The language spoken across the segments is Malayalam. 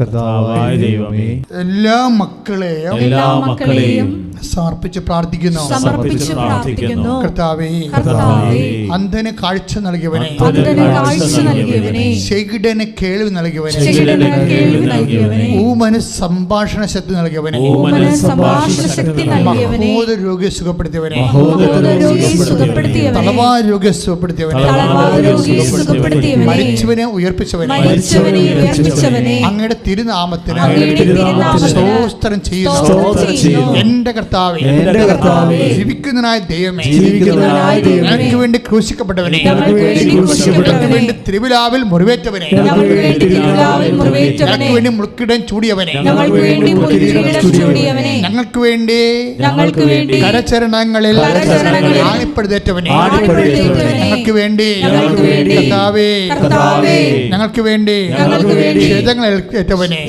കർത്താവായ ദൈവമേ, എല്ലാ മക്കളെയും സമർപ്പിച്ച് പ്രാർത്ഥിക്കുന്നു. കർത്താവേ, അന്ധന് കാഴ്ച നൽകിയവനെ, ചെകിടന് കേൾവി നൽകിയവനെ, ഊമന് സംഭാഷണ ശക്തി നൽകിയവനെ, മഹോദര രോഗിയെ സുഖപ്പെടുത്തിയവനെ, തളവാ രോഗിയെ സുഖപ്പെടുത്തിയവനെ, മരിച്ചവനെ ഉയർപ്പിച്ചവനെ, അങ്ങയുടെ തിരുനാമത്തിന് സ്തോത്രം ചെയ്യുന്നു. എന്റെ കർത്താവേ, ജീവിക്കുന്നതിനായ ദൈവമേ, ഞങ്ങൾക്ക് വേണ്ടി ക്രൂശിക്കപ്പെട്ടവനെ, ഞങ്ങൾക്ക് വേണ്ടി തിരുവിലാവിൽ മുറിവേറ്റവനെ, ഞങ്ങൾക്ക് വേണ്ടി മുൾക്കിടം ചൂടിയവനെ, ഞങ്ങൾക്ക് വേണ്ടി കരചരണങ്ങളിൽ ആണിപ്പെടുത്തേറ്റവനെ, ഞങ്ങൾക്ക് വേണ്ടി കർത്താവേ, ഞങ്ങൾക്ക് വേണ്ടി ക്ഷതങ്ങൾ ഏറ്റവനെ,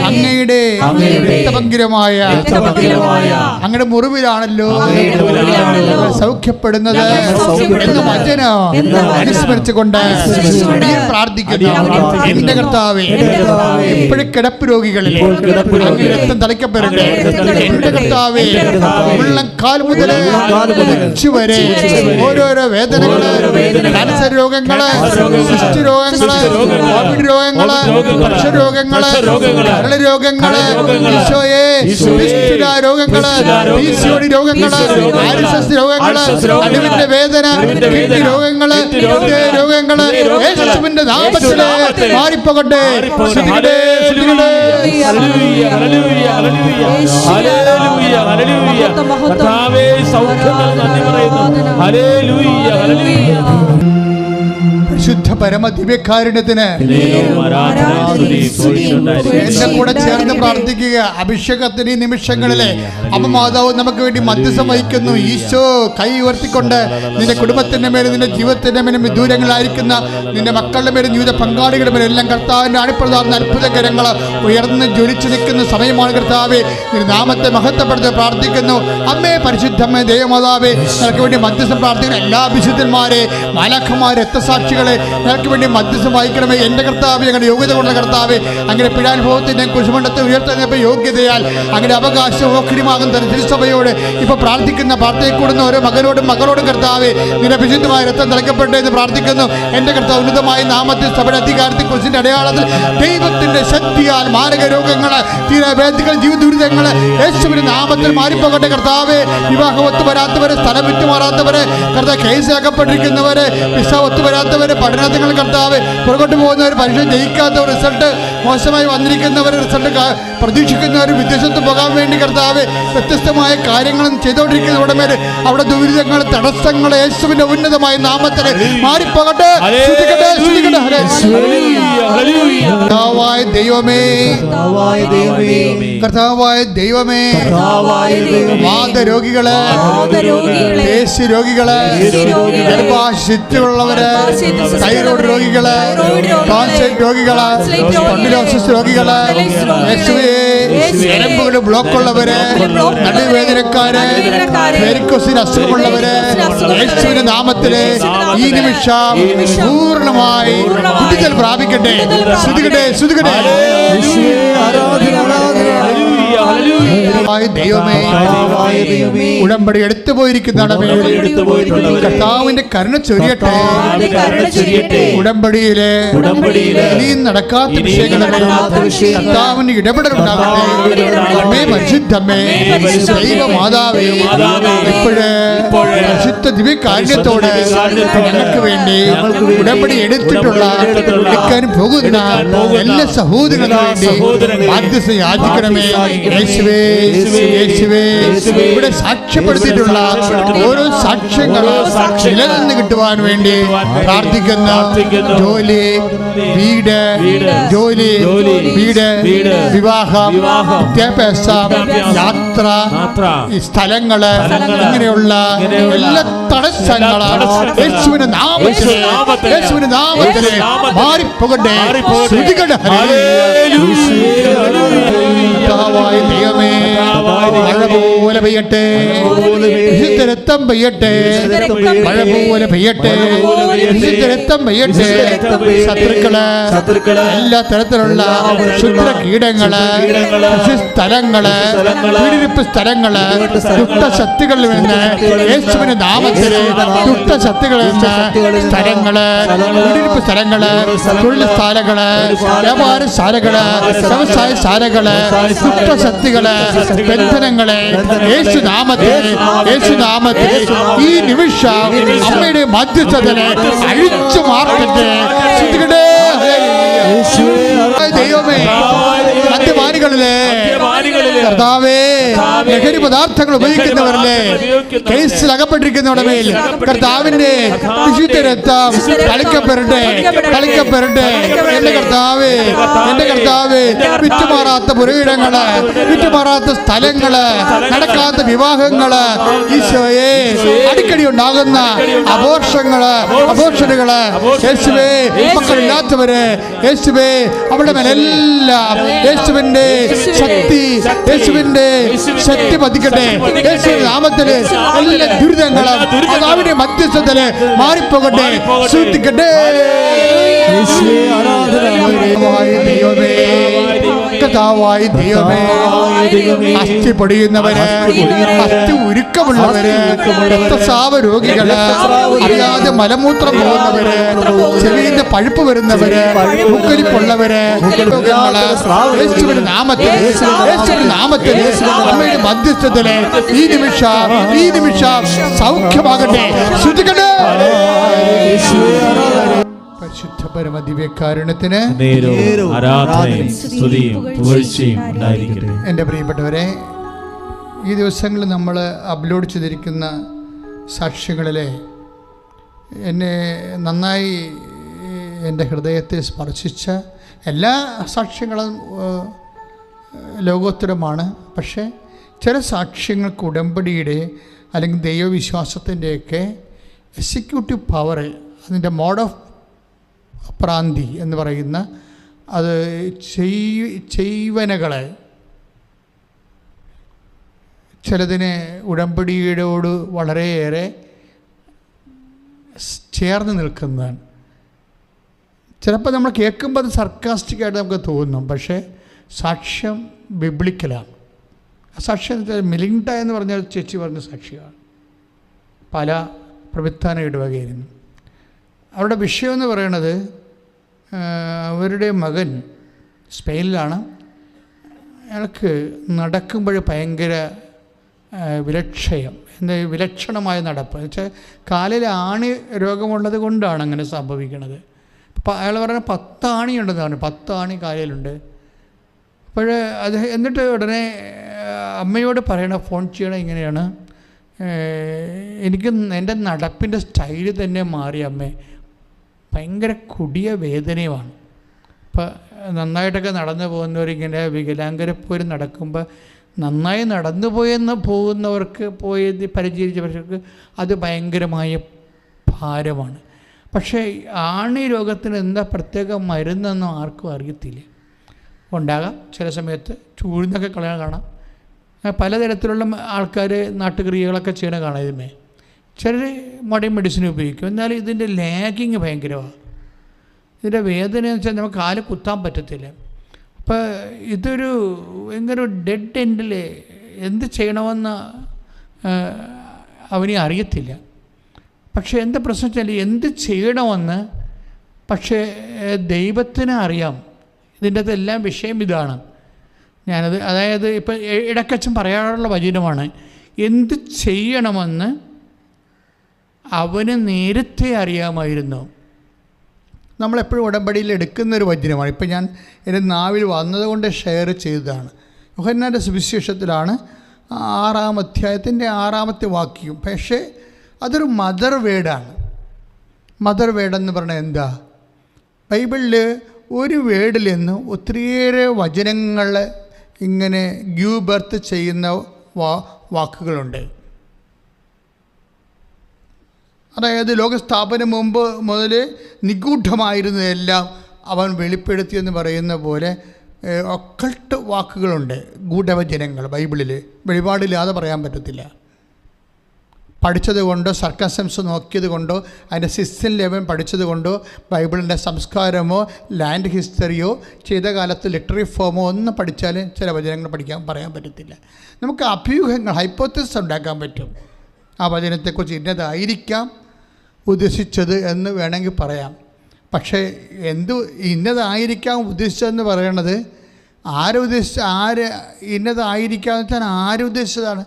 അങ്ങയുടെ രക്തപങ്കിരമായ അങ്ങയുടെ മുറിവിലാണല്ലോ സൗഖ്യപ്പെടുന്നത് എന്ന് വചനം അനുസ്മരിച്ചുകൊണ്ട് പ്രാർത്ഥിക്കുന്നു. എന്റെ കർത്താവേ, ഇപ്പോഴും കിടപ്പ് രോഗികളിൽ രക്തം തളിക്കപ്പെടട്ടെ. എന്റെ കർത്താവേ, ഉള്ളംകാൽ മുതൽ വരെ ഓരോരോ വേദനകള്, ക്യാൻസർ രോഗങ്ങള്, കുഷ്ഠ രോഗങ്ങള്, കോവിഡ് രോഗങ്ങള്, ഭക്ഷ്യരോഗങ്ങള്, കരള് രോഗങ്ങള്, രോഗങ്ങള്, PCOD രോഗങ്ങള്, ആർഎസ്എസ് രോഗങ്ങള്, നടുവിന്റെ വേദന, കിഡ്നി രോഗങ്ങള്, രോഗങ്ങള് യേശുവിന്റെ നാമത്തിൽ മാറിപ്പോകട്ടെ. കർത്താവേ, സൗഖ്യങ്ങൾ നന്ദി പറയുന്നു. Hallelujah, hallelujah. ശുദ്ധ പരമ ദിവ്യകാരുണ്യത്തിന് എന്റെ കൂടെ ചേർന്ന് പ്രാർത്ഥിക്കുക. അഭിഷേകത്തിന് ഈ നിമിഷങ്ങളിലെ അമ്മമാതാവ് നമുക്ക് വേണ്ടി മധ്യസ്ഥം വഹിക്കുന്നു. ഈശോ കൈ ഉയർത്തിക്കൊണ്ട് നിന്റെ കുടുംബത്തിന്റെ മേലും നിന്റെ ജീവിതത്തിന്റെ മേലും വിദൂരങ്ങളായിരിക്കുന്ന നിന്റെ മക്കളുടെ മേലും ജീവിത പങ്കാളികളുടെ മേലും എല്ലാം കർത്താവിന്റെ അണിപ്രധാന അത്ഭുതകരങ്ങൾ ഉയർന്ന് ജ്വലിച്ചു നിൽക്കുന്ന സമയമാണ്. കർത്താവേ, നിന്റെ നാമത്തെ മഹത്വപ്പെടുത്തി പ്രാർത്ഥിക്കുന്നു. അമ്മേ, പരിശുദ്ധമ്മേ, ദൈവമാതാവേ, നിനക്ക് വേണ്ടി മധ്യസ്ഥം പ്രാർത്ഥിക്കുന്ന എല്ലാ വിശുദ്ധന്മാരെ, മാലാഖമാരെ, രക്തസാക്ഷികളെ ഞങ്ങൾക്ക് വേണ്ടി മധ്യസ്ഥം വഹിക്കണമേ. എൻ്റെ കർത്താവേ, ഞങ്ങളുടെ യോഗ്യത കൊണ്ട കർത്താവേ, അങ്ങനെ പീഡാനുഭവത്തിൻ്റെ കുശുമണ്ഡത്തെ ഉയർത്തുന്ന യോഗ്യതയാൽ അങ്ങനെ അവകാശം ഓഹരിമാകുന്ന തിരുസഭയോട് ഇപ്പോൾ പ്രാർത്ഥിക്കുന്ന പ്രാർത്ഥനയെക്കൂടുന്ന ഓരോ മകനോടും മകളോടും കർത്താവേ, നിന്റെ വിശുദ്ധമായ രക്തം തിളക്കപ്പെട്ടെ എന്ന് പ്രാർത്ഥിക്കുന്നു. എൻ്റെ കർത്താവ്, ഉന്നതമായ നാമത്തിൽ സഭയുടെ അധികാരത്തിൽ കുറിച്ചിൻ്റെ അടയാളത്തിൽ ദൈവത്തിൻ്റെ ശക്തിയാൽ മാരക രോഗങ്ങൾ, തീരവേദികൾ, ജീവിത ദുരിതങ്ങൾ യേശുവിന്റെ നാമത്തിൽ മാറിപ്പോകട്ടെ. കർത്താവേ, വിവാഹം ഒത്തുവരാത്തവരെ, സ്ഥലം വിറ്റുമാറാത്തവരെ, കർത്താവ് കേസിലാക്കപ്പെട്ടിരിക്കുന്നവരെ, വിസ ഒത്തുവരാത്തവരെ, പഠനങ്ങൾ കർത്താവ് പുറകോട്ട് പോകുന്നവർ, പരീക്ഷ ജയിക്കാത്തവർ, റിസൾട്ട് മോശമായി വന്നിരിക്കുന്നവർ, റിസൾട്ട് പ്രതീക്ഷിക്കുന്നവർ, വിദേശത്ത് പോകാൻ വേണ്ടി കർത്താവ് വ്യത്യസ്തമായ കാര്യങ്ങളും ചെയ്തുകൊണ്ടിരിക്കുന്നവരുടെ മേൽ അവിടെ ദുരിതങ്ങൾ, തടസ്സങ്ങൾ യേശുവിന്റെ ഉന്നതമായ നാമത്തിൽ മാറിപ്പോകട്ടെ. കർത്താവായ ദൈവമേ, കർത്താവായ ദൈവമേ, വാദരോഗികള്, പേശി രോഗികള്, ഗർഭാശയത്തിലുള്ളവര്, തൈറോയ്ഡ് രോഗികള്, ക്യാൻസർ രോഗികള്, സ്പോണ്ടിലോസിസ് രോഗികള്, ഞരമ്പുകൾ ബ്ലോക്കുള്ളവര്, നടുവേദനക്കാര്, വെരിക്കോസിന് അസുഖമുള്ളവര്, യേശുവിന്റെ നാമത്തില് ഈ നിമിഷം പൂർണ്ണമായി വിടുതൽ പ്രാപിക്കട്ടെ. ശ്രുതികട്ടെ. ദൈവമേ, ഉടമ്പടി എടുത്തു പോയിരിക്കുന്നതാണ്. കർത്താവിന്റെ കരുണ ചൊരിയട്ടെ. ഉടമ്പടിയിലെ ഇനിയും നടക്കാത്ത വിഷയങ്ങളെ കർത്താവിന്റെ ഇടപെടലുണ്ടാകട്ടെ. അമ്മേ, പരിശുദ്ധമ്മേ, ദൈവമാതാവേ, ഇപ്പോഴ് പരിശുദ്ധ ദിവ്യകാരുണ്യത്തോടെ ഞങ്ങൾക്ക് വേണ്ടി ഉടമ്പടി എടുത്തിട്ടുള്ള, എടുക്കാൻ പോകുന്ന എല്ലാ സഹോദരങ്ങൾക്ക് വേണ്ടി മധ്യസ്ഥം യാചിക്കണമേ. യേശുവേ, ഇവിടെ സാക്ഷ്യപ്പെടുത്തിയിട്ടുള്ള ഓരോ സാക്ഷ്യങ്ങളും നിലനിന്ന് കിട്ടുവാൻ വേണ്ടി പ്രാർത്ഥിക്കുന്ന ജോലി, വീട്, വിവാഹം, വിദ്യാഭ്യാസം, യാത്ര, ഈ സ്ഥലങ്ങള്, ഇങ്ങനെയുള്ള എല്ലാ തടസ്സങ്ങളും യേശുവിന്റെ നാമത്തിൽ മാറിപ്പോകട്ടെ. ദൈവമേ, മഴ പോലെ പെയ്യട്ടെ. വിശുദ്ധ വിശുദ്ധ രക്തം പെയ്യട്ടെ, മഴ പോലെ പെയ്യട്ടെ, വിശുദ്ധ രക്തം പെയ്യട്ടെ. ശത്രുക്കള്, എല്ലാ തരത്തിലുള്ള ക്ഷുദ്ര കീടങ്ങള്, സ്ഥലങ്ങള്, പീഡിപ്പിപ്പ് സ്ഥലങ്ങള്, ദുഷ്ടശക്തികളിൽ നിന്ന് യേശുവിന്റെ നാമത്തില് ദുഷ്ടശക്തികളിൽ നിന്ന് സ്ഥലങ്ങള്, പീഡിപ്പിപ്പ് സ്ഥലങ്ങള്, തൊഴിൽ ശാലകള്, വ്യാപാര ശാലകള്, വ്യവസായ ശാലകള്, ദുഷ്ടശക്തികള്, ബന്ധനങ്ങളെ യേശുനാമത്തിൽ ഈ നിമിഷം അമ്മയുടെ മധ്യസ്ഥതനെ അഴിച്ചു മാർക്കട്ടെ. ദൈവമേ, മദ്യപാനികളിലെ കർത്താവേ, ലഹരി പദാർത്ഥങ്ങൾ ഉപയോഗിക്കുന്നവരിലെ കേസിൽ അകപ്പെട്ടിരിക്കുന്നവരുടെ മേൽ കർത്താവിന്റെ വിശുദ്ധ രക്തം തളിക്കപ്പെടട്ടെ. എന്റെ കർത്താവേ, വിറ്റുമാറാത്ത പുരയിടങ്ങള്, വിറ്റുമാറാത്ത സ്ഥലങ്ങള്, നടക്കാത്ത വിവാഹങ്ങള്, ഈശോയെ, അടിക്കടി ഉണ്ടാകുന്ന അബോർഷനുകള്, യേശുവേ, മക്കളില്ലാത്തവര്, യേശുവേ, അവരുടെ മേലെല്ലാം യേശുവിന്റെ ശക്തി പതിക്കട്ടെ. യേശുവിന്റെ നാമത്തില് എല്ലാ ദുരിതങ്ങളും അതാവിന്റെ മധ്യസ്ഥത്തില് മാറിപ്പോകട്ടെ, ശ്രദ്ധിക്കട്ടെ. കർത്താവായ ദൈവമേ, അസ്ഥി പൊടിയുന്നവര്, അസ്ഥി ഉരുക്കമുള്ളവര്, രക്തസ്രാവ രോഗികള്, അറിയാതെ മലമൂത്രം പോകുന്നവര്, ചെവിയുടെ പഴുപ്പ് വരുന്നവര്, മൂക്കൊലിപ്പുള്ളവര്, യേശുവിന്റെ നാമത്തിൽ അമ്മയുടെ മധ്യസ്ഥത്തില് ഈ നിമിഷം സൗഖ്യമാകട്ടെ. ശ്രദ്ധിക്കട്ടെ. പരിശുദ്ധ പരമ ദിവ്യകാരുണ്യത്തിന് എൻ്റെ പ്രിയപ്പെട്ടവരെ, ഈ ദിവസങ്ങളിൽ നമ്മൾ അപ്ലോഡ് ചെയ്തിരിക്കുന്ന സാക്ഷ്യങ്ങളിലെ എന്നെ നന്നായി എൻ്റെ ഹൃദയത്തെ സ്പർശിച്ച എല്ലാ സാക്ഷ്യങ്ങളും ലോകോത്തരമാണ്. പക്ഷേ ചില സാക്ഷ്യങ്ങൾക്ക് ഉടമ്പടിയുടെ അല്ലെങ്കിൽ ദൈവവിശ്വാസത്തിൻ്റെയൊക്കെ എക്സിക്യൂട്ടീവ് പവർ, അതിൻ്റെ മോഡ് ഓഫ് പ്രാന്തി എന്ന് പറയുന്ന അത് ചെയ്വനകളെ ചിലതിനെ ഉടമ്പടിയോട് വളരെയേറെ ചേർന്ന് നിൽക്കുന്നതാണ്. ചിലപ്പോൾ നമ്മൾ കേൾക്കുമ്പോൾ അത് സർക്കാസ്റ്റിക്കായിട്ട് നമുക്ക് തോന്നും, പക്ഷേ സാക്ഷ്യം ബിബ്ലിക്കലാണ്. ആ സാക്ഷ്യം മിലിൻഡ എന്ന് പറഞ്ഞ ചേച്ചി പറഞ്ഞ സാക്ഷിയാണ്. പല പ്രവിധാന ഇടവകയായിരുന്നു. അവരുടെ വിഷയം എന്ന് പറയുന്നത്, അവരുടെ മകൻ സ്പെയിനിലാണ്. അയാൾക്ക് നടക്കുമ്പോൾ ഭയങ്കര വിലക്ഷണമായ നടപ്പ്. എന്നുവെച്ചാൽ കാലിൽ ആണി രോഗമുള്ളത് കൊണ്ടാണ് അങ്ങനെ സംഭവിക്കുന്നത്. അപ്പോൾ അയാൾ പറഞ്ഞ 10 ആണിയുണ്ടെന്ന് പറഞ്ഞു. 10 ആണി കാലിലുണ്ട്. അപ്പോൾ അത് എന്നിട്ട് ഉടനെ അമ്മയോട് ഫോൺ ചെയ്യണം, ഇങ്ങനെയാണ്, എനിക്ക് എൻ്റെ നടപ്പിൻ്റെ സ്റ്റൈല് തന്നെ മാറി അമ്മേ, ഭയങ്കര കൊടിയ വേദനയുമാണ്. അപ്പോൾ നന്നായിട്ടൊക്കെ നടന്നു പോകുന്നവരിങ്ങനെ വികലാംഗരെ പോലും നടക്കുമ്പോൾ നന്നായി നടന്നു പോകുന്നവർക്ക് പരിചരിച്ചവർക്ക് അത് ഭയങ്കരമായ ഭാരമാണ്. പക്ഷേ ആണി രോഗത്തിന് എന്താ പ്രത്യേക മരുന്നെന്നും ആർക്കും അറിയത്തില്ല. ഉണ്ടാകാം, ചില സമയത്ത് ചൂഴ്ന്നൊക്കെ കളയാൻ കാണാം. പലതരത്തിലുള്ള ആൾക്കാർ നാട്ടുക്രിയകളൊക്കെ ചെയ്യണ കാണാം. ഇതിന്മേ ചിലർ മോഡേൺ മെഡിസിൻ ഉപയോഗിക്കും. എന്നാൽ ഇതിൻ്റെ ലാഗിങ് ഭയങ്കരമാണ്. ഇതിൻ്റെ വേദന എന്ന് വെച്ചാൽ നമുക്ക് കാല് കുത്താൻ പറ്റത്തില്ല. അപ്പോൾ ഇതൊരു ഭയങ്കര ഡെഡ് എൻഡിൽ എന്ത് ചെയ്യണമെന്ന് അവനെ അറിയത്തില്ല. പക്ഷേ എന്താ പ്രശ്നം വെച്ചാൽ എന്ത് ചെയ്യണമെന്ന് പക്ഷേ ദൈവത്തിന് അറിയാം. ഇതിൻ്റെ അകത്തെല്ലാം വിഷയം ഇതാണ്. ഞാനത് അതായത് ഇപ്പം ഇടയ്ക്കച്ചൻ പറയാറുള്ള വചനമാണ്, എന്ത് ചെയ്യണമെന്ന് അവന് നേരത്തെ അറിയാമായിരുന്നു. നമ്മളെപ്പോഴും ഉടമ്പടിയിൽ എടുക്കുന്നൊരു വചനമാണ്. ഇപ്പം ഞാൻ എൻ്റെ നാവിൽ വന്നതുകൊണ്ട് ഷെയർ ചെയ്തതാണ്. യോഹന്നാൻ്റെ സുവിശേഷത്തിലാണ് 6-ാം അധ്യായത്തിൻ്റെ 6-ാമത്തെ വാക്യം. പക്ഷേ അതൊരു മദർ വേർഡാണ്. മദർ വേർഡ് എന്ന് പറഞ്ഞാൽ എന്താ? ബൈബിളിൽ ഒരു വേർഡിൽ നിന്ന് ഒത്തിരിയേറെ വചനങ്ങൾ ഇങ്ങനെ ഗീവ് ബർത്ത് ചെയ്യുന്ന വാക്കുകളുണ്ട്. അതായത് ലോകസ്ഥാപനം മുമ്പ് മുതൽ നിഗൂഢമായിരുന്നതെല്ലാം അവൻ വെളിപ്പെടുത്തിയെന്ന് പറയുന്ന പോലെ ഒക്കൾട്ട് വാക്കുകളുണ്ട്, ഗൂഢവചനങ്ങൾ ബൈബിളിൽ. വെളിപാടില്ലാതെ പറയാൻ പറ്റത്തില്ല. പഠിച്ചത് കൊണ്ടോ സർക്കംസ്റ്റൻസ് നോക്കിയത് കൊണ്ടോ അതിൻ്റെ സിസ്റ്റം ലെവൽ പഠിച്ചത് കൊണ്ടോ ബൈബിളിൻ്റെ സംസ്കാരമോ ലാൻഡ് ഹിസ്റ്ററിയോ ചെയ്ത കാലത്ത് ലിറ്റററി ഫോമോ ഒന്നും പഠിച്ചാൽ ചില വചനങ്ങൾ പറയാൻ പറ്റത്തില്ല. നമുക്ക് അഭ്യൂഹങ്ങൾ ഹൈപ്പോത്തസിസ് ഉണ്ടാക്കാൻ പറ്റും. ആ വചനത്തെക്കുറിച്ച് ഇന്നതായിരിക്കാം ഉദ്ദേശിച്ചത് എന്ന് വേണമെങ്കിൽ പറയാം. പക്ഷേ ഇന്നതായിരിക്കാം ഉദ്ദേശിച്ചതെന്ന് പറയണത് ഇന്നതായിരിക്കാമെന്ന് വെച്ചാൽ ആരുദ്ദേശിച്ചതാണ്?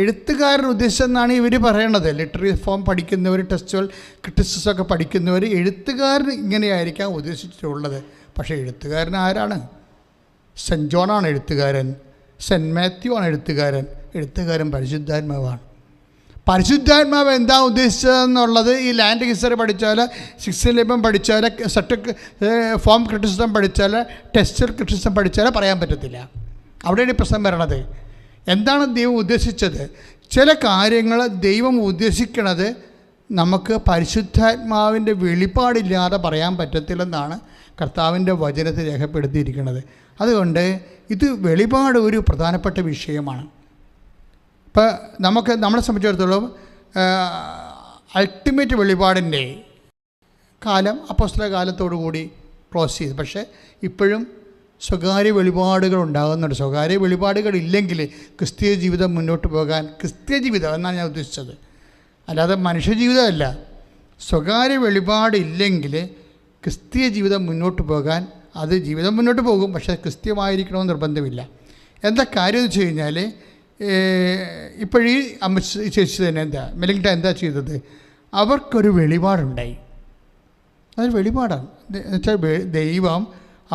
എഴുത്തുകാരൻ ഉദ്ദേശിച്ചതെന്നാണ് ഇവർ പറയണത്. ലിറ്റററി ഫോം പഠിക്കുന്നവർ, ടെക്സ്റ്റുവൽ ക്രിറ്റിസിസം ഒക്കെ പഠിക്കുന്നവർ എഴുത്തുകാരൻ ഇങ്ങനെയായിരിക്കാം ഉദ്ദേശിച്ചിട്ടുള്ളത്. പക്ഷേ എഴുത്തുകാരൻ ആരാണ്? സെൻറ്റ് ജോണാണ് എഴുത്തുകാരൻ, സെൻറ്റ് മാത്യു ആണ് എഴുത്തുകാരൻ പരിശുദ്ധാത്മാവാണ്. പരിശുദ്ധാത്മാവ് എന്താ ഉദ്ദേശിച്ചതെന്നുള്ളത് ഈ ലാൻഡ് ഹിസ്റ്ററി പഠിച്ചാൽ, സിക്സ് ലെവൻ പഠിച്ചാൽ, ഫോം ക്രിറ്റിസിസം പഠിച്ചാൽ, ടെക്സ്റ്റൽ ക്രിറ്റിസിസം പഠിച്ചാൽ പറയാൻ പറ്റത്തില്ല. അവിടെയാണ് ഈ പ്രശ്നം വരണത്. എന്താണ് ദൈവം ഉദ്ദേശിച്ചത്? ചില കാര്യങ്ങൾ ദൈവം ഉദ്ദേശിക്കണത് നമുക്ക് പരിശുദ്ധാത്മാവിൻ്റെ വെളിപ്പാടില്ലാതെ പറയാൻ പറ്റത്തില്ലെന്നാണ് കർത്താവിൻ്റെ വചനത്തിൽ രേഖപ്പെടുത്തിയിരിക്കുന്നത്. അതുകൊണ്ട് ഇത് വെളിപാട് ഒരു പ്രധാനപ്പെട്ട വിഷയമാണ്. ഇപ്പോൾ നമ്മളെ സംബന്ധിച്ചിടത്തോളം അൾട്ടിമേറ്റ് വെളിപാടിൻ്റെ കാലം അപ്പോസ്തല കാലത്തോടു കൂടി ക്ലോസ് ചെയ്തു. പക്ഷേ ഇപ്പോഴും സ്വകാര്യ വെളിപാടുകൾ ഉണ്ടാകുന്നുണ്ട്. സ്വകാര്യ വെളിപാടുകൾ ഇല്ലെങ്കിൽ ക്രിസ്തീയ ജീവിതം മുന്നോട്ട് പോകാൻ, ക്രിസ്തീയ ജീവിതം എന്നാണ് ഞാൻ ഉദ്ദേശിച്ചത്, അല്ലാതെ മനുഷ്യജീവിതമല്ല. സ്വകാര്യ വെളിപാടില്ലെങ്കിൽ ക്രിസ്തീയ ജീവിതം മുന്നോട്ട് പോകാൻ, അത് ജീവിതം മുന്നോട്ട് പോകും, പക്ഷേ ക്രിസ്ത്യമായിരിക്കണമെന്ന് നിർബന്ധമില്ല. എന്താ കാര്യം എന്ന് വെച്ച് കഴിഞ്ഞാൽ, ഇപ്പോഴീ അമ്മ ചേച്ചി തന്നെ മെലിങ്ട എന്താ ചെയ്തത്? അവർക്കൊരു വെളിപാടുണ്ടായി. അതൊരു വെളിപാടാണ്. എന്നുവെച്ചാൽ ദൈവം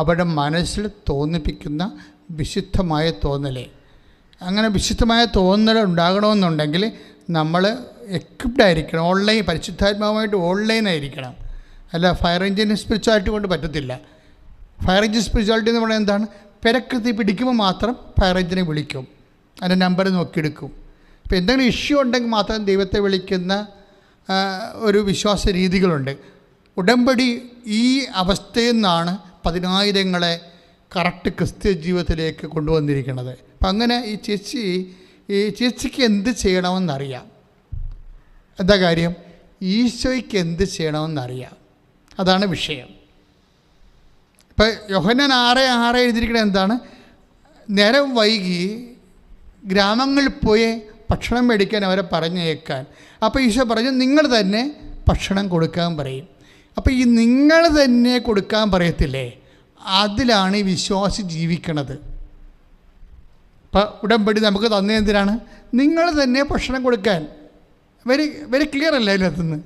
അവരുടെ മനസ്സിൽ തോന്നിപ്പിക്കുന്ന വിശുദ്ധമായ തോന്നലേ. അങ്ങനെ വിശുദ്ധമായ തോന്നൽ ഉണ്ടാകണമെന്നുണ്ടെങ്കിൽ നമ്മൾ എക്വിപ്ഡ് ആയിരിക്കണം. പരിശുദ്ധാത്മാവുമായിട്ട് ഓൺലൈനായിരിക്കണം. അല്ല ഫയർ എഞ്ചിൻ സ്പിരിച്വാലിറ്റി കൊണ്ട് പറ്റത്തില്ല. ഫയർ എഞ്ചിൻ സ്പിരിച്വാലിറ്റി എന്ന് പറയുന്നത് എന്താണ്? പെരക്കൃതി പിടിക്കുമ്പോൾ മാത്രം ഫയർ എഞ്ചിനെ വിളിക്കും, അതിൻ്റെ നമ്പർ നോക്കിയെടുക്കും. ഇപ്പോൾ എന്തെങ്കിലും ഇഷ്യൂ ഉണ്ടെങ്കിൽ മാത്രം ദൈവത്തെ വിളിക്കുന്ന ഒരു വിശ്വാസ രീതികളുണ്ട്. ഉടമ്പടി ഈ അവസ്ഥയിൽ നിന്നാണ് 10,000 കറക്റ്റ് ക്രിസ്ത്യ ജീവിതത്തിലേക്ക് കൊണ്ടുവന്നിരിക്കുന്നത്. അപ്പം അങ്ങനെ ഈ ചേച്ചിക്ക് എന്ത് ചെയ്യണമെന്നറിയാം. എന്താ കാര്യം? ഈശോയ്ക്ക് എന്ത് ചെയ്യണമെന്നറിയാം. അതാണ് വിഷയം. ഇപ്പം യോഹന്നാൻ 6:6 എഴുതിയിരിക്കുന്നത് എന്താണ്? നേരം വൈകി ഗ്രാമങ്ങളിൽ പോയി ഭക്ഷണം മേടിക്കാൻ അവരെ പറഞ്ഞേക്കാൻ. അപ്പോൾ ഈശോ പറഞ്ഞു നിങ്ങൾ തന്നെ ഭക്ഷണം കൊടുക്കാൻ പറയും. അപ്പോൾ ഈ നിങ്ങൾ തന്നെ കൊടുക്കാൻ പറയത്തില്ലേ, അതിലാണ് ഈ വിശ്വാസി ജീവിക്കണത്. അപ്പം ഉടമ്പടി നമുക്ക് തന്നെ എന്തിനാണ്? നിങ്ങൾ തന്നെ ഭക്ഷണം കൊടുക്കാൻ. വെരി ക്ലിയർ അല്ലേ അതിനകത്തുനിന്ന്?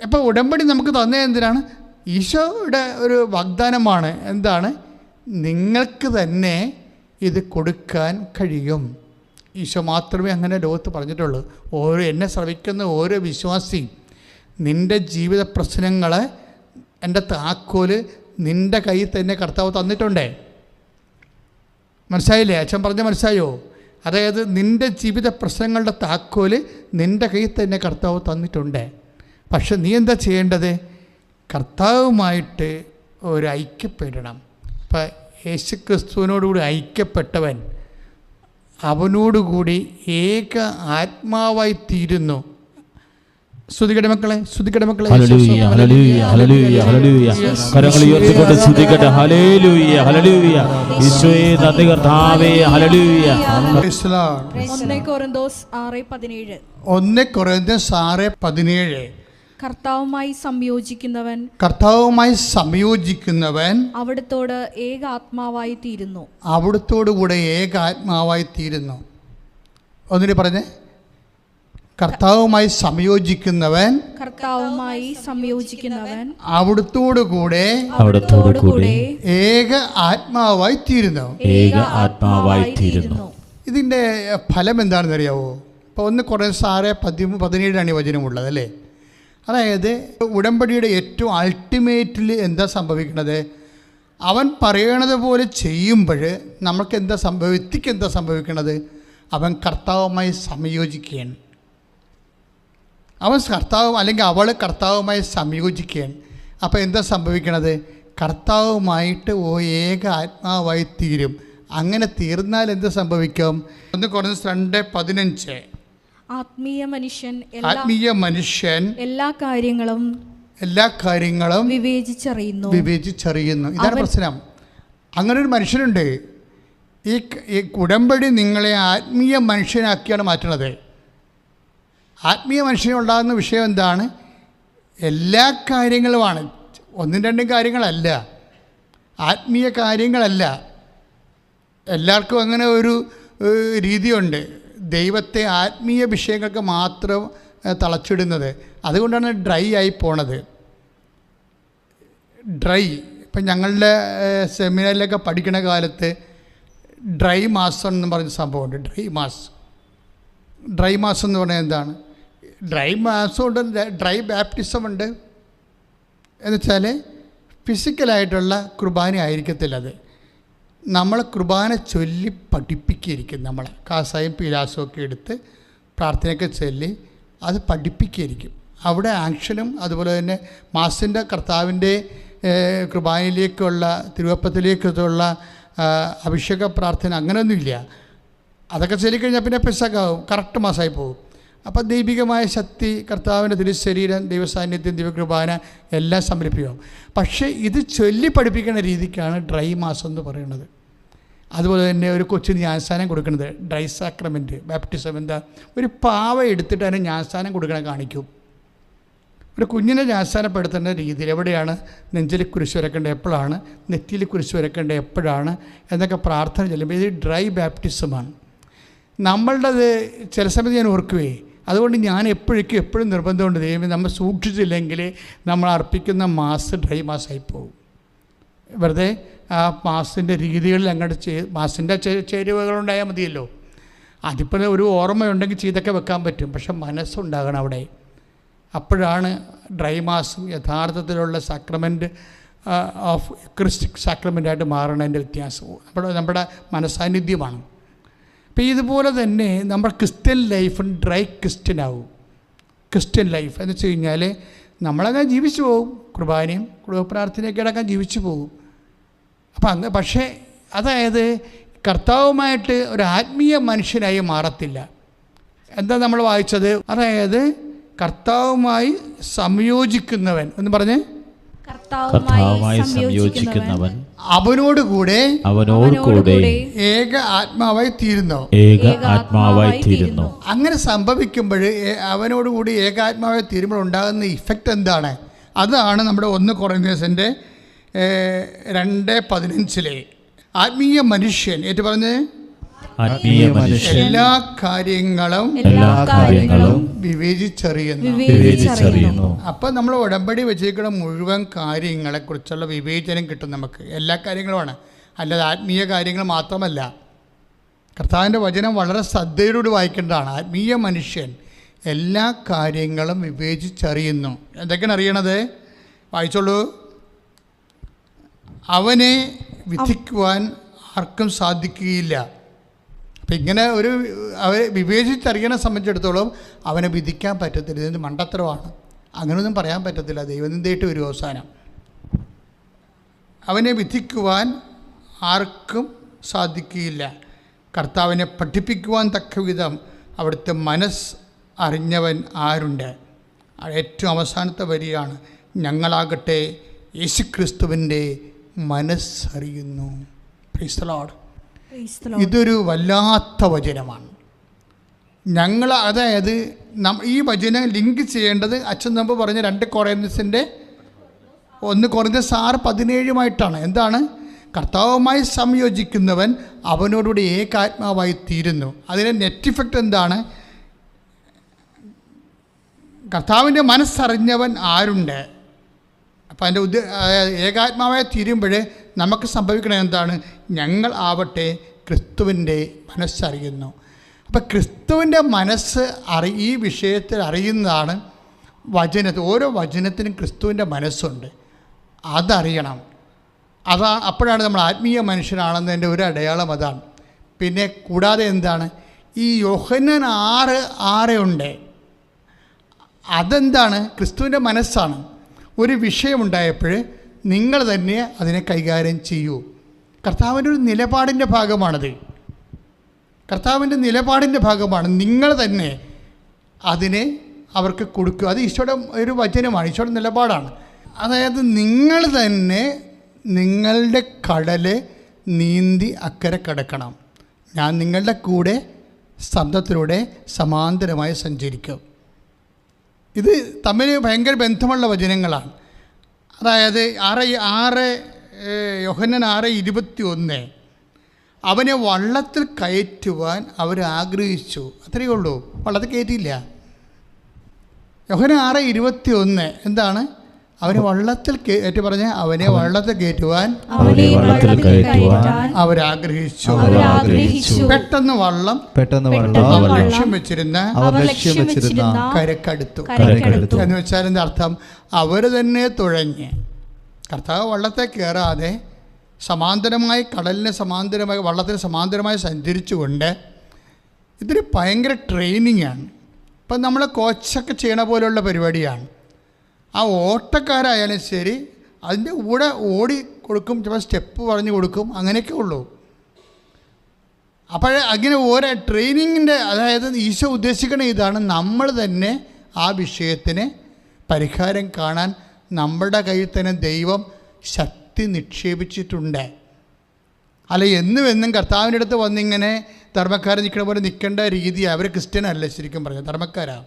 അപ്പോൾ ഉടമ്പടി നമുക്ക് തന്നെ എന്തിനാണ്? ഈശോയുടെ ഒരു വാഗ്ദാനമാണ്. എന്താണ്? നിങ്ങൾക്ക് തന്നെ ഇത് കൊടുക്കാൻ കഴിയും. ഈശോ മാത്രമേ അങ്ങനെ ലോകത്ത് പറഞ്ഞിട്ടുള്ളൂ. എന്നെ ശ്രവിക്കുന്ന ഓരോ വിശ്വാസിയും നിൻ്റെ ജീവിത പ്രശ്നങ്ങളെ എൻ്റെ താക്കോല് നിൻ്റെ കയ്യിൽ തന്നെ കർത്താവ് തന്നിട്ടുണ്ടേ. മനസ്സിലായില്ലേ? അച്ഛൻ പറഞ്ഞ മനസ്സിലായോ? അതായത് നിൻ്റെ ജീവിത പ്രശ്നങ്ങളുടെ താക്കോല് നിൻ്റെ കയ്യിൽ തന്നെ കർത്താവ് തന്നിട്ടുണ്ട്. പക്ഷെ നീ എന്താ ചെയ്യേണ്ടത്? കർത്താവുമായിട്ട് ഒരു ഐക്യപ്പെടണം. ഇപ്പം യേശുക്രിസ്തുവിനോടുകൂടി ഐക്യപ്പെട്ടവൻ അവനോടുകൂടി ഏക ആത്മാവായി തീരുന്നു. സ്തുതിക്കട്ടെ മക്കളെ, സ്തുതിക്കട്ടെ മക്കളെ. ഹല്ലേലൂയ, ഹല്ലേലൂയ, ഹല്ലേലൂയ, ഹല്ലേലൂയ. കരങ്ങൾ ഉയർത്തിക്കൊണ്ട് സ്തുതിക്കട്ടെ. ഹല്ലേലൂയ, ഹല്ലേലൂയ. ഈശോയെ നന്ദി കർത്താവേ. ഹല്ലേലൂയ. 1 കൊരിന്തോസ് 6:17. 1 കൊരിന്തോസ് 6:17. കർത്താവുമായി സംയോജിക്കുന്നവൻ അവിടുത്തോട് ഏക ആത്മാവായി തീരുന്നു. അവിടുത്തോടുകൂടെ ഏക ആത്മാവായി തീരുന്നു. ഒന്നിനെ പറഞ്ഞേ. കർത്താവുമായി സംയോജിക്കുന്നവൻ അവിടുത്തോടുകൂടെ ഏക ആത്മാവായി തീരുന്നു. ഇതിൻ്റെ ഫലം എന്താണെന്ന് അറിയാവോ? ഇപ്പോൾ 1 കൊരിന്തോസ് 6:17 ഈ വചനമുള്ളത് അല്ലേ? അതായത് ഉടമ്പടിയുടെ ഏറ്റവും അൾട്ടിമേറ്റിൽ എന്താ സംഭവിക്കുന്നത്? അവൻ പറയണത് പോലെ ചെയ്യുമ്പോൾ നമുക്ക് വ്യക്തിക്ക് എന്താ സംഭവിക്കണത്? അവൻ കർത്താവുമായി സംയോജിക്കുകയാണ്. അവൻ അല്ലെങ്കിൽ അവൾ കർത്താവുമായി സംയോജിക്കുകയാണ്. അപ്പോൾ എന്താ സംഭവിക്കണത്? കർത്താവുമായിട്ട് ഏക ആത്മാവായി തീരും. അങ്ങനെ തീർന്നാൽ എന്ത് സംഭവിക്കും? 1 കൊരിന്തോസ് 2:15. ആത്മീയ മനുഷ്യൻ എല്ലാ കാര്യങ്ങളും വിവേചിച്ചറിയുന്നു. ഇതാണ് പ്രശ്നം. അങ്ങനെ ഒരു മനുഷ്യനുണ്ട്. ഈ ഉടമ്പടി നിങ്ങളെ ആത്മീയ മനുഷ്യനാക്കിയാണ് മാറ്റുന്നത്. ആത്മീയ മനുഷ്യനുണ്ടാകുന്ന വിഷയം എന്താണ്? എല്ലാ കാര്യങ്ങളുമാണ്, ഒന്നും രണ്ടും കാര്യങ്ങളല്ല, ആത്മീയ കാര്യങ്ങളല്ല. എല്ലാവർക്കും അങ്ങനെ ഒരു രീതിയുണ്ട്, ദൈവത്തെ ആത്മീയ വിഷയങ്ങൾക്ക് മാത്രം തളച്ചിടുന്നത്. അതുകൊണ്ടാണ് ഡ്രൈ ആയി പോണത്. ഇപ്പം ഞങ്ങളുടെ സെമിനാറിലൊക്കെ പഠിക്കുന്ന കാലത്ത് ഡ്രൈ മാസം എന്ന് പറഞ്ഞ സംഭവമുണ്ട്. ഡ്രൈ മാസം എന്ന് പറഞ്ഞാൽ എന്താണ്? ഡ്രൈ മാസമുണ്ട്, ഡ്രൈ ബാപ്റ്റിസം ഉണ്ട്. എന്നുവെച്ചാൽ ഫിസിക്കലായിട്ടുള്ള കുർബാന ആയിരിക്കത്തില്ല, അത് നമ്മൾ കുർബാന ചൊല്ലി പഠിപ്പിക്കുകയായിരിക്കും. നമ്മളെ കാസായും പീലാസും ഒക്കെ എടുത്ത് പ്രാർത്ഥനയൊക്കെ ചൊല്ലി അത് പഠിപ്പിക്കുകയായിരിക്കും. അവിടെ ആക്ഷനും അതുപോലെ തന്നെ മാസിൻ്റെ കർത്താവിൻ്റെ കുർബാനയിലേക്കുള്ള തിരുവപ്പത്തിലേക്കുള്ള അഭിഷേക പ്രാർത്ഥന അങ്ങനെയൊന്നുമില്ല. അതൊക്കെ ചൊല്ലിക്കഴിഞ്ഞാൽ പിന്നെ പെസകാവും, കറക്റ്റ് മാസമായി പോകും. അപ്പോൾ ദൈവികമായ ശക്തി, കർത്താവിൻ്റെ തിരുശരീരം, ദൈവസാന്നിധ്യം, ദൈവകൃപാന എല്ലാം സമർപ്പിക്കും. പക്ഷേ ഇത് ചൊല്ലി പഠിപ്പിക്കുന്ന രീതിക്കാണ് ഡ്രൈ മാസം എന്ന് പറയുന്നത്. അതുപോലെ തന്നെ ഒരു കൊച്ചിന് ജ്ഞാനസ്ഥാനം കൊടുക്കുന്നത് ഡ്രൈ സാക്രമെൻറ്റ് ബാപ്റ്റിസം. എന്താ? ഒരു പാവ എടുത്തിട്ട് അതിന് ജ്ഞാനസ്ഥാനം കൊടുക്കണ കാണിക്കും. ഒരു കുഞ്ഞിനെ ജ്ഞാനസ്ഥാനപ്പെടുത്തേണ്ട രീതിയിൽ എവിടെയാണ് നെഞ്ചിൽ കുരിശ് വരക്കേണ്ടത്, എപ്പോഴാണ് നെറ്റിയിൽ കുരിശ് വരക്കേണ്ടത്, എപ്പോഴാണ് എന്നൊക്കെ പ്രാർത്ഥന ചെല്ലുമ്പോൾ ഇത് ഡ്രൈ ബാപ്റ്റിസമാണ്. നമ്മളുടേത് ചില സമയത്ത് ഞാൻ ഓർക്കുവേ. അതുകൊണ്ട് ഞാൻ എപ്പോഴും നിർബന്ധമുണ്ട്, ദൈവം നമ്മൾ സൂക്ഷിച്ചില്ലെങ്കിൽ നമ്മൾ അർപ്പിക്കുന്ന മാസ് ഡ്രൈ മാസമായി പോകും. വെറുതെ ആ മാസിൻ്റെ രീതികളിൽ അങ്ങോട്ട് മാസിൻ്റെ ചേരുവകളുണ്ടായാൽ മതിയല്ലോ. അതിപ്പോൾ ഒരു ഓർമ്മയുണ്ടെങ്കിൽ ചെയ്തൊക്കെ വെക്കാൻ പറ്റും, പക്ഷെ മനസ്സുണ്ടാകണം അവിടെ. അപ്പോഴാണ് ഡ്രൈ മാസം യഥാർത്ഥത്തിലുള്ള സാക്രമെൻറ്റ് ഓഫ് ക്രിസ്റ്റിക് സാക്രമെൻ്റായിട്ട് മാറണതിൻ്റെ വ്യത്യാസവും നമ്മുടെ മനസാന്നിധ്യമാണ്. അപ്പോൾ ഇതുപോലെ തന്നെ നമ്മുടെ ക്രിസ്ത്യൻ ലൈഫും ഡ്രൈ ക്രിസ്ത്യനാവും. ക്രിസ്ത്യൻ ലൈഫ് എന്ന് വെച്ച് കഴിഞ്ഞാൽ നമ്മളങ്ങനെ ജീവിച്ചു പോകും, കുർബാനയും കുടുംബ പ്രാർത്ഥനയൊക്കെ അടക്കം ജീവിച്ചു പോകും. അപ്പം പക്ഷേ അതായത് കർത്താവുമായിട്ട് ഒരു ആത്മീയ മനുഷ്യനായി മാറത്തില്ല. എന്താ നമ്മൾ വായിച്ചത്? അതായത് കർത്താവുമായി സംയോജിക്കുന്നവൻ എന്ന് പറഞ്ഞ് കർത്താവുമായി സംയോജിക്കുന്നവൻ അവനോടുകൂടെ ഏക ആത്മാവായി തീരുന്നു. അങ്ങനെ സംഭവിക്കുമ്പോൾ അവനോടുകൂടി ഏകാത്മാവായി തീരുമ്പോൾ ഉണ്ടാകുന്ന ഇഫക്റ്റ് എന്താണ്? അതാണ് നമ്മുടെ 1 കൊറിന്ത്യൻസിൻ്റെ 2:15 ആത്മീയ മനുഷ്യൻ ഏറ്റു പറഞ്ഞ് എല്ലാ കാര്യങ്ങളും വിവേചിച്ചറിയുന്നു. അപ്പം നമ്മൾ ഉടമ്പടി വെച്ചിരിക്കുന്ന മുഴുവൻ കാര്യങ്ങളെക്കുറിച്ചുള്ള വിവേചനം കിട്ടും നമുക്ക്. എല്ലാ കാര്യങ്ങളുമാണ്, അല്ലാതെ ആത്മീയ കാര്യങ്ങൾ മാത്രമല്ല. കർത്താവിൻ്റെ വചനം വളരെ ശ്രദ്ധയോടുകൂടി വായിക്കേണ്ടതാണ്. ആത്മീയ മനുഷ്യൻ എല്ലാ കാര്യങ്ങളും വിവേചിച്ചറിയുന്നു. എന്തൊക്കെയാണ് അറിയണത്? വായിച്ചോളൂ. അവനെ വിധിക്കുവാൻ ആർക്കും സാധിക്കുകയില്ല. അപ്പം ഇങ്ങനെ ഒരു അവരെ വിവേചിച്ചറിയണെ സംബന്ധിച്ചിടത്തോളം അവനെ വിധിക്കാൻ പറ്റത്തില്ല. ഇതിന് മണ്ടത്തരമാണ്, അങ്ങനെയൊന്നും പറയാൻ പറ്റത്തില്ല. ദൈവനിന്ദയായിട്ട് വരും അവസാനം. അവനെ വിധിക്കുവാൻ ആർക്കും സാധിക്കുകയില്ല. കർത്താവിനെ പഠിപ്പിക്കുവാൻ തക്കവിധം അവിടുത്തെ മനസ്സ് അറിഞ്ഞവൻ ആരുണ്ട്? ഏറ്റവും അവസാനത്തെ വരിയാണ്, ഞങ്ങളാകട്ടെ യേശുക്രിസ്തുവിൻ്റെ മനസ്സറിയുന്നു. Praise the Lord. ഇതൊരു വല്ലാത്ത വചനമാണ്. അതായത് ഈ വചനം ലിങ്ക് ചെയ്യേണ്ടത് അച്ഛൻ മുമ്പ് പറഞ്ഞ 2 കൊറിന്ത്യൻസിൻ്റെ 1 കൊറിന്ത്യൻസ് 6:17 എന്താണ്? കർത്താവുമായി സംയോജിക്കുന്നവൻ അവനോടുകൂടി ഏകാത്മാവായി തീരുന്നു. അതിൻ്റെ നെറ്റ് ഇഫക്റ്റ് എന്താണ്? കർത്താവിൻ്റെ മനസ്സറിഞ്ഞവൻ ആരുണ്ട്? അപ്പം അതിൻ്റെ ഏകാത്മാവായി തീരുമ്പോൾ നമുക്ക് സംഭവിക്കണത് എന്താണ്? ഞങ്ങൾ ആവട്ടെ ക്രിസ്തുവിൻ്റെ മനസ്സറിയുന്നു. അപ്പം ക്രിസ്തുവിൻ്റെ മനസ്സ് ഈ വിഷയത്തിൽ അറിയുന്നതാണ് വചനത്തിൽ. ഓരോ വചനത്തിനും ക്രിസ്തുവിൻ്റെ മനസ്സുണ്ട്, അതറിയണം. അപ്പോഴാണ് നമ്മൾ ആത്മീയ മനുഷ്യനാണെന്നതിൻ്റെ ഒരു അടയാളം അതാണ്. പിന്നെ കൂടാതെ എന്താണ്? ഈ യോഹന്നാൻ 6:6 ഉണ്ട്. അതെന്താണ്? ക്രിസ്തുവിൻ്റെ മനസ്സാണ്. ഒരു വിഷയമുണ്ടായപ്പോൾ നിങ്ങൾ തന്നെ അതിനെ കൈകാര്യം ചെയ്യൂ. കർത്താവിൻ്റെ ഒരു നിലപാടിൻ്റെ ഭാഗമാണത്. കർത്താവിൻ്റെ നിലപാടിൻ്റെ ഭാഗമാണ്. നിങ്ങൾ തന്നെ അതിനെ അവർക്ക് കൊടുക്കുക. അത് ഈശോയുടെ ഒരു വചനമാണ്, ഈശോയുടെ നിലപാടാണ്. അതായത് നിങ്ങൾ തന്നെ നിങ്ങളുടെ കടല് നീന്തി അക്കരെ കടക്കണം, ഞാൻ നിങ്ങളുടെ കൂടെ ശബ്ദത്തിലൂടെ സമാന്തരമായി സഞ്ചരിക്കും. ഇത് തമ്മിൽ ഭയങ്കര ബന്ധമുള്ള വചനങ്ങളാണ്. അതായത് 6 യോഹന്നാൻ 6:21 അവനെ വള്ളത്തിൽ കയറ്റുവാൻ അവർ ആഗ്രഹിച്ചു, അത്രയേ ഉള്ളൂ, വള്ളത്തിൽ കയറ്റിയില്ല. യോഹന്നാൻ 6:21 എന്താണ്? അവനെ വള്ളത്തിൽ കയറ്റി പറഞ്ഞ അവനെ വള്ളത്തിൽ കയറ്റുവാൻ അവരാഗ്രഹിച്ചു. പെട്ടെന്ന് വള്ളം അവർ ലക്ഷ്യം വെച്ചിരുന്ന കരക്കടുത്തു. എന്ന് വെച്ചാൽ എന്താ അർത്ഥം? അവർ തന്നെ തുഴഞ്ഞ് കർത്താവ് വള്ളത്തെ കയറാതെ സമാന്തരമായി കടലിന് സമാന്തരമായി വള്ളത്തിന് സമാന്തരമായി സഞ്ചരിച്ചുകൊണ്ട് ഇതൊരു ഭയങ്കര ട്രെയിനിങ്ങാണ്. ഇപ്പം നമ്മൾ കോച്ചൊക്കെ ചെയ്യണ പോലെയുള്ള പരിപാടിയാണ്. ആ ഓട്ടക്കാരായാലും ശരി അതിൻ്റെ കൂടെ ഓടി കൊടുക്കും, ചിലപ്പോൾ സ്റ്റെപ്പ് പറഞ്ഞു കൊടുക്കും, അങ്ങനെയൊക്കെ ഉള്ളൂ. അപ്പോൾ അങ്ങനെ ഓരോ ട്രെയിനിങ്ങിൻ്റെ, അതായത് ഈശോ ഉദ്ദേശിക്കണ ഇതാണ്, നമ്മൾ തന്നെ ആ വിഷയത്തിന് പരിഹാരം കാണാൻ നമ്മുടെ കയ്യിൽ തന്നെ ദൈവം ശക്തി നിക്ഷേപിച്ചിട്ടുണ്ട്. അല്ല എന്നും കർത്താവിൻ്റെ അടുത്ത് വന്നിങ്ങനെ ധർമ്മക്കാരൻ നിൽക്കുന്ന പോലെ നിൽക്കേണ്ട രീതി. അവർ ക്രിസ്ത്യനല്ല, ശരിക്കും പറഞ്ഞാൽ ധർമ്മക്കാരാണ്,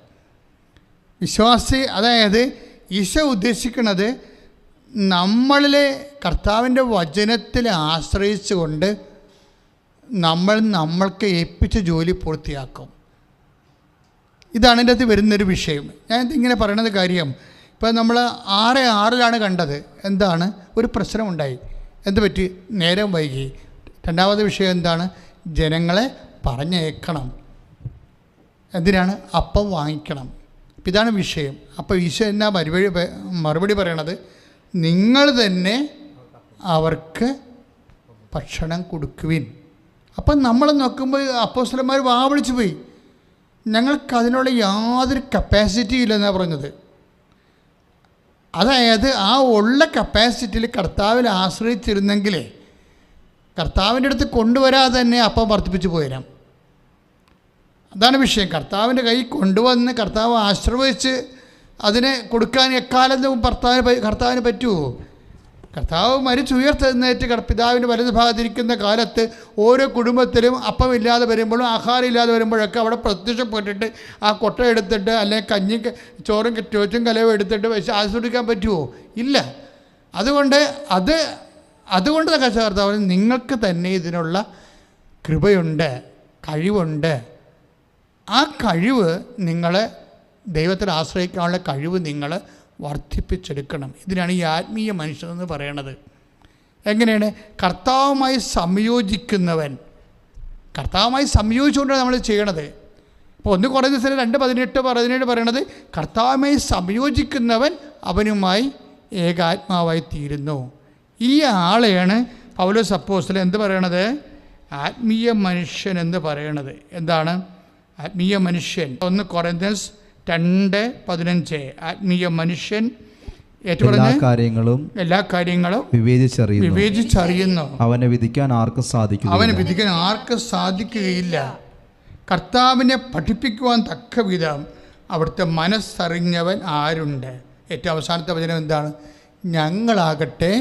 വിശ്വാസി. അതായത് ഈശോ ഉദ്ദേശിക്കുന്നത് നമ്മളിലെ കർത്താവിൻ്റെ വചനത്തിൽ ആശ്രയിച്ചുകൊണ്ട് നമ്മൾക്ക് ഏൽപ്പിച്ച ജോലി പൂർത്തിയാക്കും. ഇതാണ് എൻ്റെ അകത്ത് വരുന്നൊരു വിഷയം. ഞാൻ ഇങ്ങനെ പറയണത് കാര്യം, ഇപ്പം നമ്മൾ 6:6 കണ്ടത് എന്താണ്? ഒരു പ്രശ്നമുണ്ടായി. എന്ത് പറ്റി? നേരം വൈകി. രണ്ടാമത്തെ വിഷയം എന്താണ്? ജനങ്ങളെ പറഞ്ഞയക്കണം. എന്തിനാണ്? അപ്പം വാങ്ങിക്കണം. ഇതാണ് വിഷയം. അപ്പോൾ ഈശോ എന്നാ മറുപടി പറയണത്? നിങ്ങൾ തന്നെ അവർക്ക് ഭക്ഷണം കൊടുക്കുവിൻ. അപ്പം നമ്മൾ നോക്കുമ്പോൾ അപ്പോസ്തലന്മാർ വാ വിളിച്ചു പോയി, ഞങ്ങൾക്ക് അതിനുള്ള യാതൊരു കപ്പാസിറ്റി ഇല്ലെന്നാണ് പറഞ്ഞത്. അതായത് ആ ഉള്ള കപ്പാസിറ്റിയിൽ കർത്താവിൽ ആശ്രയിച്ചിരുന്നെങ്കിലേ കർത്താവിൻ്റെ അടുത്ത് കൊണ്ടുവരാതെ തന്നെ അപ്പം വർദ്ധിപ്പിച്ച് പോയരാം. അതാണ് വിഷയം. കർത്താവിൻ്റെ കൈ കൊണ്ടുവന്ന് കർത്താവ് ആശ്രയിച്ച് അതിനെ കൊടുക്കാൻ എക്കാലത്തും കർത്താവിന് പറ്റുമോ? കർത്താവ് മരിച്ചുയർത്തെഴുന്നേറ്റ് പിതാവിൻ്റെ വലതു ഭാഗത്തിരിക്കുന്ന കാലത്ത് ഓരോ കുടുംബത്തിലും അപ്പമില്ലാതെ വരുമ്പോഴും ആഹാരം ഇല്ലാതെ വരുമ്പോഴൊക്കെ അവിടെ പ്രത്യക്ഷപ്പെട്ടിട്ട് ആ കൊട്ട എടുത്തിട്ട് അല്ലെങ്കിൽ ചോറും ചോറ്റും കലവും എടുത്തിട്ട് വെച്ച് ആസ്വദിക്കാൻ പറ്റുമോ? ഇല്ല. അതുകൊണ്ട് കർത്താവ് നിങ്ങൾക്ക് തന്നെ ഇതിനുള്ള കൃപയുണ്ട്, കഴിവുണ്ട്. ആ കഴിവ് നിങ്ങൾ ദൈവത്തിൽ ആശ്രയിക്കാനുള്ള കഴിവ് നിങ്ങൾ വർദ്ധിപ്പിച്ചെടുക്കണം. ഇതിനാണ് ഈ ആത്മീയ മനുഷ്യനെന്ന് പറയണത്. എങ്ങനെയാണ്? കർത്താവുമായി സംയോജിക്കുന്നവൻ. കർത്താവുമായി സംയോജിച്ചുകൊണ്ടാണ് നമ്മൾ ചെയ്യണത്. ഇപ്പോൾ 1 കൊരിന്ത്യർ 2:18 പറയണത് കർത്താവുമായി സംയോജിക്കുന്നവൻ അവനുമായി ഏകാത്മാവായി തീരുന്നു. ഈ ആളെയാണ് പൗലോസ് അപ്പോസ്തലൻ എന്ത് പറയണത്? ആത്മീയ മനുഷ്യൻ എന്ന് പറയണത്. എന്താണ് ആത്മീയ മനുഷ്യൻ? 1 കൊരിന്ത്യർ 2:15 ആത്മീയ മനുഷ്യൻ എല്ലാ കാര്യങ്ങളും വിവേചിച്ചറിയുന്നു. അവനെ വിധിക്കാൻ ആർക്കും സാധിക്കുകയില്ല. കർത്താവിനെ പഠിപ്പിക്കുവാൻ തക്ക വിധം അവിടുത്തെ മനസ്സറിഞ്ഞവൻ ആരുണ്ട്? ഏറ്റവും അവസാനത്തെ വചനം എന്താണ്? ഞങ്ങളാകട്ടെ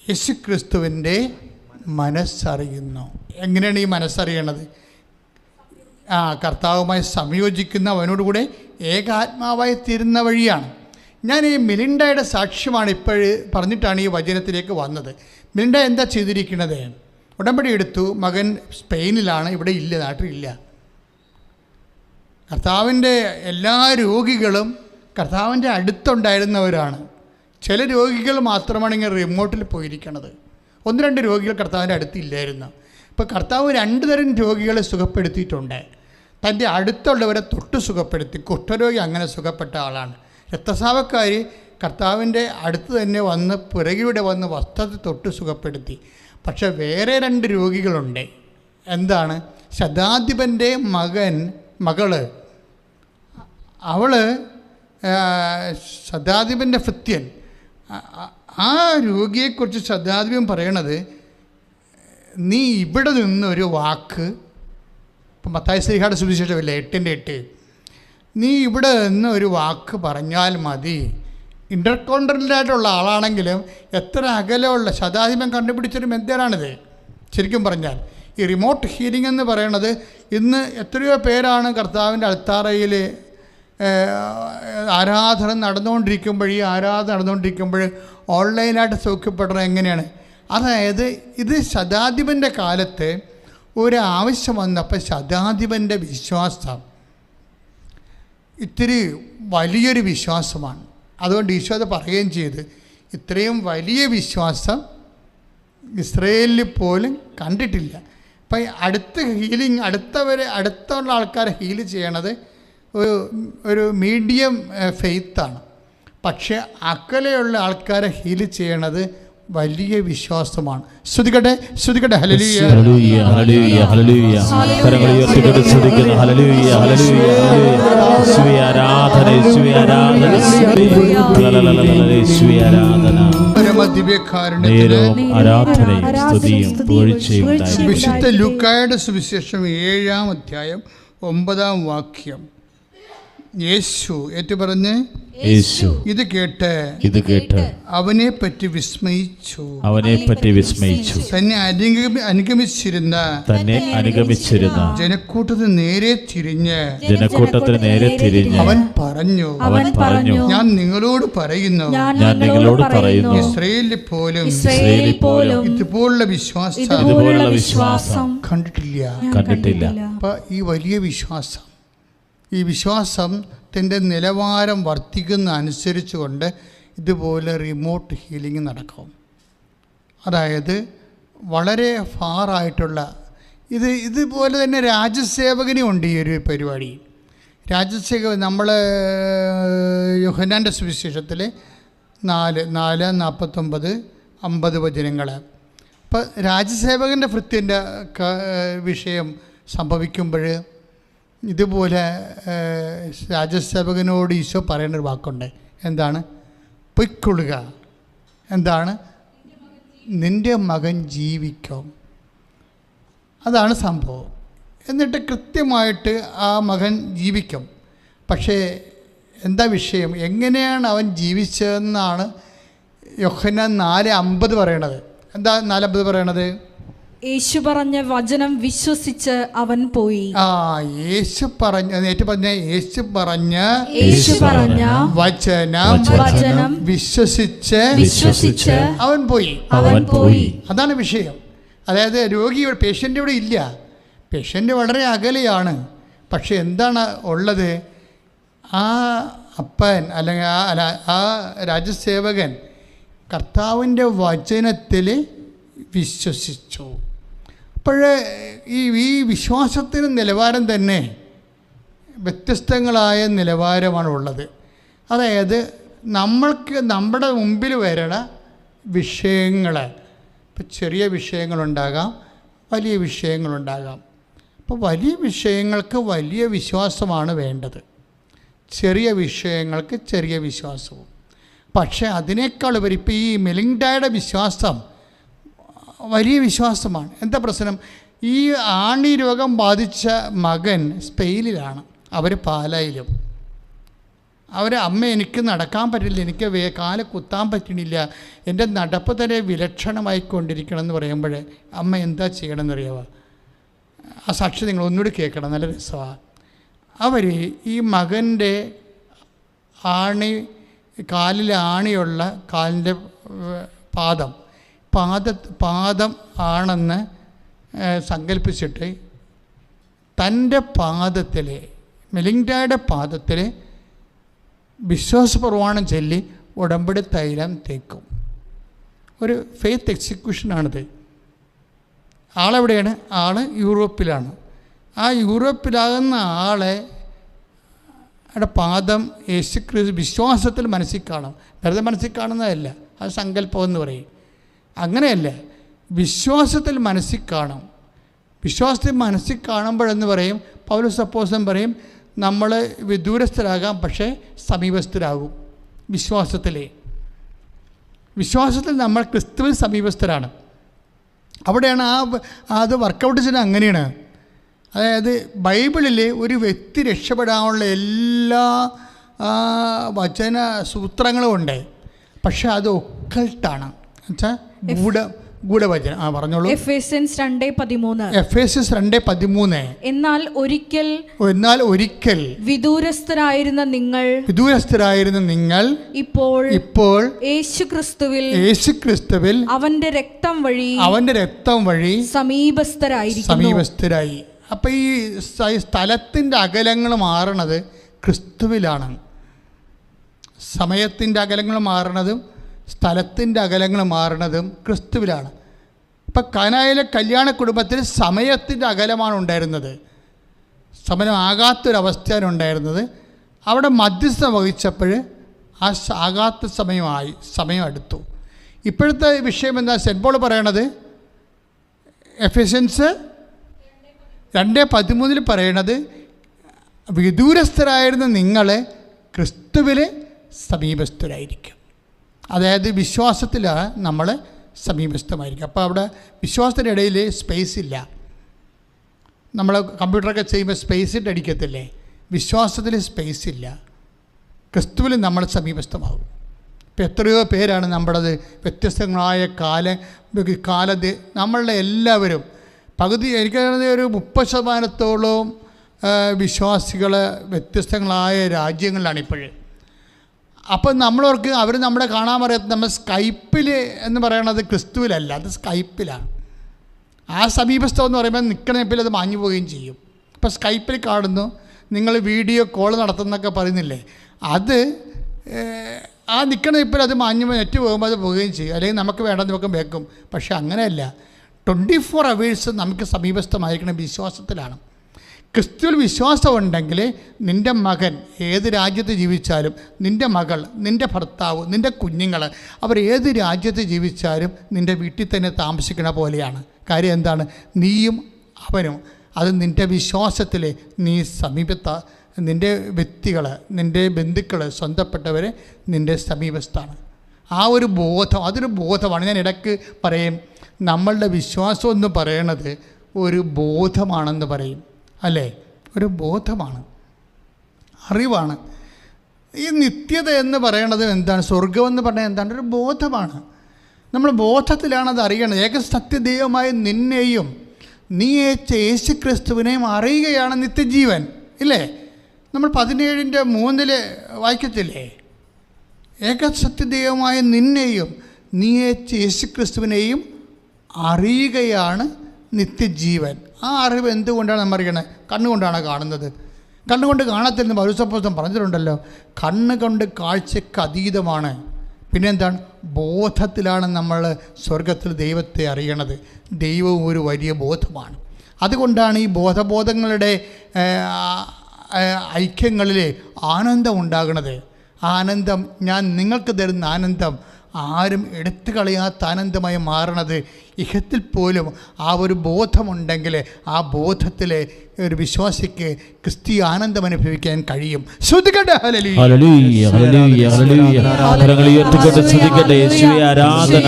യേശുക്രിസ്തുവിൻ്റെ മനസ്സറിയുന്നു. എങ്ങനെയാണ് ഈ മനസ്സറിയണത്? കർത്താവുമായി സംയോജിക്കുന്ന അവനോടുകൂടെ ഏകാത്മാവായി തീരുന്ന വഴിയാണ്. ഞാൻ ഈ മിലിൻഡയുടെ സാക്ഷ്യമാണ് ഇപ്പോഴ് പറഞ്ഞിട്ടാണ് ഈ വചനത്തിലേക്ക് വന്നത്. മിലിൻഡ എന്താ ചെയ്തിരിക്കുന്നത്? ഉടമ്പടി എടുത്തു. മകൻ സ്പെയിനിലാണ്, ഇവിടെ ഇല്ല, നാട്ടിലില്ല. കർത്താവിൻ്റെ എല്ലാ രോഗികളും കർത്താവിൻ്റെ അടുത്തുണ്ടായിരുന്നവരാണ്. ചില രോഗികൾ മാത്രമാണ് ഇങ്ങനെ റിമോട്ടിൽ പോയിരിക്കണത്. 1-2 രോഗികൾ കർത്താവിൻ്റെ അടുത്തില്ലായിരുന്നു. ഇപ്പോൾ കർത്താവ് 2 തരം രോഗികളെ സുഖപ്പെടുത്തിയിട്ടുണ്ട്. തൻ്റെ അടുത്തുള്ളവരെ തൊട്ട് സുഖപ്പെടുത്തി. കുഷ്ഠരോഗി അങ്ങനെ സുഖപ്പെട്ട ആളാണ്. രക്തസ്രാവക്കാർ കർത്താവിൻ്റെ അടുത്ത് തന്നെ വന്ന് പിറകിലൂടെ വന്ന് വസ്ത്രത്തിൽ തൊട്ട് സുഖപ്പെടുത്തി. പക്ഷെ വേറെ 2 രോഗികളുണ്ട്. എന്താണ്? ശതാധിപൻ്റെ മകള് അവൾ ശതാധിപൻ്റെ ഭൃത്യൻ. ആ രോഗിയെക്കുറിച്ച് ശതാധിപൻ പറയണത്, നീ ഇവിടെ നിന്നൊരു വാക്ക്, ഇപ്പം മത്തായി ശ്ലീഹായുടെ സുവിശേഷമില്ല 8:8, നീ ഇവിടെ നിന്ന് ഒരു വാക്ക് പറഞ്ഞാൽ മതി. ഇൻ്റർകോണ്ടിനെൻ്റലായിട്ടുള്ള ആളാണെങ്കിലും എത്ര അകലമുള്ള ശതാധിപൻ കണ്ടുപിടിച്ചൊരു മെത്തേഡാണിത്. ശരിക്കും പറഞ്ഞാൽ ഈ റിമോട്ട് ഹീലിംഗ് എന്ന് പറയണത് ഇന്ന് എത്രയോ പേരാണ് കർത്താവിൻ്റെ അൾത്താറയിൽ ആരാധന നടന്നുകൊണ്ടിരിക്കുമ്പോൾ ഓൺലൈനായിട്ട് സൗഖ്യപ്പെടുന്നത് എങ്ങനെയാണ്? അതായത് ഇത് ശതാധിപൻ്റെ കാലത്ത് ഒരു ആവശ്യം വന്നപ്പോൾ ശതാധിപൻ്റെ വിശ്വാസം ഇത്തിരി വലിയൊരു വിശ്വാസമാണ്. അതുകൊണ്ട് ഈശോ അത് പറയുകയും ചെയ്ത്, ഇത്രയും വലിയ വിശ്വാസം ഇസ്രയേലിൽ പോലും കണ്ടിട്ടില്ല. അപ്പം അടുത്ത ഹീലിംഗ് അടുത്തുള്ള ആൾക്കാരെ ഹീല് ചെയ്യണത് ഒരു മീഡിയം ഫെയ്ത്താണ്. പക്ഷേ അകലെയുള്ള ആൾക്കാരെ ഹീല് ചെയ്യണത് വലിയ വിശ്വാസമാണ്. ശ്രുതികട്ടെ ഹല്ലേലൂയ ഹല്ലേലൂയ ഹല്ലേലൂയ ഹല്ലേലൂയ. കരങ്ങൾ ഉയർത്തിക്കൊണ്ട് സ്തുതിക്കുന്നു. ഹല്ലേലൂയ ഹല്ലേലൂയ യേശുവേ ആരാധന, യേശുവേ ആരാധന, യേശുവേ ആരാധന. നേരവും ആരാധനയും സ്തുതിയും പുകഴ്ചയും ഉണ്ടായിരിക്കട്ടെ. വിശുദ്ധ ലൂക്കായുടെ സുവിശേഷം 7-ാം അധ്യായം 9-ാം വാക്യം. യേശു ഏറ്റുപറഞ്ഞ് ഇത് കേട്ട് അവനെ പറ്റി വിസ്മയിച്ചു. തന്നെ അനുഗമിച്ചിരുന്ന ജനക്കൂട്ടത്തിന് നേരെ തിരിഞ്ഞ് അവൻ പറഞ്ഞു, ഞാൻ നിങ്ങളോട് പറയുന്നു, ഇസ്രായേലിൽ പോലും ഇതുപോലുള്ള വിശ്വാസം കണ്ടിട്ടില്ല. അപ്പൊ ഈ വലിയ വിശ്വാസം, ഈ വിശ്വാസത്തിൻ്റെ നിലവാരം വർദ്ധിക്കുന്ന അനുസരിച്ചുകൊണ്ട് ഇതുപോലെ റിമോട്ട് ഹീലിംഗ് നടക്കും. അതായത് വളരെ ഫാറായിട്ടുള്ള ഇതുപോലെ തന്നെ രാജ്യസേവകനും ഉണ്ട് ഈ ഒരു പരിപാടി. രാജ്യസേവകൻ നമ്മൾ യോഹന്നാൻ്റെ സുവിശേഷത്തിൽ 4:49-50 വചനങ്ങൾ. അപ്പം രാജ്യസേവകൻ്റെ ഭൃത്യൻ്റെ വിഷയം സംഭവിക്കുമ്പോൾ ഇതുപോലെ രാജ്യസേവകനോട് ഈശോ പറയുന്നൊരു വാക്കുണ്ട്. എന്താണ്? പൊയ്ക്കൊള്ളുക. എന്താണ്? നിൻ്റെ മകൻ ജീവിക്കും. അതാണ് സംഭവം. എന്നിട്ട് കൃത്യമായിട്ട് ആ മകൻ ജീവിക്കും. പക്ഷേ എന്താ വിഷയം? എങ്ങനെയാണ് അവൻ ജീവിച്ചതെന്നാണ് യോഹന്നാൻ 4:50 പറയണത്. എന്താ 4:50 പറയണത്? യേശു പറഞ്ഞ വചനം വിശ്വസിച്ച് അവൻ പോയി. യേശു പറഞ്ഞ വചനം വിശ്വസിച്ച് അവൻ പോയി. അതാണ് വിഷയം. അതായത് പേഷ്യൻ്റ് ഇവിടെ ഇല്ല, പേഷ്യൻ്റ് വളരെ അകലെയാണ്. പക്ഷെ എന്താണ് ഉള്ളത്? ആ അപ്പൻ അല്ലെങ്കിൽ ആ രാജ്യസേവകൻ കർത്താവിൻ്റെ വചനത്തിൽ വിശ്വസിച്ചു. അപ്പോഴേ ഈ വിശ്വാസത്തിന് നിലവാരം തന്നെ വ്യത്യസ്തങ്ങളായ നിലവാരമാണ് ഉള്ളത്. അതായത് നമ്മുടെ മുമ്പിൽ വരണ വിഷയങ്ങൾ, ഇപ്പം ചെറിയ വിഷയങ്ങളുണ്ടാകാം, വലിയ വിഷയങ്ങളുണ്ടാകാം. അപ്പോൾ വലിയ വിഷയങ്ങൾക്ക് വലിയ വിശ്വാസമാണ് വേണ്ടത്, ചെറിയ വിഷയങ്ങൾക്ക് ചെറിയ വിശ്വാസവും. പക്ഷേ അതിനേക്കാൾ ഉപരി ഇപ്പോൾ ഈ മെലിൻഡയുടെ വിശ്വാസം വലിയ വിശ്വാസമാണ്. എന്താ പ്രശ്നം? ഈ ആണി രോഗം ബാധിച്ച മകൻ സ്പെയിനിലാണ്, അവർ പാലായിലും. അമ്മ എനിക്ക് നടക്കാൻ പറ്റില്ല, എനിക്ക് കാല് കുത്താൻ പറ്റണില്ല, എൻ്റെ നടപ്പ് തന്നെ വിലക്ഷണമായിക്കൊണ്ടിരിക്കണമെന്ന് പറയുമ്പോൾ അമ്മ എന്താ ചെയ്യണമെന്നറിയാമോ? ആ സാക്ഷി നിങ്ങൾ ഒന്നുകൂടി കേൾക്കണം, നല്ല രസമാണ്. അവർ ഈ മകൻ്റെ കാലിൽ ആണിയുള്ള കാലിൻ്റെ പാദം ആണെന്ന് സങ്കല്പിച്ചിട്ട് തൻ്റെ പാദത്തിൽ, മെലിൻഡയുടെ പാദത്തിൽ വിശ്വാസപ്രമാണം ചൊല്ലി ഉടമ്പടി തൈലം തേക്കും. ഒരു ഫെയ്ത്ത് എക്സിക്യൂഷനാണിത്. ആളെവിടെയാണ്? ആൾ യൂറോപ്പിലാണ്. ആ യൂറോപ്പിലാകുന്ന ആളെ പാദം യേശുക്രിസ്തു വിശ്വാസത്തിൽ മനസ്സിൽ കാണും. വെറുതെ മനസ്സിൽ കാണുന്നതല്ല, അത് സങ്കല്പമെന്ന് പറയും. അങ്ങനെയല്ല, വിശ്വാസത്തിൽ മനസ്സിൽ കാണും. വിശ്വാസത്തിൽ മനസ്സിൽ കാണുമ്പോഴെന്ന് പറയും, പൗലോസ് അപ്പോസ്തലൻ പറയും, നമ്മൾ വിദൂരസ്ഥരാകാം പക്ഷേ സമീപസ്ഥരാകും. വിശ്വാസത്തിൽ നമ്മൾ ക്രിസ്തുവിൽ സമീപസ്ഥരാണ്. അവിടെയാണ് അത് വർക്കൗട്ട് ചെയ്യുന്നത്. അങ്ങനെയാണ്. അതായത് ബൈബിളിൽ ഒരു വ്യക്തി രക്ഷപ്പെടാനുള്ള എല്ലാ വചന സൂത്രങ്ങളും ഉണ്ട്. പക്ഷെ അത് ഒക്കൾട്ടാണ്, എന്നുവെച്ചാൽ ഗൂഢവചനം. പറഞ്ഞോളൂ. എഫേസ്യൻസ് 2:13. എഫേസ്യൻസ് 2:13. എന്നാൽ ഒരിക്കൽ വിദൂരസ്ഥരായിരുന്ന നിങ്ങൾ ഇപ്പോൾ യേശുക്രിസ്തുവിൽ അവന്റെ രക്തം വഴി സമീപസ്ഥരായി. അപ്പം ഈ സ്ഥലത്തിൻ്റെ അകലങ്ങൾ മാറണത് ക്രിസ്തുവിലാണ്. സമയത്തിൻ്റെ അകലങ്ങൾ മാറണതും സ്ഥലത്തിൻ്റെ അകലങ്ങൾ മാറണതും ക്രിസ്തുവിലാണ്. ഇപ്പം കാനായിലെ കല്യാണ കുടുംബത്തിൽ സമയത്തിൻ്റെ അകലമാണ് ഉണ്ടായിരുന്നത്, സമയമാകാത്തൊരവസ്ഥയാണ് ഉണ്ടായിരുന്നത്. അവിടെ മധ്യസ്ഥ വഹിച്ചപ്പോൾ ആ ആകാത്ത സമയം അടുത്തു. ഇപ്പോഴത്തെ വിഷയം എന്താ സെൻറ്റ് പോൾ പറയണത്? എഫെസ്യൻസ് 2:13 പറയണത് വിദൂരസ്ഥരായിരുന്ന നിങ്ങൾ ക്രിസ്തുവിൽ സമീപസ്ഥരായിരിക്കും. അതായത് വിശ്വാസത്തിൽ നമ്മൾ സമീപസ്ഥമായിരിക്കും. അപ്പോൾ അവിടെ വിശ്വാസത്തിൻ്റെ ഇടയിൽ സ്പേസ് ഇല്ല. നമ്മൾ കമ്പ്യൂട്ടറൊക്കെ ചെയ്യുമ്പോൾ സ്പേസ് ഇട്ട് അടിക്കത്തില്ലേ? വിശ്വാസത്തിൽ സ്പേസ് ഇല്ല. ക്രിസ്തുവിൽ നമ്മൾ സമീപസ്ഥമാകും. ഇപ്പോൾ എത്രയോ പേരാണ് നമ്മുടേത് വ്യത്യസ്തങ്ങളായ കാലത്ത് നമ്മളുടെ എല്ലാവരും പകുതി എനിക്കറിയാവുന്ന ഒരു 30% വിശ്വാസികൾ വ്യത്യസ്തങ്ങളായ രാജ്യങ്ങളിലാണ് ഇപ്പോഴും. അപ്പം നമ്മളവർക്ക് അവർ നമ്മളെ കാണാൻ പറയാത്ത നമ്മൾ സ്കൈപ്പിൽ എന്ന് പറയണത് ക്രിസ്തുവിലല്ല, അത് സ്കൈപ്പിലാണ്. ആ സമീപസ്ഥം എന്ന് പറയുമ്പോൾ നിൽക്കണപ്പിൽ അത് മാഞ്ഞു പോവുകയും ചെയ്യും. ഇപ്പോൾ സ്കൈപ്പിൽ കാണുന്നു, നിങ്ങൾ വീഡിയോ കോൾ നടത്തുന്നൊക്കെ പറയുന്നില്ലേ, അത് ആ നിൽക്കണപ്പിൽ അത് മാഞ്ഞു നെറ്റ് പോകുമ്പോൾ അത് പോവുകയും ചെയ്യും. അല്ലെങ്കിൽ നമുക്ക് വേണ്ടത് നമുക്ക് വെക്കും. പക്ഷേ അങ്ങനെയല്ല. 24 hours നമുക്ക് സമീപസ്ഥമായിരിക്കണം വിശ്വാസത്തിലാണ്. ക്രിസ്തുവിൽ വിശ്വാസം ഉണ്ടെങ്കിൽ നിൻ്റെ മകൻ ഏത് രാജ്യത്ത് ജീവിച്ചാലും, നിൻ്റെ മകൾ, നിൻ്റെ ഭർത്താവ്, നിൻ്റെ കുഞ്ഞുങ്ങൾ അവർ ഏത് രാജ്യത്ത് ജീവിച്ചാലും നിൻ്റെ വീട്ടിൽ തന്നെ താമസിക്കണ പോലെയാണ്. കാര്യം എന്താണ്? നീയും അവനും. അത് നിൻ്റെ വിശ്വാസത്തിൽ നീ നിൻ്റെ വ്യക്തികൾ, നിൻ്റെ ബന്ധുക്കൾ, സ്വന്തപ്പെട്ടവർ നിൻ്റെ സമീപത്താണ്. ആ ഒരു ബോധം, അതൊരു ബോധമാണ്. ഞാൻ ഇടയ്ക്ക് പറയും, നമ്മളുടെ വിശ്വാസം എന്ന് പറയണത് ഒരു ബോധമാണെന്ന് പറയും, അല്ലേ? ഒരു ബോധമാണ്, അറിവാണ്. ഈ നിത്യത എന്ന് പറയണത് എന്താണ്? സ്വർഗമെന്ന് പറഞ്ഞാൽ എന്താണ്? ഒരു ബോധമാണ്. നമ്മൾ ബോധത്തിലാണത് അറിയണത്. ഏക സത്യദൈവമായ നിന്നെയും നീ അയച്ച യേശുക്രിസ്തുവിനെയും അറിയുകയാണ് നിത്യജീവൻ, ഇല്ലേ? നമ്മൾ 17:3 വായിക്കത്തില്ലേ? ഏക സത്യദൈവമായ നിന്നെയും നീ അയച്ച യേശുക്രിസ്തുവിനെയും അറിയുകയാണ് നിത്യജീവൻ. ആ അറിവ് എന്തുകൊണ്ടാണ് നമ്മൾ അറിയണത്? കണ്ണുകൊണ്ടാണ് കാണുന്നത്. കണ്ണുകൊണ്ട് കാണത്തില്ലെന്ന് പൗലോസ് പറഞ്ഞിട്ടുണ്ടല്ലോ. കണ്ണുകൊണ്ട് കാഴ്ചയ്ക്ക് അതീതമാണ്. പിന്നെന്താണ്? ബോധത്തിലാണ് നമ്മൾ സ്വർഗത്തിൽ ദൈവത്തെ അറിയണത്. ദൈവവും ഒരു വലിയ ബോധമാണ്. അതുകൊണ്ടാണ് ഈ ബോധങ്ങളുടെ ഐക്യങ്ങളിൽ ആനന്ദം ഉണ്ടാകുന്നത്. ആനന്ദം, ഞാൻ നിങ്ങൾക്ക് തരുന്ന ആനന്ദം ആരും എടുത്തു കളയാത്ത ആനന്ദമായി മാറണത് ഇഹത്തിൽ പോലും ആ ഒരു ബോധമുണ്ടെങ്കിൽ ആ ബോധത്തിൽ ഒരു വിശ്വാസിക്ക് ക്രിസ്തീയ ആനന്ദം അനുഭവിക്കാൻ കഴിയും. ശ്രുതികട്ടെ ഹല്ലേലൂയ, ഹല്ലേലൂയ, ഹല്ലേലൂയ, ഹല്ലേലൂയ. കരങ്ങൾ ഉയർത്തിക്കൊണ്ട് ശ്രുതികട്ടെ യേശുവേ ആരാധന.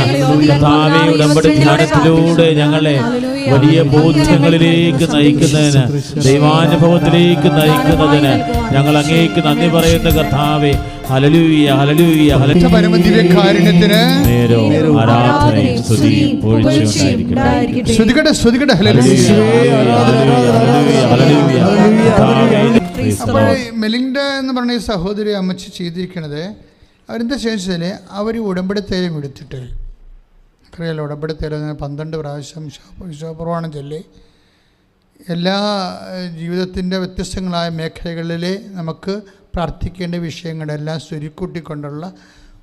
കർത്താവേ, ഉടമ്പടി ധ്യാനത്തിലൂടെ ഞങ്ങളെ വലിയ ബോധ്യങ്ങളിലേക്ക് നയിക്കുന്നതിന്, ദൈവാനുഭവത്തിലേക്ക് നയിക്കുന്നതിന് ഞങ്ങൾ അങ്ങേക്ക് നന്ദി പറയുന്ന കർത്താവേ. ഹല്ലേലൂയ, ഹല്ലേലൂയ, ഹല്ലേലൂയ. പരമദിവ്യകാരുണ്യത്തിന് ആരാധനയും സ്തുതിയും പുകഴ്ചയുണ്ടായിരിക്കട്ടെ. ശ്രുതികട്ടെ, ശ്രുതികട്ടെ, ഹല്ലേലൂയ. അപ്പോൾ മെലിൻഡ എന്ന് പറഞ്ഞ ഈ സഹോദരി അമ്മച്ചി ചെയ്തിരിക്കുന്നത് അവരെന്താ ചോദിച്ചാൽ, അവർ ഉടമ്പടി തേലും എടുത്തിട്ട് അറിയാലോ, ഉടമ്പടി തേലും 12 പ്രാവശ്യം വിശ്വാസപ്രമാണം ചൊല്ലി എല്ലാ ജീവിതത്തിൻ്റെ വ്യത്യസ്തങ്ങളായ മേഖലകളിൽ നമുക്ക് പ്രാർത്ഥിക്കേണ്ട വിഷയങ്ങളെല്ലാം സ്വരുക്കൂട്ടിക്കൊണ്ടുള്ള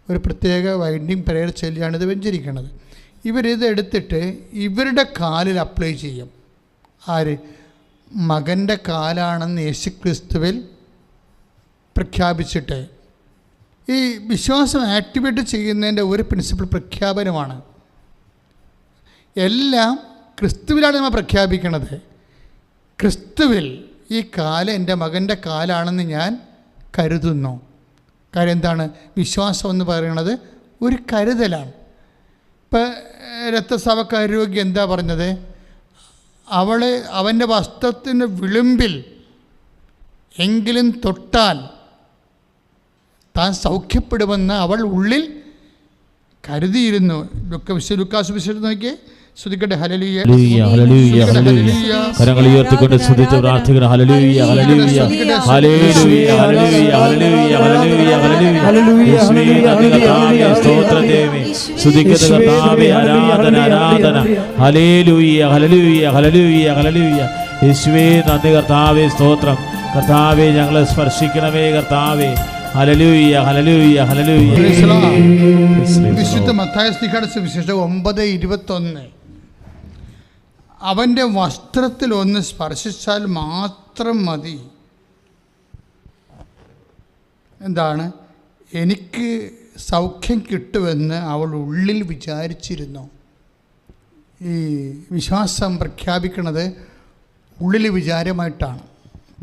ഒരു പ്രത്യേക വൈൻഡിങ് പ്രയർ ചൊല്ലിയാണ് ഇത് വെഞ്ചരിക്കുന്നത്. ഇവരിത് എടുത്തിട്ട് ഇവരുടെ കാലിൽ അപ്ലൈ ചെയ്യും. ആര്? മകൻ്റെ കാലാണെന്ന് യേശുക്രിസ്തുവിൽ പ്രഖ്യാപിച്ചിട്ട്. ഈ വിശ്വാസം ആക്ടിവേറ്റ് ചെയ്യുന്നതിൻ്റെ ഒരു പ്രിൻസിപ്പിൾ പ്രഖ്യാപനമാണ്. എല്ലാം ക്രിസ്തുവിലാണ് നമ്മൾ പ്രഖ്യാപിക്കുന്നത്. ക്രിസ്തുവിൽ ഈ കാല് എൻ്റെ മകൻ്റെ കാലാണെന്ന് ഞാൻ കരുതുന്നു. കാര്യം എന്താണ്? വിശ്വാസം എന്ന് പറയുന്നത് ഒരു കരുതലാണ്. ഇപ്പം രക്തസ്രാവക്കാരോഗ്യം എന്താ പറഞ്ഞത്? അവൻ്റെ വസ്ത്രത്തിൻ്റെ വിളിമ്പിൽ എങ്കിലും തൊട്ടാൽ താൻ സൗഖ്യപ്പെടുമെന്ന് അവൾ ഉള്ളിൽ കരുതിയിരുന്നു. ലുക്കാസ് വിശേഷം നോക്കിയേ. സ്തുതിക്കട്ടെ. ഹല്ലേലൂയ, ഹല്ലേലൂയ, ഹല്ലേലൂയ. കരങ്ങൾ ഉയർത്തിക്കൊണ്ട് സ്തുതിച്ച് പ്രാർത്ഥിക്കണം. ഹല്ലേലൂയ, ഹല്ലേലൂയ, ഹല്ലേലൂയ, ഹല്ലേലൂയ, ഹല്ലേലൂയ, ഹല്ലേലൂയ, ഹല്ലേലൂയ. യേശുവേ നന്ദി കർത്താവേ, സ്തോത്രം ദൈവമേ. സ്തുതിക്കുന്ന കർത്താവേ, ആരാധന, ആരാധന. ഹല്ലേലൂയ, ഹല്ലേലൂയ, ഹല്ലേലൂയ, ഹല്ലേലൂയ. യേശുവേ നന്ദി കർത്താവേ, സ്തോത്രം കർത്താവേ. ഞങ്ങളെ സ്പർശിക്കണമേ കർത്താവേ. ഹല്ലേലൂയ, ഹല്ലേലൂയ, ഹല്ലേലൂയ. വിശുദ്ധ മത്തായി ശ്ലീഹായുടെ സുവിശേഷം 9:21. അവൻ്റെ വസ്ത്രത്തിൽ ഒന്ന് സ്പർശിച്ചാൽ മാത്രം മതി. എന്താണ്? എനിക്ക് സൗഖ്യം കിട്ടുമെന്ന് അവൾ ഉള്ളിൽ വിചാരിച്ചിരുന്നു. ഈ വിശ്വാസം പ്രഖ്യാപിക്കുന്നത് ഉള്ളിൽ വിചാരമായിട്ടാണ്.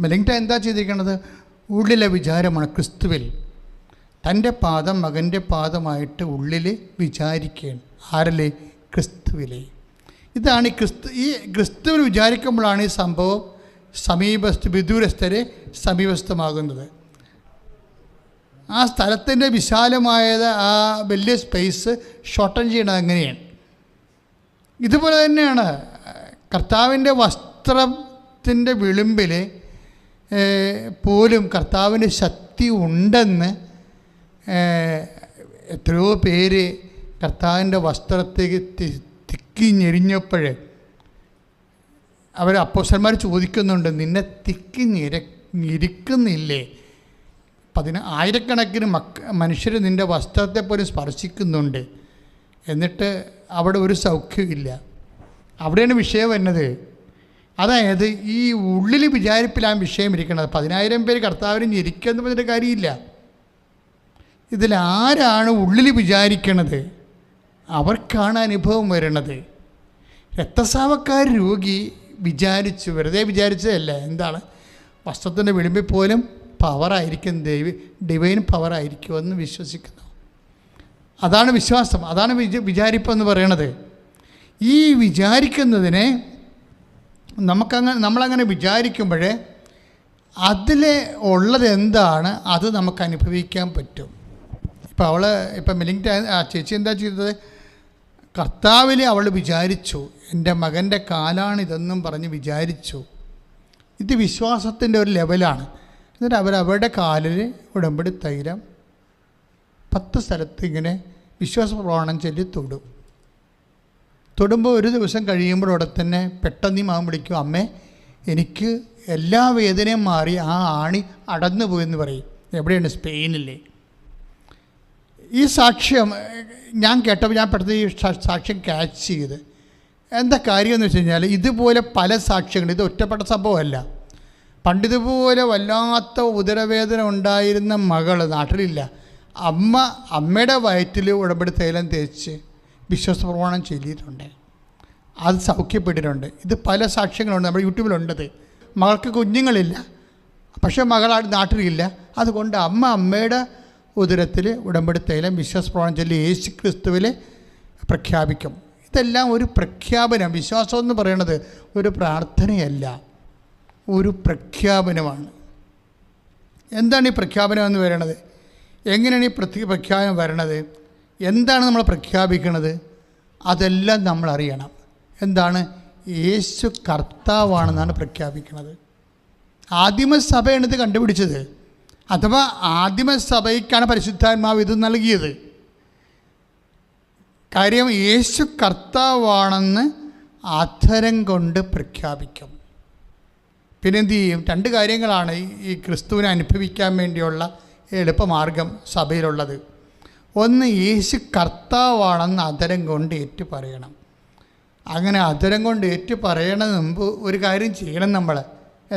മെലിങ്ട എന്താ ചെയ്തിരിക്കുന്നത്? ഉള്ളിലെ വിചാരമാണ്. ക്രിസ്തുവിൽ തൻ്റെ പാദം മകൻ്റെ പാദമായിട്ട് ഉള്ളിൽ വിചാരിക്കുകയാണ്. ആരല്ലേ? ക്രിസ്തുവിലെ. ഇതാണ് ഈ ക്രിസ്തുവിൽ വിചാരിക്കുമ്പോഴാണ് ഈ സംഭവം വിദൂരസ്ഥരെ സമീപസ്ഥമാകുന്നത്. ആ സ്ഥലത്തിൻ്റെ വിശാലമായത്, ആ വലിയ സ്പേസ് ഷോർട്ടൻ ചെയ്യണത് അങ്ങനെയാണ്. ഇതുപോലെ തന്നെയാണ് കർത്താവിൻ്റെ വസ്ത്രത്തിൻ്റെ വിളിമ്പിൽ പോലും കർത്താവിൻ്റെ ശക്തി ഉണ്ടെന്ന് എത്രയോ പേര് കർത്താവിൻ്റെ വസ്ത്രത്തേക്ക് തിക്കി ഞെരിഞ്ഞപ്പോൾ അവർ അപ്പോസ്തലന്മാർ ചോദിക്കുന്നുണ്ട്, നിന്നെ തിക്കി ഞെരിക്കുന്നില്ലേ? ആയിരക്കണക്കിന് മനുഷ്യർ നിൻ്റെ വസ്ത്രത്തെ പോലും സ്പർശിക്കുന്നുണ്ട്, എന്നിട്ട് അവിടെ ഒരു സൗഖ്യമില്ല. അവിടെയാണ് വിഷയം വരുന്നത്. അതായത് ഈ ഉള്ളിൽ വിചാരിപ്പിലാണ് വിഷയം ഇരിക്കുന്നത്. 10,000 പേര് കർത്താവിനെ ഞെരിക്കുമെന്ന് പറഞ്ഞിട്ട് കാര്യമില്ല. ഇതിലാരാണ് ഉള്ളിൽ വിചാരിക്കണത് അവർക്കാണ് അനുഭവം വരണത്. രക്തസ്രാവക്കാർ രോഗി വിചാരിച്ചു, വെറുതെ വിചാരിച്ചതല്ല. എന്താണ്? വസ്ത്രത്തിൻ്റെ വിളിമ്പിൽ പോലും പവറായിരിക്കും, ഡിവൈൻ പവറായിരിക്കുമെന്ന് വിശ്വസിക്കുന്നു. അതാണ് വിശ്വാസം, അതാണ് വിചാരിപ്പെന്ന് പറയണത്. ഈ വിചാരിക്കുന്നതിനെ നമ്മളങ്ങനെ വിചാരിക്കുമ്പോൾ അതിൽ ഉള്ളത് എന്താണ് അത് നമുക്ക് അനുഭവിക്കാൻ പറ്റും. ഇപ്പം മെലിങ്ട ചേച്ചി എന്താ ചെയ്തത്? കർത്താവിൽ അവൾ വിചാരിച്ചു, എൻ്റെ മകൻ്റെ കാലാണിതെന്നും പറഞ്ഞ് വിചാരിച്ചു. ഇത് വിശ്വാസത്തിൻ്റെ ഒരു ലെവലാണ്. എന്നിട്ട് അവരുടെ കാലിൽ ഉടമ്പടി തൈലം 10 സ്ഥലത്ത് ഇങ്ങനെ വിശ്വാസ പ്രമാണം ചൊല്ലി തൊടുമ്പോൾ ഒരു ദിവസം കഴിയുമ്പോൾ അവിടെ തന്നെ പെട്ടെന്ന് ഈ മകൻ വിളിക്കും, അമ്മേ എനിക്ക് എല്ലാ വേദനയും മാറി, ആ ആണി അടന്നു പോയെന്ന് പറയും. എവിടെയാണ്? സ്പെയിനില്ലേ. ഈ സാക്ഷ്യം ഞാൻ കേട്ടപ്പോൾ ഞാൻ പെട്ടെന്ന് ഈ സാക്ഷ്യം ക്യാച്ച് ചെയ്ത്. എന്താ കാര്യമെന്ന് വെച്ച് കഴിഞ്ഞാൽ ഇതുപോലെ പല സാക്ഷ്യങ്ങൾ, ഇത് ഒറ്റപ്പെട്ട സംഭവമല്ല. പണ്ടിതുപോലെ വല്ലാത്ത ഉദരവേദന ഉണ്ടായിരുന്ന മകൾ നാട്ടിലില്ല. അമ്മയുടെ വയറ്റിൽ ഉടമ്പടി തൈലം തേച്ച് വിശ്വാസ പ്രമാണം ചൊല്ലിയിട്ടുണ്ട്, അത് സൗഖ്യപ്പെട്ടിട്ടുണ്ട്. ഇത് പല സാക്ഷ്യങ്ങളുണ്ട്, നമ്മുടെ യൂട്യൂബിലുണ്ടത്. മകൾക്ക് കുഞ്ഞുങ്ങളില്ല, പക്ഷേ മകൾ നാട്ടിലില്ല. അതുകൊണ്ട് അമ്മയുടെ ഉദരത്തിൽ ഉടമ്പടി തൈലം വിശ്വാസ പ്രമാണം ചൊല്ലി യേശു ക്രിസ്തുവിൽ പ്രഖ്യാപിക്കും. ഇതെല്ലാം ഒരു പ്രഖ്യാപനം. വിശ്വാസം എന്ന് പറയുന്നത് ഒരു പ്രാർത്ഥനയല്ല, ഒരു പ്രഖ്യാപനമാണ്. എന്താണ് ഈ പ്രഖ്യാപനം എന്ന് പറയുന്നത്? എങ്ങനെയാണ് ഈ പ്രഖ്യാപനം വരണത്? എന്താണ് നമ്മൾ പ്രഖ്യാപിക്കുന്നത്? അതെല്ലാം നമ്മൾ അറിയണം. എന്താണ്? യേശു കർത്താവാണെന്നാണ് പ്രഖ്യാപിക്കുന്നത്. ആദിമസഭയാണ് ഇത് കണ്ടുപിടിച്ചത്, അഥവാ ആദിമസഭയ്ക്കാണ് പരിശുദ്ധാത്മാവ് ഇത് നൽകിയത്. കാര്യം യേശു കർത്താവാണെന്ന് അധരം കൊണ്ട് പ്രഖ്യാപിക്കും. പിന്നെന്ത് ചെയ്യും? 2 കാര്യങ്ങളാണ് ഈ ക്രിസ്തുവിനെ അനുഭവിക്കാൻ വേണ്ടിയുള്ള എളുപ്പമാർഗം സഭയിലുള്ളത്. ഒന്ന്, യേശു കർത്താവാണെന്ന് അധരം കൊണ്ട് ഏറ്റു പറയണം. അങ്ങനെ അധരം കൊണ്ട് ഏറ്റു പറയണതിന് മുമ്പ് ഒരു കാര്യം ചെയ്യണം നമ്മൾ.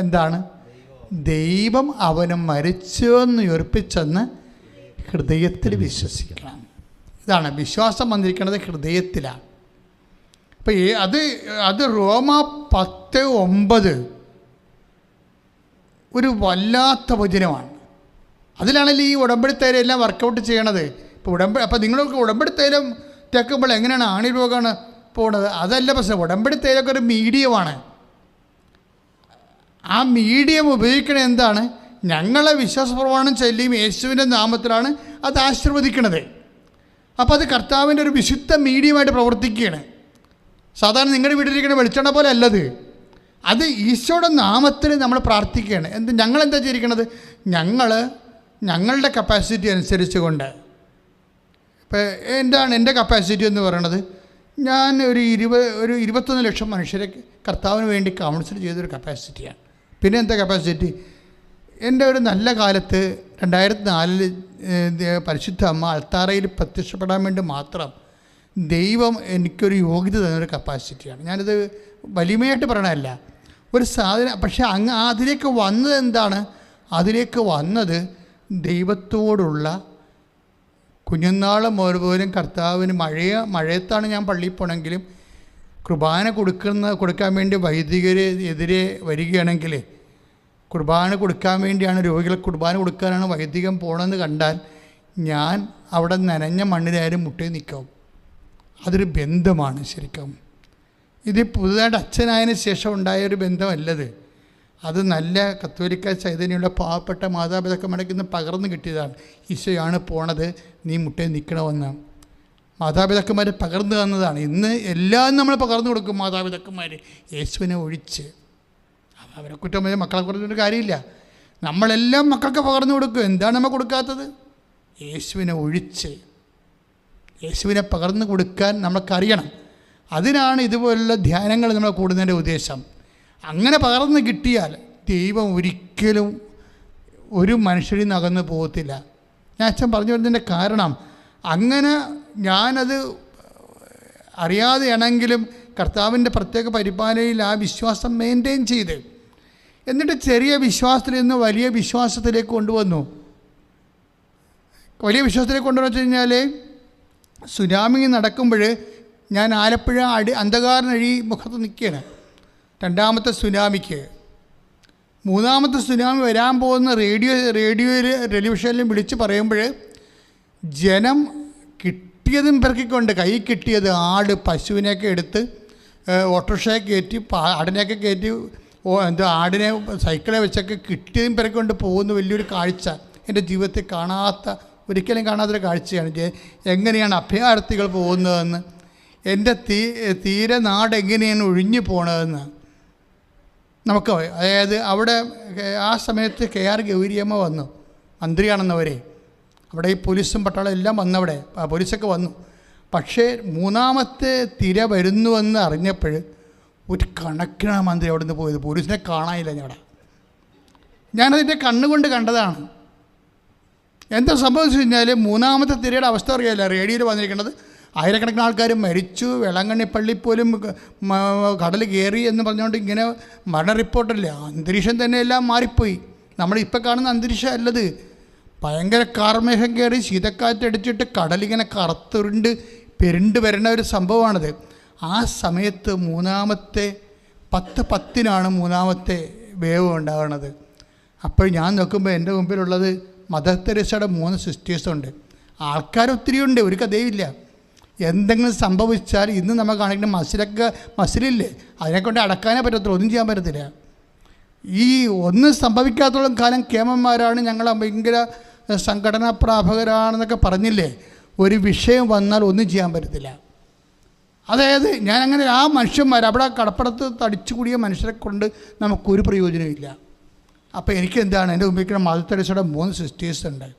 എന്താണ്? ദൈവം അവന് മരിച്ചുവെന്ന് ഉയർപ്പിച്ചെന്ന് ഹൃദയത്തിൽ വിശ്വസിക്കണം. ഇതാണ് വിശ്വാസം വന്നിരിക്കുന്നത്, ഹൃദയത്തിലാണ്. അപ്പം അത് റോമ 10:9 ഒരു വല്ലാത്ത വചനമാണ്. അതിലാണല്ലോ ഈ ഉടമ്പടി തൈലം എല്ലാം വർക്കൗട്ട് ചെയ്യണത്. അപ്പോൾ നിങ്ങൾക്ക് ഉടമ്പടി തൈലം തേക്കുമ്പോൾ എങ്ങനെയാണ് ആണി രോഗമാണ് പോണത്? അതല്ല പ്രശ്നം. ഉടമ്പടി തൈലമൊക്കെ ഒരു മീഡിയമാണ്. ആ മീഡിയം ഉപയോഗിക്കണത് എന്താണ്? ഞങ്ങളെ വിശ്വാസപ്രമാണം ചൊല്ലിയും യേശുവിൻ്റെ നാമത്തിലാണ് അത് ആശീർവദിക്കണത്. അപ്പോൾ അത് കർത്താവിൻ്റെ ഒരു വിശുദ്ധ മീഡിയമായിട്ട് പ്രവർത്തിക്കുകയാണ്. സാധാരണ നിങ്ങളുടെ വീട്ടിലിരിക്കുന്ന വെളിച്ചെണ്ണ പോലെ അല്ലത്. അത് ഈശോയുടെ നാമത്തിൽ നമ്മൾ പ്രാർത്ഥിക്കുകയാണ്. ഞങ്ങളെന്താ ചെയ്തിരിക്കണത്? ഞങ്ങളുടെ കപ്പാസിറ്റി അനുസരിച്ച് കൊണ്ട്, ഇപ്പോൾ എന്താണ് എൻ്റെ കപ്പാസിറ്റി എന്ന് പറയണത്? ഞാൻ ഒരു 21 ലക്ഷം മനുഷ്യരെ കർത്താവിന് വേണ്ടി കൗൺസിൽ ചെയ്തൊരു കപ്പാസിറ്റിയാണ്. പിന്നെ എന്താ കപ്പാസിറ്റി? എൻ്റെ ഒരു നല്ല കാലത്ത് 2004 പരിശുദ്ധ അമ്മ അൾത്താറയിൽ പ്രത്യക്ഷപ്പെടാൻ വേണ്ടി മാത്രം ദൈവം എനിക്കൊരു യോഗ്യത തന്നൊരു കപ്പാസിറ്റിയാണ്. ഞാനിത് വലിമയായിട്ട് പറയണതല്ല, ഒരു സാധനം. പക്ഷേ അതിലേക്ക് വന്നത് എന്താണ്? അതിലേക്ക് വന്നത് ദൈവത്തോടുള്ള കുഞ്ഞുനാൾ പോലും കർത്താവിന് മഴയത്താണ് ഞാൻ പള്ളിയിൽ പോകണമെങ്കിലും കുർബാന കൊടുക്കാൻ വേണ്ടി വൈദികരെതിരെ വരികയാണെങ്കിൽ, കുർബാന കൊടുക്കാൻ വേണ്ടിയാണ്, രോഗികൾക്ക് കുർബാന കൊടുക്കാനാണ് വൈദികൻ പോകണമെന്ന് കണ്ടാൽ ഞാൻ അവിടെ നനഞ്ഞ മണ്ണിലായാലും മുട്ടയിൽ നിൽക്കും. അതൊരു ബന്ധമാണ് ശരിക്കും. ഇത് പുതുതായിട്ട് അച്ഛനായതിന് ശേഷം ഉണ്ടായൊരു ബന്ധമല്ലത്. അത് നല്ല കത്തോലിക്ക ചൈതന്യമുള്ള പാവപ്പെട്ട മാതാപിതാക്കന്മാർക്ക് ഇന്ന് പകർന്നു കിട്ടിയതാണ്. ഈശോയാണ് പോണത്, നീ മുട്ടയിൽ നിൽക്കണമെന്ന് മാതാപിതാക്കന്മാർ പകർന്നു തന്നതാണ്. ഇന്ന് എല്ലാം നമ്മൾ പകർന്നു കൊടുക്കും മാതാപിതാക്കന്മാർ, യേശുവിനെ ഒഴിച്ച്. അവരെ കുറ്റം മക്കളെ കുറിച്ചൊരു കാര്യമില്ല. നമ്മളെല്ലാം മക്കൾക്ക് പകർന്നു കൊടുക്കും. എന്താണ് നമ്മൾ കൊടുക്കാത്തത്? യേശുവിനെ ഒഴിച്ച്, യേശുവിനെ പകർന്നു കൊടുക്കാൻ നമുക്കറിയണം. അതിനാണ് ഇതുപോലുള്ള ധ്യാനങ്ങൾ നമ്മൾ കൂടുന്നതിൻ്റെ ഉദ്ദേശം. അങ്ങനെ പകർന്ന് കിട്ടിയാൽ ദൈവം ഒരിക്കലും ഒരു മനുഷ്യരിൽ നിന്ന് അകന്ന് പോകത്തില്ല. ഞാൻ അച്ഛൻ പറഞ്ഞു വരുന്നതിൻ്റെ കാരണം, അങ്ങനെ ഞാനത് അറിയാതെയാണെങ്കിലും കർത്താവിൻ്റെ പ്രത്യേക പരിപാലനയിൽ ആ വിശ്വാസം മെയിൻറ്റെയിൻ ചെയ്ത്, എന്നിട്ട് ചെറിയ വിശ്വാസത്തിൽ നിന്ന് വലിയ വിശ്വാസത്തിലേക്ക് കൊണ്ടുവന്നു. വലിയ വിശ്വാസത്തിലേക്ക് കൊണ്ടുവന്നു വെച്ച് കഴിഞ്ഞാൽ, സുനാമി നടക്കുമ്പോൾ ഞാൻ ആലപ്പുഴ അന്ധകാരനഴി മുഖത്ത് നിൽക്കുകയാണ്. 2ാമത്തെ സുനാമിക്ക്, 3ാമത്തെ സുനാമി വരാൻ പോകുന്ന റേഡിയോയിൽ ടെലിവിഷനിലും വിളിച്ച് പറയുമ്പോൾ ജനം കിട്ടിയതും പെറുക്കിക്കൊണ്ട്, കൈ കിട്ടിയത് ആട് പശുവിനെയൊക്കെ എടുത്ത് ഓട്ടോറിക്ഷയെ കയറ്റി, ആടിനെയൊക്കെ കയറ്റി, ആടിനെ സൈക്കിളെ വെച്ചൊക്കെ കിട്ടിയതും പെറുക്കിക്കൊണ്ട് പോകുന്ന വലിയൊരു കാഴ്ച എൻ്റെ ജീവിതത്തിൽ ഒരിക്കലും കാണാത്തൊരു കാഴ്ചയാണ്. എങ്ങനെയാണ് അഭയാർത്ഥികൾ പോകുന്നതെന്ന്, എൻ്റെ തീരെ നാട് എങ്ങനെയാണ് ഒഴിഞ്ഞു പോണതെന്ന് നമുക്ക്. അതായത് അവിടെ ആ സമയത്ത് KR ഗൗരിയമ്മ വന്നു, മന്ത്രിയാണെന്നവരെ. അവിടെ ഈ പോലീസും പട്ടാളം എല്ലാം വന്നവിടെ, പോലീസൊക്കെ വന്നു. പക്ഷേ 3ാമത്തെ തിര വരുന്നുവെന്ന് അറിഞ്ഞപ്പോൾ ഒരു കണക്കിനാണ് മന്ത്രി അവിടെ നിന്ന് പോയത്. പോലീസിനെ കാണാനില്ല. ഞാനതിൻ്റെ കണ്ണുകൊണ്ട് കണ്ടതാണ്. എന്താ സംഭവിച്ചു കഴിഞ്ഞാൽ, 3ാമത്തെ തിരയുടെ അവസ്ഥ അറിയാമല്ല, റേഡിയോയിൽ വന്നിരിക്കുന്നത് ആയിരക്കണക്കിന് ആൾക്കാർ മരിച്ചു, വേളാങ്കണ്ണി പോലും കടൽ കയറി എന്ന് പറഞ്ഞുകൊണ്ട് ഇങ്ങനെ മരണ റിപ്പോർട്ടല്ല. അന്തരീക്ഷം തന്നെ എല്ലാം മാറിപ്പോയി. നമ്മളിപ്പോൾ കാണുന്ന അന്തരീക്ഷം അല്ലത്. ഭയങ്കര കാർമേഘം കയറി ശീതക്കാറ്റടിച്ചിട്ട് കടലിങ്ങനെ പെരുണ്ട് വരുന്ന ഒരു സംഭവമാണത്. ആ സമയത്ത് 10:10 3ാമത്തെ വേവ് ഉണ്ടാകുന്നത്. അപ്പോൾ ഞാൻ നോക്കുമ്പോൾ എൻ്റെ മുമ്പിലുള്ളത് മദർ തെരേസയുടെ 3 സിസ്റ്റേഴ്സുണ്ട്. ആൾക്കാരൊത്തിരിയുണ്ട്, ഒരു കഥയില്ല. എന്തെങ്കിലും സംഭവിച്ചാൽ ഇന്ന് നമ്മൾ കാണിക്കുന്ന മസിലില്ലേ, അതിനെക്കൊണ്ട് അടക്കാനേ പറ്റത്തില്ല, ഒന്നും ചെയ്യാൻ പറ്റത്തില്ല. ഈ ഒന്നും സംഭവിക്കാത്തോളം കാലം കേമന്മാരാണ്, ഞങ്ങൾ ഭയങ്കര സംഘടനാ പ്രാപകരാണെന്നൊക്കെ പറഞ്ഞില്ലേ. ഒരു വിഷയം വന്നാൽ ഒന്നും ചെയ്യാൻ പറ്റത്തില്ല. അതായത് ഞാനങ്ങനെ ആ മനുഷ്യന്മാർ അവിടെ കടപ്പുറത്ത് തടിച്ചു കൂടിയ മനുഷ്യരെ കൊണ്ട് നമുക്കൊരു പ്രയോജനമില്ല. അപ്പോൾ എനിക്കെന്താണ്, എൻ്റെ മുമ്പിൽ മദർ തെരേസയുടെ 3 സിസ്റ്റേഴ്സ് ഉണ്ട്.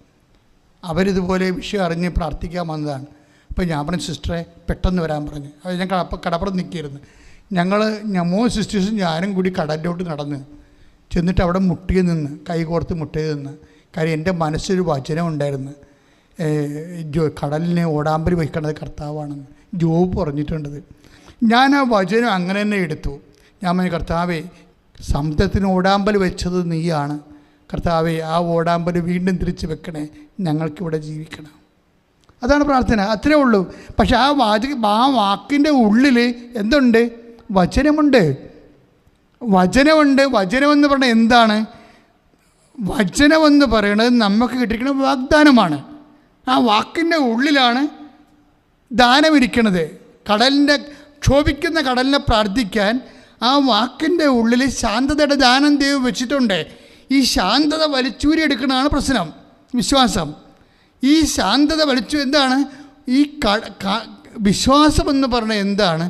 അവരിതുപോലെ വിഷയം അറിഞ്ഞ് പ്രാർത്ഥിക്കാൻ വന്നതാണ്. അപ്പോൾ ഞാൻ പറഞ്ഞു, സിസ്റ്ററെ പെട്ടെന്ന് വരാൻ പറഞ്ഞു. അത് ഞാൻ കടപ്പുറത്ത് നിൽക്കിയിരുന്നു. 3 സിസ്റ്റേഴ്സും ഞാനും കൂടി കടലിലോട്ട് നടന്ന് ചെന്നിട്ട് അവിടെ മുട്ടിയിൽ നിന്ന്, കൈ കോർത്ത് മുട്ടിയിൽ നിന്ന്. കാര്യം എൻ്റെ മനസ്സിലൊരു വചനം ഉണ്ടായിരുന്നു, കടലിനെ ഓടാമ്പരി വയ്ക്കണത് കർത്താവാണെന്ന് ജോബ് പറഞ്ഞിട്ടുണ്ടത്. ഞാൻ ആ വചനം അങ്ങനെ തന്നെ എടുത്തു. ഞാൻ പറഞ്ഞു, കർത്താവേ, സമുദ്രത്തിന് ഓടാമ്പൽ വെച്ചത് നീയാണ്. കർത്താവേ, ആ ഓടാമ്പൽ വീണ്ടും തിരിച്ച് വെക്കണേ, ഞങ്ങൾക്കിവിടെ ജീവിക്കണം. അതാണ് പ്രാർത്ഥന, അത്രേ ഉള്ളൂ. പക്ഷെ ആ വാക്കിൻ്റെ ഉള്ളിൽ എന്തുണ്ട്? വചനമുണ്ട്. വചനമെന്ന് പറഞ്ഞാൽ എന്താണ്? വചനമെന്ന് പറയുന്നത് നമുക്ക് കിട്ടിയിരിക്കുന്ന വാഗ്ദാനമാണ്. ആ വാക്കിൻ്റെ ഉള്ളിലാണ് ദാനമിരിക്കുന്നത്. ക്ഷോഭിക്കുന്ന കടലിനെ പ്രാർത്ഥിക്കാൻ ആ വാക്കിൻ്റെ ഉള്ളിൽ ശാന്തതയുടെ ദാനം ദൈവം വെച്ചിട്ടുണ്ട്. ഈ ശാന്തത വലിച്ചൂരി എടുക്കണതാണ് പ്രശ്നം. വിശ്വാസം ഈ ശാന്തത വലിച്ചു എന്താണ് ഈ വിശ്വാസം എന്ന് പറഞ്ഞാൽ എന്താണ്?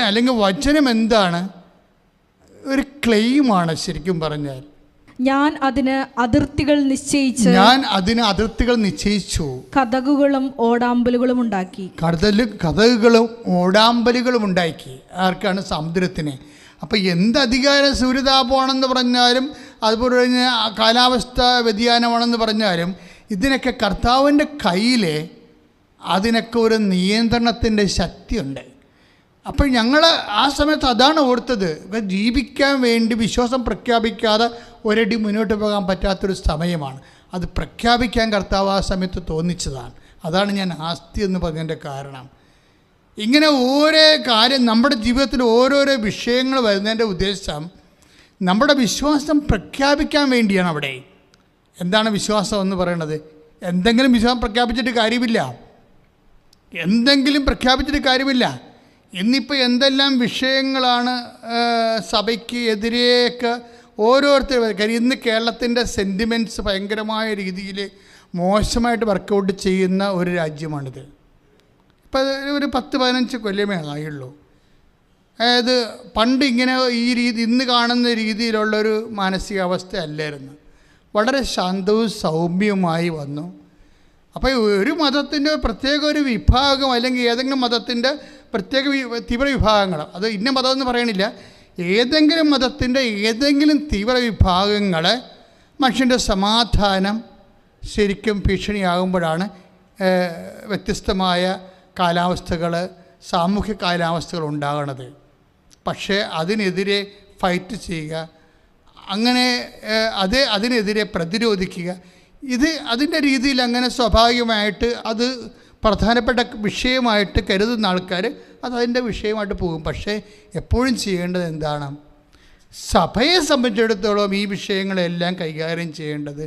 അല്ലെങ്കിൽ വചനം എന്താണ്? ഒരു ക്ലെയിമാണ് ശരിക്കും പറഞ്ഞാൽ. ഞാൻ അതിന് അതിർത്തികൾ നിശ്ചയിച്ചു കതകുകളും ഓടാമ്പലുകളും ഉണ്ടാക്കി. കതകുകളും ഓടാമ്പലുകളും ഉണ്ടാക്കി. ആർക്കാണ്? സമുദ്രത്തിന്. അപ്പം എന്ത് അധികാരം സൂര്യതാപമാണെന്ന് പറഞ്ഞാലും അതുപോലെ തന്നെ കാലാവസ്ഥ വ്യതിയാനമാണെന്ന് പറഞ്ഞാലും ഇതിനൊക്കെ കർത്താവിൻ്റെ കയ്യിൽ അതിനൊക്കെ ഒരു നിയന്ത്രണത്തിൻ്റെ ശക്തിയുണ്ട്. അപ്പോൾ ഞങ്ങൾ ആ സമയത്ത് അതാണ് ഓർത്തത്. ജീവിക്കാൻ വേണ്ടി വിശ്വാസം പ്രഖ്യാപിക്കാതെ ഒരടി മുന്നോട്ട് പോകാൻ പറ്റാത്തൊരു സമയമാണ്. അത് പ്രഖ്യാപിക്കാൻ കർത്താവ് ആ സമയത്ത് തോന്നിച്ചതാണ്. അതാണ് ഞാൻ ആസ്തി എന്ന് പറഞ്ഞതിൻ്റെ കാരണം. ഇങ്ങനെ ഓരോ കാര്യം നമ്മുടെ ജീവിതത്തിൽ ഓരോരോ വിഷയങ്ങൾ വരുന്നതിൻ്റെ ഉദ്ദേശം നമ്മുടെ വിശ്വാസം പ്രഖ്യാപിക്കാൻ വേണ്ടിയാണ്. അവിടെ എന്താണ് വിശ്വാസം എന്ന് പറയുന്നത്? എന്തെങ്കിലും വിശ്വാസം പ്രഖ്യാപിച്ചിട്ട് കാര്യമില്ല. ഇന്നിപ്പോൾ എന്തെല്ലാം വിഷയങ്ങളാണ് സഭയ്ക്ക് എതിരെയൊക്കെ ഓരോരുത്തർ. കാര്യം ഇന്ന് കേരളത്തിൻ്റെ സെൻറ്റിമെൻറ്റ്സ് ഭയങ്കരമായ രീതിയിൽ മോശമായിട്ട് വർക്കൗട്ട് ചെയ്യുന്ന ഒരു രാജ്യമാണിത്. ഇപ്പം ഒരു 10-15 കൊല്ലമേ ആയുള്ളൂ. അതായത് പണ്ട് ഇങ്ങനെ ഇന്ന് കാണുന്ന രീതിയിലുള്ളൊരു മാനസികാവസ്ഥ അല്ലായിരുന്നു. വളരെ ശാന്തവും സൗമ്യവുമായി വന്നു. അപ്പോൾ ഒരു മതത്തിൻ്റെ പ്രത്യേക ഒരു വിഭാഗം അല്ലെങ്കിൽ ഏതെങ്കിലും മതത്തിൻ്റെ പ്രത്യേക തീവ്ര വിഭാഗങ്ങൾ, അത് ഇന്ന മതം എന്ന് പറയണില്ല, ഏതെങ്കിലും മതത്തിൻ്റെ ഏതെങ്കിലും തീവ്ര വിഭാഗങ്ങൾ മനുഷ്യൻ്റെ സമാധാനം ശരിക്കും ഭീഷണിയാകുമ്പോഴാണ് വ്യത്യസ്തമായ കാലാവസ്ഥകൾ, സാമൂഹ്യ കാലാവസ്ഥകൾ ഉണ്ടാകണത്. പക്ഷേ അതിനെതിരെ ഫൈറ്റ് ചെയ്യുക, അങ്ങനെ അതിനെതിരെ പ്രതിരോധിക്കുക, അതിൻ്റെ രീതിയിൽ അങ്ങനെ സ്വാഭാവികമായിട്ട് അത് പ്രധാനപ്പെട്ട വിഷയമായിട്ട് കരുതുന്ന ആൾക്കാർ അതതിൻ്റെ വിഷയമായിട്ട് പോകും. പക്ഷേ എപ്പോഴും ചെയ്യേണ്ടത് എന്താണ്? സഭയെ സംബന്ധിച്ചിടത്തോളം ഈ വിഷയങ്ങളെല്ലാം കൈകാര്യം ചെയ്യേണ്ടത്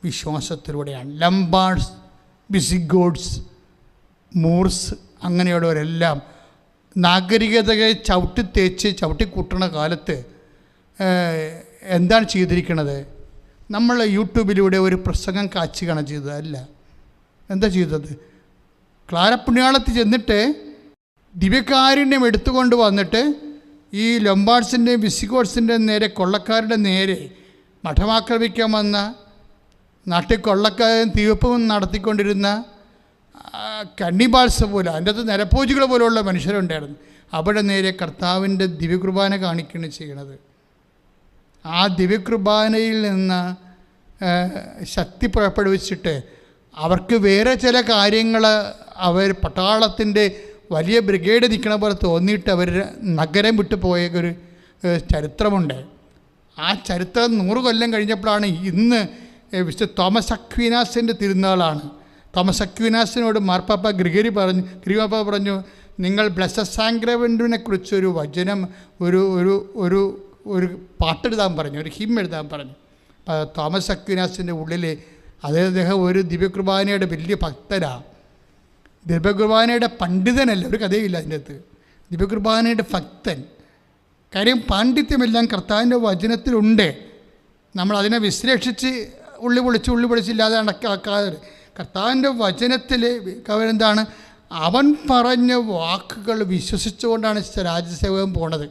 വിശ്വാസത്തിലൂടെയാണ്. ലംബാർഡ്സ്, വിസിഗോഡ്സ്, മൂർസ് അങ്ങനെയുള്ളവരെല്ലാം നാഗരികതയെ ചവിട്ടിക്കൂട്ടണ കാലത്ത് എന്താണ് ചെയ്തിരിക്കുന്നത്? നമ്മൾ യൂട്യൂബിലൂടെ ഒരു പ്രസംഗം കാച്ചുകയാണ് ചെയ്തത്. അല്ല, എന്താ ചെയ്തത്? ക്ലാരപ്പുണ്യാളത്തിൽ ചെന്നിട്ട് ദിവ്യകാരുണ്യം എടുത്തുകൊണ്ട് വന്നിട്ട് ഈ ലൊംബാർഡ്സിൻ്റെയും വിസിഗോഡ്സിൻ്റെയും നേരെ, കൊള്ളക്കാരുടെ നേരെ മഠമാക്രമിക്കാൻ വന്ന, നാട്ടിൽ കൊള്ളക്കാരും തീവപ്പും നടത്തിക്കൊണ്ടിരുന്ന കണ്ണിബാൾസ് പോലെ, അതിൻ്റെ അകത്ത് നരഭോജികൾ പോലെയുള്ള മനുഷ്യരുണ്ടായിരുന്നു. അവിടെ നേരെ കർത്താവിൻ്റെ ദിവ്യകുർബാന കാണിക്കുകയാണ് ചെയ്യണത്. ആ ദിവ്യകുർബാനയിൽ നിന്ന് ശക്തി പുറപ്പെടുവിച്ചിട്ട് അവർക്ക് വേറെ ചില കാര്യങ്ങൾ, അവർ പട്ടാളത്തിൻ്റെ വലിയ ബ്രിഗേഡ് നിൽക്കണ പോലെ തോന്നിയിട്ട് അവർ നഗരം വിട്ടു പോയ ഒരു ചരിത്രമുണ്ട്. ആ ചരിത്രം 100 കൊല്ലം കഴിഞ്ഞപ്പോഴാണ് ഇന്ന് വിശുദ്ധ തോമസ് അക്വീനാസിൻ്റെ തിരുനാളാണ്. തോമസ് അക്വീനാസിനോട് മാർപ്പാപ്പ ഗ്രിഗറി പറഞ്ഞു, നിങ്ങൾ ബ്ലെസ്സഡ് സാക്രമെന്റിനെ കുറിച്ചൊരു വചനം, ഒരു പാട്ടെഴുതാൻ പറഞ്ഞു, ഒരു ഹിം എഴുതാൻ പറഞ്ഞു. തോമസ് അക്വീനാസിൻ്റെ ഉള്ളിൽ അദ്ദേഹം ഒരു ദിവ്യകുർബാനയുടെ വലിയ ഭക്തരാണ്. ദിവ്യകുർബാനയുടെ പണ്ഡിതനല്ല, ഒരു കഥയില്ല അതിൻ്റെ അകത്ത്. ദിവ്യകുർബാനയുടെ ഭക്തൻ. കാര്യം പാണ്ഡിത്യമെല്ലാം കർത്താവിൻ്റെ വചനത്തിലുണ്ട്. നമ്മളതിനെ വിശ്ലേഷിച്ച് ഉള്ളി പൊളിച്ചില്ലാതെ അടക്കാതെ കർത്താവിൻ്റെ വചനത്തിൽ അവരെന്താണ്, അവൻ പറഞ്ഞ വാക്കുകൾ വിശ്വസിച്ചുകൊണ്ടാണ് രാജസേവകൻ പോണത്.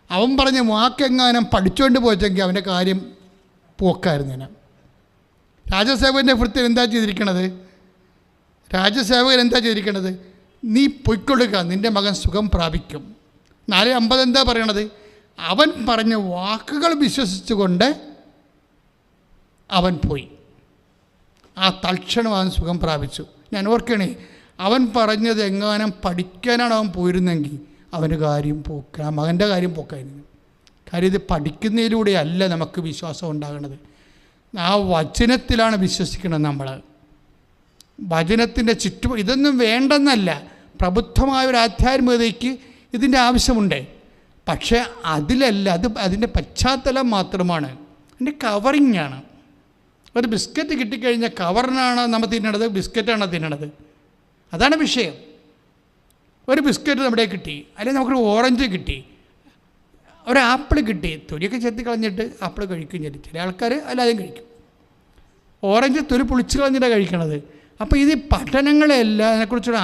അവൻ പറഞ്ഞ വാക്കെങ്ങാനും പഠിച്ചുകൊണ്ട് പോയെങ്കിൽ അവൻ്റെ കാര്യം പോക്കായിരുന്നു. രാജസേവകൻ്റെ വൃത്തി എന്താ ചെയ്തിരിക്കണത്? രാജസേവകൻ എന്താ ചെയ്തിരിക്കണത്? നീ പൊയ്ക്കൊള്ളുക, നിൻ്റെ മകൻ സുഖം പ്രാപിക്കും. 4:50 എന്താ പറയണത്? അവൻ പറഞ്ഞ വാക്കുകൾ വിശ്വസിച്ചുകൊണ്ട് അവൻ പോയി. ആ തൽക്ഷണം അവൻ സുഖം പ്രാപിച്ചു. ഞാൻ ഓർക്കണേ, അവൻ പറഞ്ഞത് എങ്ങാനും പഠിക്കാനാണ് അവൻ പോയിരുന്നെങ്കിൽ അവൻ്റെ കാര്യം പോക്കാം, മകൻ്റെ കാര്യം പോക്കായിരുന്നു. കാര്യം ഇത് പഠിക്കുന്നതിലൂടെയല്ല നമുക്ക് വിശ്വാസം ഉണ്ടാകുന്നത്. ആ വചനത്തിലാണ് വിശ്വസിക്കണം നമ്മൾ. വചനത്തിൻ്റെ ഇതൊന്നും വേണ്ടെന്നല്ല, പ്രബുദ്ധമായ ഒരു ആധ്യാത്മികതയ്ക്ക് ഇതിൻ്റെ ആവശ്യമുണ്ട്. പക്ഷേ അതിലല്ല, അതിൻ്റെ പശ്ചാത്തലം മാത്രമാണ്, അതിൻ്റെ കവറിങ്ങാണ്. ഒരു ബിസ്ക്കറ്റ് കിട്ടിക്കഴിഞ്ഞാൽ കവറിനാണ് നമ്മൾ തിന്നണത്, ബിസ്ക്കറ്റാണ് തിന്നണത്? അതാണ് വിഷയം. ഒരു ബിസ്ക്കറ്റ് നമ്മുടെ കിട്ടി, അല്ലെങ്കിൽ നമുക്കൊരു ഓറഞ്ച് കിട്ടി, ഒരു ആപ്പിൾ കിട്ടി, തൊലിയൊക്കെ ചെത്തി കളഞ്ഞിട്ട് ആപ്പിൾ കഴിക്കും ചെയ്യും. ചില ആൾക്കാർ അല്ലാതെയും കഴിക്കും. ഓറഞ്ച് തൊലി പൊളിച്ച് കളഞ്ഞിട്ടാണ് കഴിക്കണത്. അപ്പോൾ ഇത് പഠനങ്ങളെല്ലാം, അതിനെക്കുറിച്ചുള്ള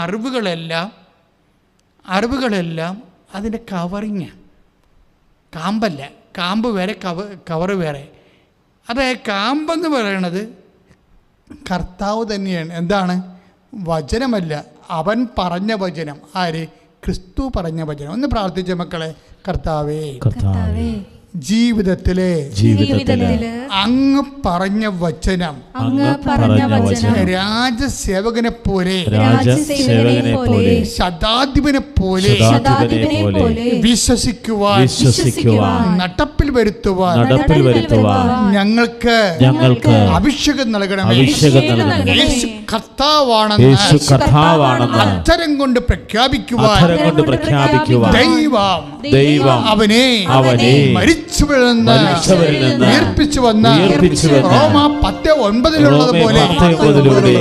അറിവുകളെല്ലാം അതിൻ്റെ കവറിങ്, കാമ്പല്ല, കാമ്പ് വേറെ, കവറ് വേറെ. അതായത് കാമ്പെന്ന് പറയണത് കർത്താവ് തന്നെയാണ്. എന്താണ്? വചനമല്ല, അവൻ പറഞ്ഞ വചനം. ആര്? ക്രിസ്തു പറഞ്ഞ വചനം. ഒന്ന് പ്രാർത്ഥിച്ച മക്കളെ. കർത്താവേ, ജീവിതത്തിലെ അങ്ങ് പറഞ്ഞ വചനം രാജസേവകനെ പോലെ, ശതാധിപനെ പോലെ വിശ്വസിക്കുവാൻ, നടപ്പിൽ വരുത്തുവാൻ ഞങ്ങൾക്ക് അഭിഷേകം നൽകണമേ. യേശു കർത്താവാണെന്ന് അക്ഷരം കൊണ്ട് പ്രഖ്യാപിക്കുവാൻ ദൈവം അവനെ മരിച്ചവരിൽ നിന്ന് ഉയർപ്പിച്ചു വന്ന റോമാ 10:9 പോലെ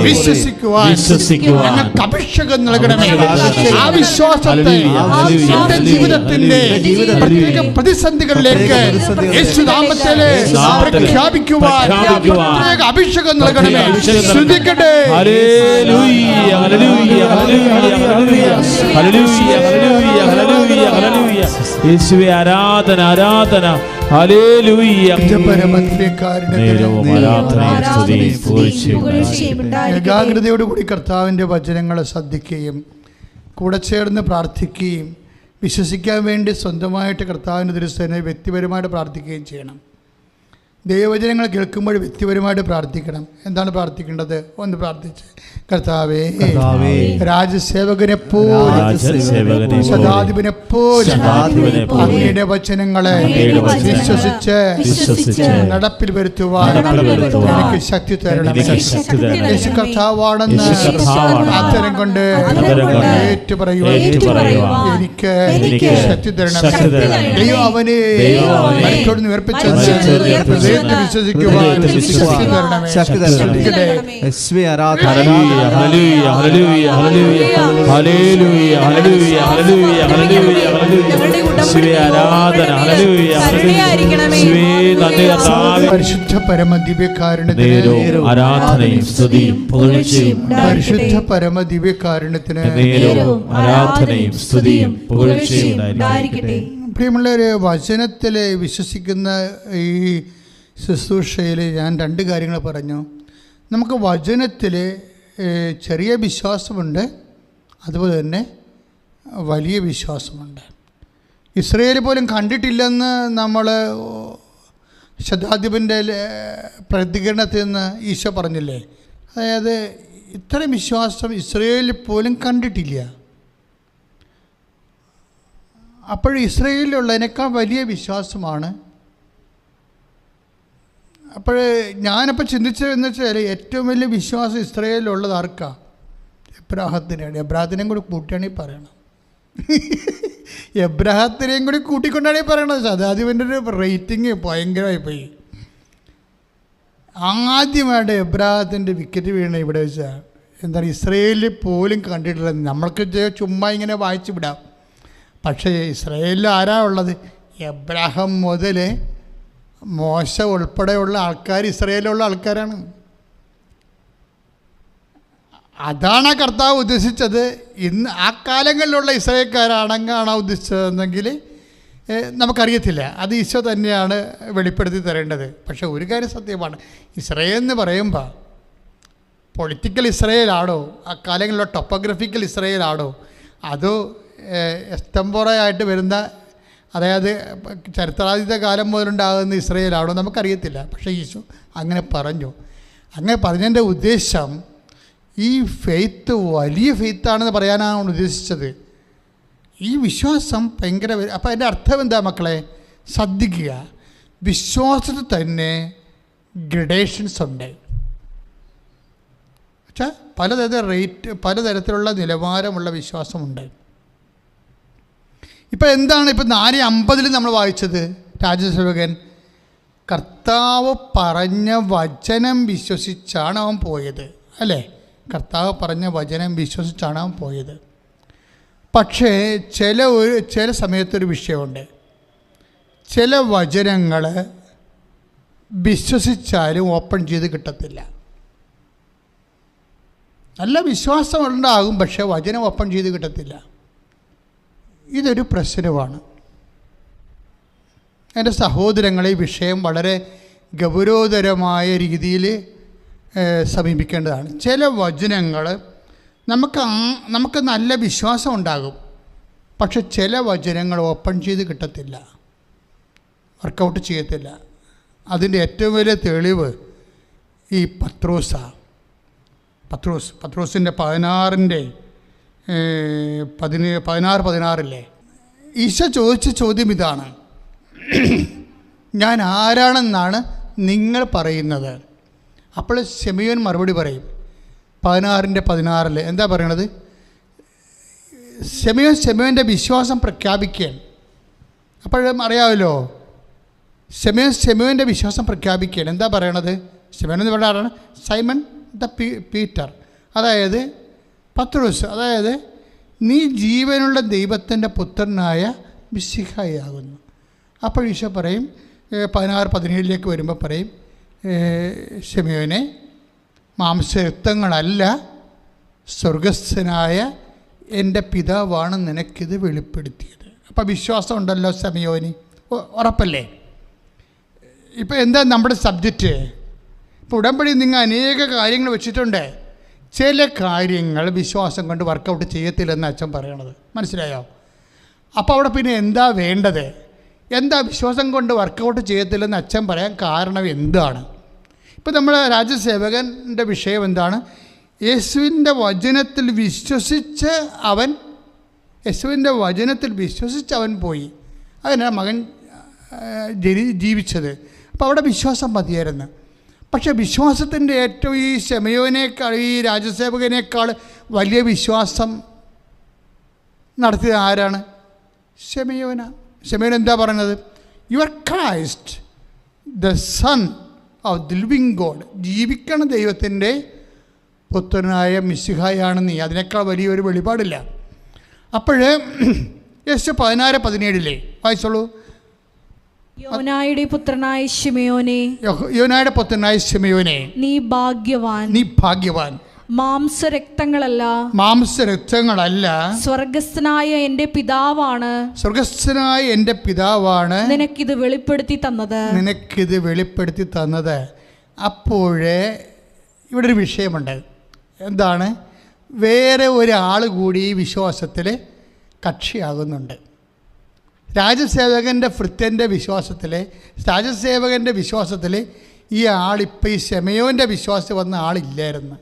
വിശ്വസിക്കുവാൻ ഞങ്ങൾക്ക് അഭിഷേകം നൽകണമേ. ആ വിശ്വാസത്തെ എന്റെ ജീവിതത്തിന്റെ പ്രത്യേക പ്രതിസന്ധികളിലേക്ക് യേശുനാമത്തിൽ പ്രഖ്യാപിക്കുവാൻ പ്രത്യേക അഭിഷേകം നൽകണമേ. ശ്രദ്ധിക്കട്ടെ. ഹല്ലേലൂയ, ഹല്ലേലൂയ, ഹല്ലേലൂയ, ഹല്ലേലൂയ, ഹല്ലേലൂയ, ഹല്ലേലൂയ, ഹല്ലേലൂയ. യേശുവേ, ആരാധന, ആരാധന. ഹല്ലേലൂയ. ഏകാഗ്രതയോടുകൂടി കർത്താവിൻ്റെ വചനങ്ങളെ ശ്രദ്ധിക്കുകയും കൂടെ ചേർന്ന് പ്രാർത്ഥിക്കുകയും വിശ്വസിക്കാൻ വേണ്ടി സ്വന്തമായിട്ട് കർത്താവിൻ്റെ തിരുസേനയെ വ്യക്തിപരമായിട്ട് പ്രാർത്ഥിക്കുകയും ചെയ്യണം. ദൈവവചനങ്ങൾ കേൾക്കുമ്പോൾ വ്യക്തിപരമായിട്ട് പ്രാർത്ഥിക്കണം. എന്താണ് പ്രാർത്ഥിക്കേണ്ടത്? ഒന്ന് പ്രാർത്ഥിച്ച്, കർത്താവേ, രാജസേവകനെ പോലെ, ശതാധിപനെ പോലെ അങ്ങയുടെ വചനങ്ങളെ വിശ്വസിച്ച് നടപ്പിൽ വരുത്തുവാൻ എനിക്ക് ശക്തി തരണം. യേശു കർത്താവാണെന്ന് അത്തരം കൊണ്ട് ഏറ്റുപറയുവാൻ എനിക്ക് ശക്തി തരണം. ദൈവം അവനെ മരിച്ചോട് ഉയർപ്പിച്ചത് വിശ്വസിക്കുവാൻ ശക്തി തരണമേ. പരിശുദ്ധ പരമദിവ്യകാരുണ്യത്തിന് ആരാധനയും സ്തുതിയും പുകഴ്ചയും പരിശുദ്ധ പരമദിവ്യകാരുണ്യത്തിന് ആരാധനയും സ്തുതിയും പുകഴ്ചയും ഉണ്ടായിരിക്കട്ടെ. പ്രിയമുള്ളവരെ, വചനത്തിൽ വിശ്വസിക്കുന്ന ഈ ശുശ്രൂഷയിൽ ഞാൻ 2 കാര്യങ്ങൾ പറഞ്ഞു. നമുക്ക് വചനത്തിൽ ചെറിയ വിശ്വാസമുണ്ട്, അതുപോലെ തന്നെ വലിയ വിശ്വാസമുണ്ട്. ഇസ്രയേൽ പോലും കണ്ടിട്ടില്ലെന്ന് നമ്മൾ ശതാധിപൻ്റെ പ്രതികരണത്തിൽ നിന്ന് ഈശോ പറഞ്ഞില്ലേ? അതായത് ഇത്രയും വിശ്വാസം ഇസ്രയേലിൽ പോലും കണ്ടിട്ടില്ല. അപ്പോൾ ഇസ്രയേലിലുള്ളതിനേക്കാൾ വലിയ വിശ്വാസമാണ്. അപ്പോൾ ഞാനപ്പോൾ ചിന്തിച്ചതെന്ന് വെച്ചാൽ ഏറ്റവും വലിയ വിശ്വാസം ഇസ്രയേലിലുള്ളത് ആർക്കാ? എബ്രാഹത്തിനാണ്. എബ്രാഹത്തിനെയും കൂടി കൂട്ടിയാണെങ്കിൽ പറയണം. എബ്രാഹത്തിനെയും കൂടി കൂട്ടിക്കൊണ്ടാണെങ്കിൽ പറയണത്. ശതാധിപൻ്റെ ഒരു റേറ്റിംഗ് ഭയങ്കരമായിപ്പോയി. ആദ്യമായിട്ട് എബ്രാഹത്തിൻ്റെ വിക്കറ്റ് വീണ ഇവിടെ വെച്ചാൽ എന്താണ്, ഇസ്രയേലിൽ പോലും കണ്ടിട്ടില്ല. നമ്മൾക്ക് ചുമ്മാ ഇങ്ങനെ വായിച്ചു വിടാം. പക്ഷേ ഇസ്രയേലിൽ ആരാ ഉള്ളത്? എബ്രാഹാം മുതൽ മോശ ഉൾപ്പെടെയുള്ള ആൾക്കാർ ഇസ്രയേലിലുള്ള ആൾക്കാരാണ്. അതാണ് കർത്താവ് ഉദ്ദേശിച്ചത്. ഇന്ന് ആ കാലങ്ങളിലുള്ള ഇസ്രയേൽക്കാരാണെന്നാണ് ഉദ്ദേശിച്ചതെന്നെങ്കിൽ നമുക്കറിയത്തില്ല. അത് ഈശോ തന്നെയാണ് വെളിപ്പെടുത്തി തരേണ്ടത്. പക്ഷേ ഒരു കാര്യം സത്യമാണ്, ഇസ്രയേൽ എന്ന് പറയുമ്പോൾ പൊളിറ്റിക്കൽ ഇസ്രയേലാണോ, ആ കാലങ്ങളിലുള്ള ടോപ്പോഗ്രഫിക്കൽ ഇസ്രയേലാണോ, അതോ എസ്തംബോറയായിട്ട് വരുന്ന, അതായത് ചരിത്രാതീത കാലം മുതലുണ്ടാകുന്ന ഇസ്രയേലാണോ നമുക്കറിയത്തില്ല. പക്ഷേ ഈശോ അങ്ങനെ പറഞ്ഞു. അങ്ങനെ പറഞ്ഞതിൻ്റെ ഉദ്ദേശം ഈ ഫെയ്ത്ത് വലിയ ഫെയ്ത്താണെന്ന് പറയാനാണ് ഉദ്ദേശിച്ചത്. ഈ വിശ്വാസം ഭയങ്കര. അപ്പോൾ അതിൻ്റെ അർത്ഥം എന്താ മക്കളെ? ശ്രദ്ധിക്കുക. വിശ്വാസത്തിൽ തന്നെ ഗ്രഡേഷൻസ് ഉണ്ട്. പക്ഷേ പലതരത്തിലുള്ള നിലവാരമുള്ള വിശ്വാസമുണ്ട്. ഇപ്പം എന്താണ്, ഇപ്പം 4:50 നമ്മൾ വായിച്ചത്, രാജസേവകൻ കർത്താവ് പറഞ്ഞ വചനം വിശ്വസിച്ചാണ് അവൻ പോയത്, അല്ലേ? കർത്താവ് പറഞ്ഞ വചനം വിശ്വസിച്ചാണ് അവൻ പോയത്. പക്ഷേ ചില സമയത്തൊരു വിഷയമുണ്ട്. ചില വചനങ്ങൾ വിശ്വസിച്ചാലും ഓപ്പൺ ചെയ്ത് കിട്ടത്തില്ല. നല്ല വിശ്വാസം ഉണ്ടാകും, പക്ഷേ വചനം ഓപ്പൺ ചെയ്ത് കിട്ടത്തില്ല. ഇതൊരു പ്രശ്നമാണ്. എൻ്റെ സഹോദരങ്ങളെ, ഈ വിഷയം വളരെ ഗൗരവതരമായ രീതിയിൽ സമീപിക്കേണ്ടതാണ്. ചില വചനങ്ങൾ നമുക്ക് നല്ല വിശ്വാസം ഉണ്ടാകും, പക്ഷെ ചില വചനങ്ങൾ ഓപ്പൺ ചെയ്ത് കിട്ടത്തില്ല, വർക്കൗട്ട് ചെയ്യത്തില്ല. അതിൻ്റെ ഏറ്റവും വലിയ തെളിവ് ഈ പത്രോസിൻ്റെ 16 ഈശോ ചോദിച്ച ചോദ്യം ഇതാണ്: ഞാൻ ആരാണെന്നാണ് നിങ്ങൾ പറയുന്നത്? അപ്പോൾ ശിമയോൻ മറുപടി പറയും. 16 എന്താ പറയണത്? ശിമയോൻ്റെ വിശ്വാസം പ്രഖ്യാപിക്കാൻ. അപ്പോഴും അറിയാമല്ലോ, ശിമയോൻ്റെ വിശ്വാസം പ്രഖ്യാപിക്കാൻ എന്താ പറയണത്? ശിമയോൻ എന്ന് പറഞ്ഞ ആരാണ്? സൈമൺ ദ പീറ്റർ, അതായത് പത്രോസ്, അതായത് നീ ജീവനുള്ള ദൈവത്തിൻ്റെ പുത്രനായ മിശിഹായാകുന്നു. അപ്പോൾ ഈശോ പറയും, 16-17 വരുമ്പോൾ പറയും, ശിമയോനെ, മാംസരക്തങ്ങളല്ല, സ്വർഗസ്ഥനായ എൻ്റെ പിതാവാണ് നിനക്കിത് വെളിപ്പെടുത്തിയത്. അപ്പോൾ വിശ്വാസം ഉണ്ടല്ലോ ശിമയോന്, ഉറപ്പല്ലേ? ഇപ്പോൾ എന്താ നമ്മുടെ സബ്ജക്റ്റ്? ഇപ്പോൾ ഉടമ്പടി നിങ്ങൾ അനേക കാര്യങ്ങൾ വെച്ചിട്ടുണ്ട്. ചില കാര്യങ്ങൾ വിശ്വാസം കൊണ്ട് വർക്കൗട്ട് ചെയ്യത്തില്ലെന്ന് അച്ഛൻ പറയണത് മനസ്സിലായോ? അപ്പോൾ അവിടെ പിന്നെ എന്താ വേണ്ടത്? എന്താ വിശ്വാസം കൊണ്ട് വർക്കൗട്ട് ചെയ്യത്തില്ലെന്ന് അച്ഛൻ പറയാൻ കാരണം എന്താണ്? ഇപ്പോൾ നമ്മൾ രാജ്യസേവകൻ്റെ വിഷയം എന്താണ്? യേശുവിൻ്റെ വചനത്തിൽ വിശ്വസിച്ച് അവൻ പോയി. അതിനാണ് മകൻ ജീവിച്ചത്. അപ്പോൾ അവിടെ വിശ്വാസം മതിയായിരുന്നു. പക്ഷേ വിശ്വാസത്തിൻ്റെ ഏറ്റവും ഈ ശിമയോനേക്കാൾ, ഈ രാജ്യസേവകനേക്കാൾ വലിയ വിശ്വാസം നടത്തിയത് ആരാണ്? ശിമയോൻ എന്താ പറയുന്നത്? You are Christ the son of the living God. ജീവിക്കണ ദൈവത്തിൻ്റെ പുത്രനായ മിശിഹായാണ് നീ. അതിനേക്കാൾ വലിയൊരു വെളിപാടില്ല. അപ്പോൾ യേശു 16-17 വായിച്ചോളൂ. യോനായുടെ പുത്രനായ ശിമയോനെ, നീ ഭാഗ്യവാൻ. മാംസരക്തങ്ങളല്ല സ്വർഗസ്ഥനായ എൻ്റെ പിതാവാണ് നിനക്കിത് വെളിപ്പെടുത്തി തന്നത്. അപ്പോഴേ ഇവിടെ ഒരു വിഷയമുണ്ട്. എന്താണ്? വേറെ ഒരാൾ കൂടി ഈ വിശ്വാസത്തിൽ കക്ഷിയാകുന്നുണ്ട്. രാജസേവകൻ്റെ വിശ്വാസത്തിൽ ഈ ആളിപ്പോൾ ഈ ശിമയോൻ്റെ വിശ്വാസത്തിൽ വന്ന ആളില്ലായിരുന്നു.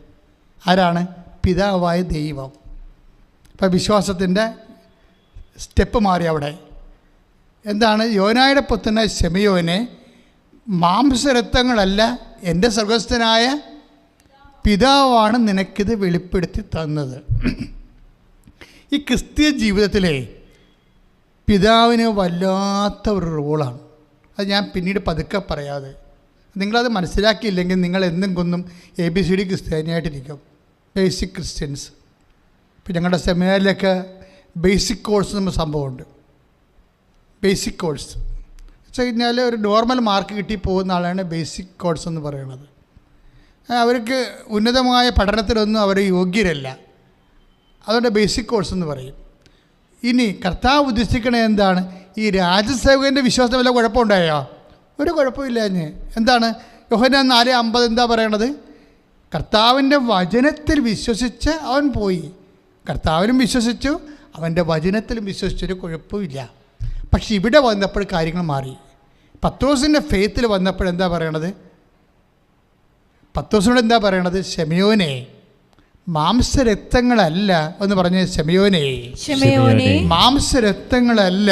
ആരാണ്? പിതാവായ ദൈവം. ഇപ്പം വിശ്വാസത്തിൻ്റെ സ്റ്റെപ്പ് മാറി അവിടെ. എന്താണ്? യോനായുടെ പുത്രനായ ശിമയോനെ, മാംസരക്തങ്ങളല്ല, എൻ്റെ സ്വർഗസ്ഥനായ പിതാവാണ് നിനക്കിത് വെളിപ്പെടുത്തി തന്നത്. ഈ ക്രിസ്തീയ ജീവിതത്തിലെ പിതാവിന് വല്ലാത്ത ഒരു റോളാണ്. അത് ഞാൻ പിന്നീട് പതുക്കെ പറയാതെ, നിങ്ങളത് മനസ്സിലാക്കിയില്ലെങ്കിൽ നിങ്ങൾ എന്നും കൊന്നും ABCD ക്രിസ്ത്യാനിയായിട്ടിരിക്കും. Basic Christians. ഇപ്പം ഞങ്ങളുടെ സെമിനാറിലൊക്കെ ബേസിക് കോഴ്സ് എന്ന സംഭവമുണ്ട്. ബേസിക് കോഴ്സ് വെച്ച് കഴിഞ്ഞാൽ ഒരു നോർമൽ മാർക്ക് കിട്ടി പോകുന്ന ആളാണ് ബേസിക് കോഴ്സ് എന്ന് പറയുന്നത്. അവർക്ക് ഉന്നതമായ പഠനത്തിലൊന്നും അവർ യോഗ്യരല്ല. അതുകൊണ്ട് ബേസിക് കോഴ്സ് എന്ന് പറയും. ഇനി കർത്താവ് ഉദ്ദേശിക്കണത് എന്താണ്? ഈ രാജസേവകൻ്റെ വിശ്വാസം വല്ല കുഴപ്പമുണ്ടായോ? ഒരു കുഴപ്പമില്ല. എന്താണ്? യോഹന്നാൻ 4:50 എന്താ പറയണത്? കർത്താവിൻ്റെ വചനത്തിൽ വിശ്വസിച്ച് അവൻ പോയി. കർത്താവിനും വിശ്വസിച്ചു, അവൻ്റെ വചനത്തിലും വിശ്വസിച്ചൊരു കുഴപ്പമില്ല. പക്ഷെ ഇവിടെ വന്നപ്പോൾ കാര്യങ്ങൾ മാറി. പത്രോസിൻ്റെ ഫെയ്ത്തിൽ വന്നപ്പോൾ എന്താ പറയണത്? പത്രോസിനോട് എന്താ പറയണത്? ശിമയോനെ, മാംസരക്തങ്ങളല്ല എന്ന് പറഞ്ഞ ശിമയോനെ, മാംസരക്തങ്ങളല്ല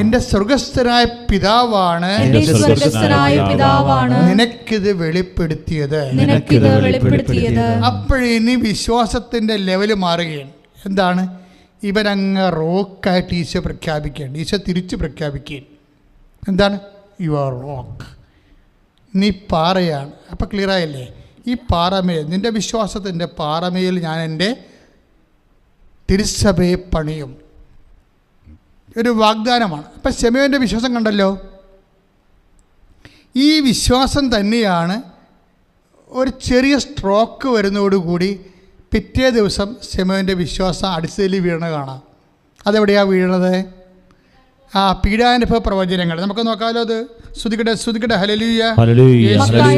എന്റെ സ്വർഗസ്ഥനായ പിതാവാണ് നിനക്കിത് വെളിപ്പെടുത്തിയത്. അപ്പോഴിനി വിശ്വാസത്തിന്റെ ലെവല് മാറുകയാണ്. എന്താണ്? ഇവരങ്ങ് റോക്കായിട്ട് ഈശോ പ്രഖ്യാപിക്കുകയാണ്. ഈശോ തിരിച്ച് പ്രഖ്യാപിക്കുകയാണ്. എന്താണ്? യു ആർ റോക്ക്, നീ പാറയാണ്. അപ്പം ക്ലിയറായല്ലേ? ഈ പാറമേൽ, നിൻ്റെ വിശ്വാസത്തിൻ്റെ പാറമേൽ ഞാൻ എൻ്റെ തിരുസഭയെ പണിയും. ഒരു വാഗ്ദാനമാണ്. അപ്പം ശെമയോൻ്റെ വിശ്വാസം കണ്ടല്ലോ. ഈ വിശ്വാസം തന്നെയാണ് ഒരു ചെറിയ സ്ട്രോക്ക് വരുന്നതോടുകൂടി പിറ്റേ ദിവസം ശെമയോൻ്റെ വിശ്വാസം അടിസ്ഥിതിൽ വീണ കാണാം. അതെവിടെയാണ് വീണത്? പീഡാനുഭവ പ്രവചനങ്ങൾ നമുക്ക് നോക്കാമല്ലോ. അത് ശ്രുതിക്കട്ടെ. ഹല്ലേലൂയ. മത്തായി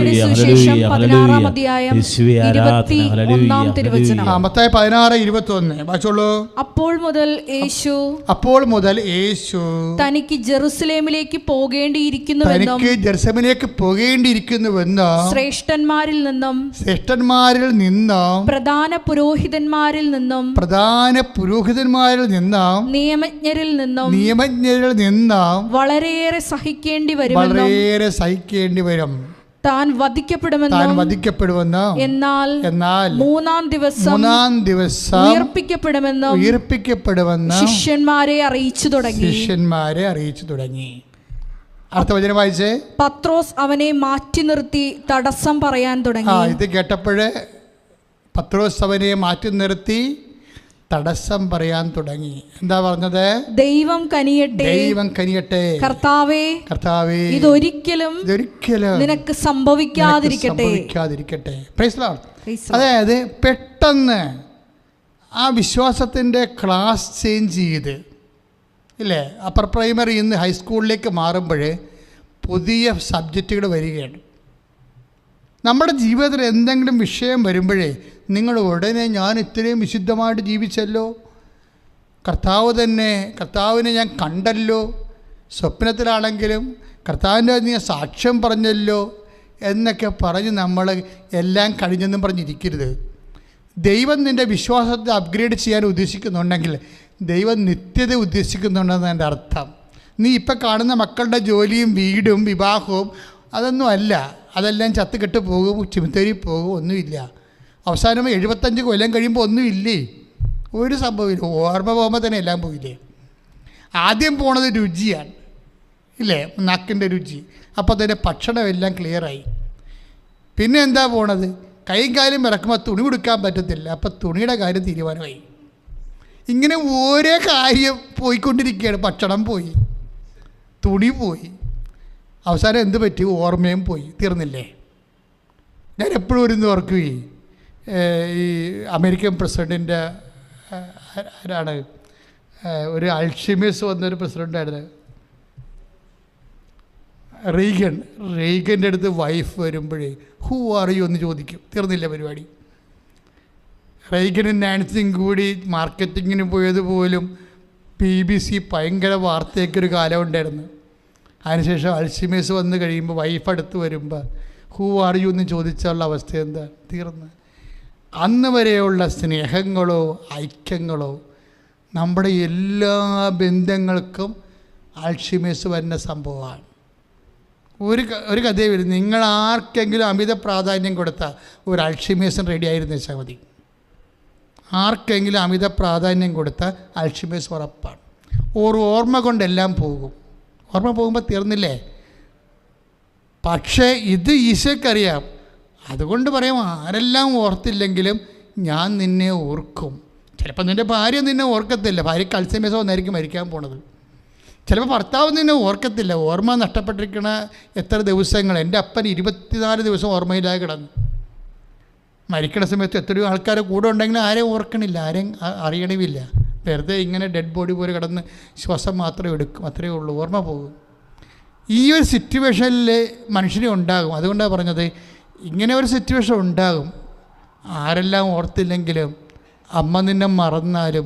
16:21 വായിച്ചോളൂ. അപ്പോൾ മുതൽ യേശു തനിക്ക് ജെറുസലേമിലേക്ക് പോകേണ്ടിയിരിക്കുന്നുവെന്നും ശ്രേഷ്ഠന്മാരിൽ നിന്നും പ്രധാന പുരോഹിതന്മാരിൽ നിന്നും നിയമജ്ഞരിൽ നിന്നും വളരെയേറെ സഹിക്കേണ്ടി വരും. താൻ വധിക്കപ്പെടുമെന്നും എന്നാൽ മൂന്നാം ദിവസം ഉയർപ്പിക്കപ്പെടുമെന്നും ശിഷ്യന്മാരെ അറിയിച്ചു തുടങ്ങി. അടുത്ത വചനം വായിച്ചേ. പത്രോസ് അവനെ മാറ്റി നിർത്തി തടസ്സം പറയാൻ തുടങ്ങി. ഇത് കേട്ടപ്പോഴേ പത്രോസ് അവനെ മാറ്റി നിർത്തി തടസ്സം പറയാൻ തുടങ്ങി. എന്താ പറഞ്ഞത്? ദൈവം കനിയട്ടെ കർത്താവേ ഇതൊരിക്കലും നിനക്ക് സംഭവിക്കാതിരിക്കട്ടെ. അതായത് പെട്ടെന്ന് ആ വിശ്വാസത്തിൻ്റെ ക്ലാസ് ചേഞ്ച് ചെയ്ത് ഇല്ലേ, അപ്പർ പ്രൈമറി ഇന്ന് ഹൈസ്കൂളിലേക്ക് മാറുമ്പോൾ പുതിയ സബ്ജക്റ്റുകൾ വരികയാണ്. നമ്മുടെ ജീവിതത്തിൽ എന്തെങ്കിലും വിഷയം വരുമ്പോഴേ നിങ്ങൾ ഉടനെ ഞാൻ ഇത്രയും വിശുദ്ധമായിട്ട് ജീവിച്ചല്ലോ, കർത്താവിനെ ഞാൻ കണ്ടല്ലോ, സ്വപ്നത്തിലാണെങ്കിലും കർത്താവിൻ്റെ നീ സാക്ഷ്യം പറഞ്ഞല്ലോ എന്നൊക്കെ പറഞ്ഞ് നമ്മൾ എല്ലാം കഴിഞ്ഞെന്നും പറഞ്ഞിരിക്കരുത്. ദൈവം നിൻ്റെ വിശ്വാസത്തെ അപ്ഗ്രേഡ് ചെയ്യാൻ ഉദ്ദേശിക്കുന്നുണ്ടെങ്കിൽ ദൈവം നിത്യത ഉദ്ദേശിക്കുന്നുണ്ടെന്ന് എൻ്റെ അർത്ഥം. നീ ഇപ്പം കാണുന്ന മക്കളുടെ ജോലിയും വീടും വിവാഹവും അതൊന്നും അല്ല. അതെല്ലാം ചത്തുകെട്ട് പോകും, ചിമിത്തേരി പോകും, ഒന്നുമില്ല. അവസാനം 75 കൊല്ലം കഴിയുമ്പോൾ ഒന്നുമില്ലേ, ഒരു സംഭവമില്ല. ഓർമ്മ പോകുമ്പോൾ തന്നെ എല്ലാം പോയില്ലേ. ആദ്യം പോണത് രുചിയാണ് ഇല്ലേ, നാക്കിൻ്റെ രുചി. അപ്പോൾ തന്നെ ഭക്ഷണമെല്ലാം ക്ലിയറായി. പിന്നെ എന്താ പോണത്? കൈയും കാലും ഇറക്കുമ്പോൾ തുണി കൊടുക്കാൻ പറ്റത്തില്ല, അപ്പോൾ തുണിയുടെ കാര്യം തീരുമാനമായി. ഇങ്ങനെ ഓരോ കാര്യം പോയിക്കൊണ്ടിരിക്കുകയാണ്. ഭക്ഷണം പോയി, തുണി പോയി, അവസാനം എന്ത് പറ്റി? ഓർമ്മയും പോയി. തീർന്നില്ലേ? ഞാൻ എപ്പോഴും ഒരു ഓർക്കുകയും ഈ അമേരിക്കൻ പ്രസിഡൻറ്റിൻ്റെ ആരാണ്, ഒരു അൾഷിമേഴ്സ് വന്നൊരു പ്രസിഡൻ്റായിരുന്നു റീഗൻ്റെ അടുത്ത് വൈഫ് വരുമ്പോഴേ ഹൂ ആർ യു എന്ന് ചോദിക്കും. തീർന്നില്ല പരിപാടി. റീഗനും നാൻസിയും കൂടി മാർക്കറ്റിങ്ങിന് പോയതുപോലും BBC ഭയങ്കര വാർത്തയൊക്കെ കാലം ഉണ്ടായിരുന്നു. അതിനുശേഷം അൾഷിമേഴ്സ് വന്ന് കഴിയുമ്പോൾ വൈഫ് അടുത്ത് വരുമ്പോൾ ഹൂ ആർ യു എന്ന് ചോദിച്ചുള്ള അവസ്ഥ എന്താ? തീർന്ന്. അന്ന് വരെയുള്ള സ്നേഹങ്ങളോ ഐക്യങ്ങളോ നമ്മുടെ എല്ലാ ബന്ധങ്ങൾക്കും അൾഷിമേഴ്സ് വരുന്ന സംഭവമാണ്. ഒരു കഥയെ വരും. നിങ്ങൾ ആർക്കെങ്കിലും അമിത പ്രാധാന്യം കൊടുത്താൽ ഒരു അൾഷിമേഴ്സും റെഡി ആയിരുന്നു വെച്ചാൽ മതി. ആർക്കെങ്കിലും അമിത പ്രാധാന്യം കൊടുത്താൽ അൾഷിമേഴ്സ് ഉറപ്പാണ്. ഓർമ്മ കൊണ്ടെല്ലാം പോകും. ഓർമ്മ പോകുമ്പോൾ തീർന്നില്ലേ? പക്ഷേ ഇത് ഈശോയ്ക്കറിയാം. അതുകൊണ്ട് പറയാം, ആരെല്ലാം ഓർത്തില്ലെങ്കിലും ഞാൻ നിന്നെ ഓർക്കും. ചിലപ്പോൾ നിൻ്റെ ഭാര്യ നിന്നെ ഓർക്കത്തില്ല, ഭാര്യയ്ക്ക് അൾസൈമേഴ്സ് വന്നായിരിക്കും മരിക്കാൻ പോണത്. ചിലപ്പോൾ ഭർത്താവ് നിന്നെ ഓർക്കത്തില്ല. ഓർമ്മ നഷ്ടപ്പെട്ടിരിക്കണ എത്ര ദിവസങ്ങൾ. എൻ്റെ അപ്പൻ 24 ദിവസം ഓർമ്മയിലായി കിടന്നു. മരിക്കണ സമയത്ത് എത്രയോ ആൾക്കാർ കൂടെ ഉണ്ടെങ്കിലും ആരെയും ഓർക്കണില്ല, ആരെയും അറിയണമില്ല. വെറുതെ ഇങ്ങനെ ഡെഡ് ബോഡി പോലെ കിടന്ന് ശ്വാസം മാത്രം എടുക്കും, അത്രയേ ഉള്ളൂ. ഓർമ്മ പോകും. ഈ ഒരു സിറ്റുവേഷനിൽ മനുഷ്യനെ ഉണ്ടാകും. അതുകൊണ്ടാണ് പറഞ്ഞത്, ഇങ്ങനെ ഒരു സിറ്റുവേഷൻ ഉണ്ടാകും. ആരെല്ലാം ഓർത്തില്ലെങ്കിലും അമ്മ നിന്നെ മറന്നാലും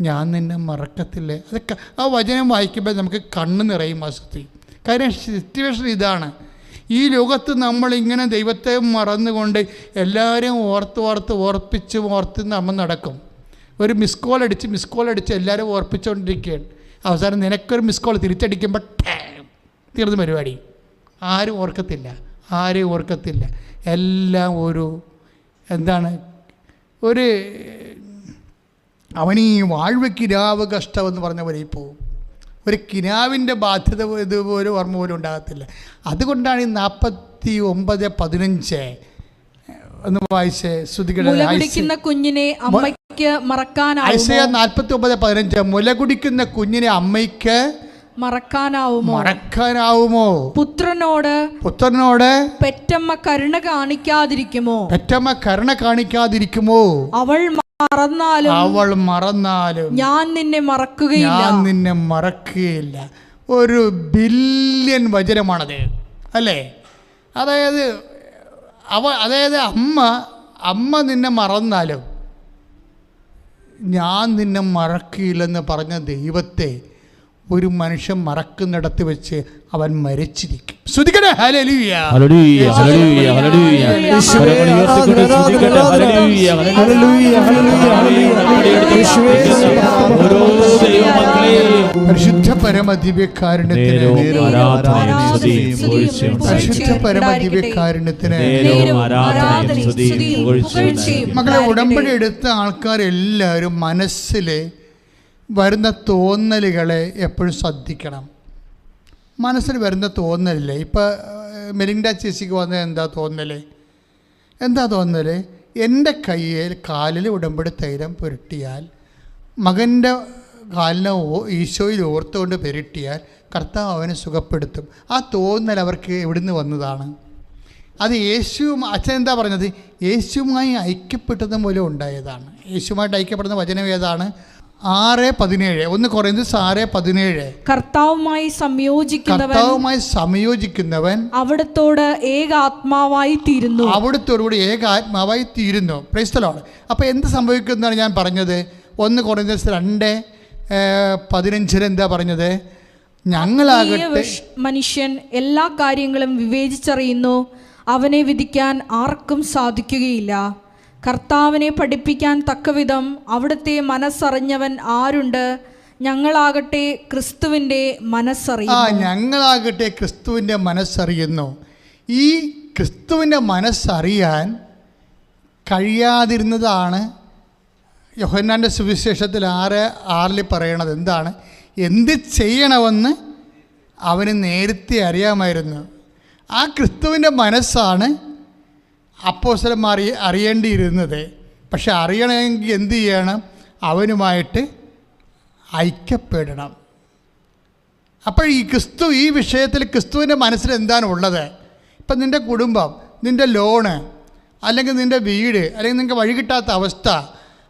ഞാൻ നിന്നെ മറക്കത്തില്ലേ. അതൊക്കെ ആ വചനം വായിക്കുമ്പോൾ നമുക്ക് കണ്ണ് നിറയും ആ സത്യം. കാര്യം സിറ്റുവേഷൻ ഇതാണ്. ഈ ലോകത്ത് നമ്മളിങ്ങനെ ദൈവത്തെ മറന്നുകൊണ്ട് എല്ലാവരെയും ഓർപ്പിച്ച് നമ്മൾ നടക്കും. ഒരു മിസ് കോൾ അടിച്ച് എല്ലാവരും ഓർപ്പിച്ചുകൊണ്ടിരിക്കുകയാണ്. അവസാനം നിനക്കൊരു മിസ് കോൾ തിരിച്ചടിക്കുമ്പോൾ തീർന്ന പരിപാടി. ആരും ഓർക്കത്തില്ല. എല്ലാം ഒരു അവനീ വാഴ്വ കിനാവ് കഷ്ടമെന്ന് പറഞ്ഞ പോലെ പോകും. ഒരു കിനാവിൻ്റെ ബാധ്യത ഇതുപോലെ ഓർമ്മ പോലും ഉണ്ടാകത്തില്ല. അതുകൊണ്ടാണ് ഈ 49:15 ഒന്ന് വായിച്ചേ. മുലകുടിക്കുന്ന കുഞ്ഞിനെ അമ്മയ്ക്ക് മറക്കാനാവുമോ? ഐസയ 49:15. മുലകുടിക്കുന്ന കുഞ്ഞിനെ അമ്മയ്ക്ക് മറക്കാനാവുമോ? പുത്രനോട് പെറ്റമ്മ കരുണ കാണിക്കാതിരിക്കുമോ? അവൾ മറന്നാലും ഞാൻ നിന്നെ മറക്കുകയില്ല. ഒരു ബില്യൺ വചനമാണത്, അല്ലേ? അതായത് അമ്മ നിന്നെ മറന്നാലും ഞാൻ നിന്നെ മറക്കില്ലെന്ന് പറഞ്ഞ ദൈവത്തെ ഒരു മനുഷ്യൻ മറക്കുന്നിടത്ത് വെച്ച് അവൻ മരിച്ചിരിക്കും. ശ്രദ്ധിക്കണേ. ഹല്ലേലൂയ, ഹല്ലേലൂയ, ഹല്ലേലൂയ, ഹല്ലേലൂയ. പരിശുദ്ധ പരമദിവ്യകാരുണ്യത്തിന് മക്കളെ, ഉടമ്പടി എടുത്ത ആൾക്കാരെല്ലാവരും മനസ്സിൽ വരുന്ന തോന്നലുകളെ എപ്പോഴും ശ്രദ്ധിക്കണം. മനസ്സിൽ വരുന്ന തോന്നലില്ലേ? ഇപ്പോൾ മെലിൻഡ ചേച്ചിക്ക് വന്ന എന്താ തോന്നൽ? എൻ്റെ കാലിൽ ഉടമ്പടി തൈലം പുരട്ടിയാൽ, മകൻ്റെ കാലിനെ ഈശോയിൽ ഓർത്തുകൊണ്ട് പുരട്ടിയാൽ കർത്താവ് അവനെ സുഖപ്പെടുത്തും. ആ തോന്നൽ അവർക്ക് എവിടുന്ന് വന്നതാണ്? അത് അച്ഛൻ എന്താ പറഞ്ഞത്? യേശുവുമായി ഐക്യപ്പെട്ടത് മൂലം ഉണ്ടായതാണ്. യേശുവുമായിട്ട് ഐക്യപ്പെടുന്ന വചനം ഏതാണ്? 6:17. 1 കൊറിന്ത്യസ് 6:17. കർത്താവുമായി സംയോജിക്കുന്നവൻ അവിടുത്തോട് ഏകാത്മാവായി തീരുന്നു. Praise the Lord. അപ്പോൾ എന്ത് സംഭവിക്കുന്നതാണ് ഞാൻ പറഞ്ഞത്? 1 കൊറിന്ത്യസ് 2:15 എന്താ പറഞ്ഞത്? ഞങ്ങളാകട്ടെ മനുഷ്യൻ എല്ലാ കാര്യങ്ങളും വിവേചിച്ചറിയുന്നു, അവനെ വിധിക്കാൻ ആർക്കും സാധിക്കുകയില്ല. കർത്താവിനെ പഠിപ്പിക്കാൻ തക്കവിധം അവിടുത്തെ മനസ്സറിഞ്ഞവൻ ആരുണ്ട്? ഞങ്ങളാകട്ടെ ക്രിസ്തുവിൻ്റെ മനസ്സറിയുന്നു. ഈ ക്രിസ്തുവിൻ്റെ മനസ്സറിയാൻ കഴിയാതിരുന്നതാണ് യോഹന്നാൻ്റെ സുവിശേഷത്തിൽ 6:6 പറയണത്. എന്താണ്? എന്ത് ചെയ്യണമെന്ന് അവന് നേരത്തെ അറിയാമായിരുന്നു. ആ ക്രിസ്തുവിൻ്റെ മനസ്സാണ് അപ്പോസ്തലന്മാർ അറിയേണ്ടിയിരുന്നത്. പക്ഷെ അറിയണമെങ്കിൽ എന്ത് ചെയ്യണം? അവനുമായിട്ട് ഐക്യപ്പെടണം. അപ്പോൾ ഈ വിഷയത്തിൽ ക്രിസ്തുവിൻ്റെ മനസ്സിൽ എന്താണ് ഉള്ളത്? ഇപ്പം നിൻ്റെ കുടുംബം, നിൻ്റെ ലോണ്, അല്ലെങ്കിൽ നിൻ്റെ വീട്, അല്ലെങ്കിൽ നിങ്ങൾക്ക് വഴി കിട്ടാത്ത അവസ്ഥ,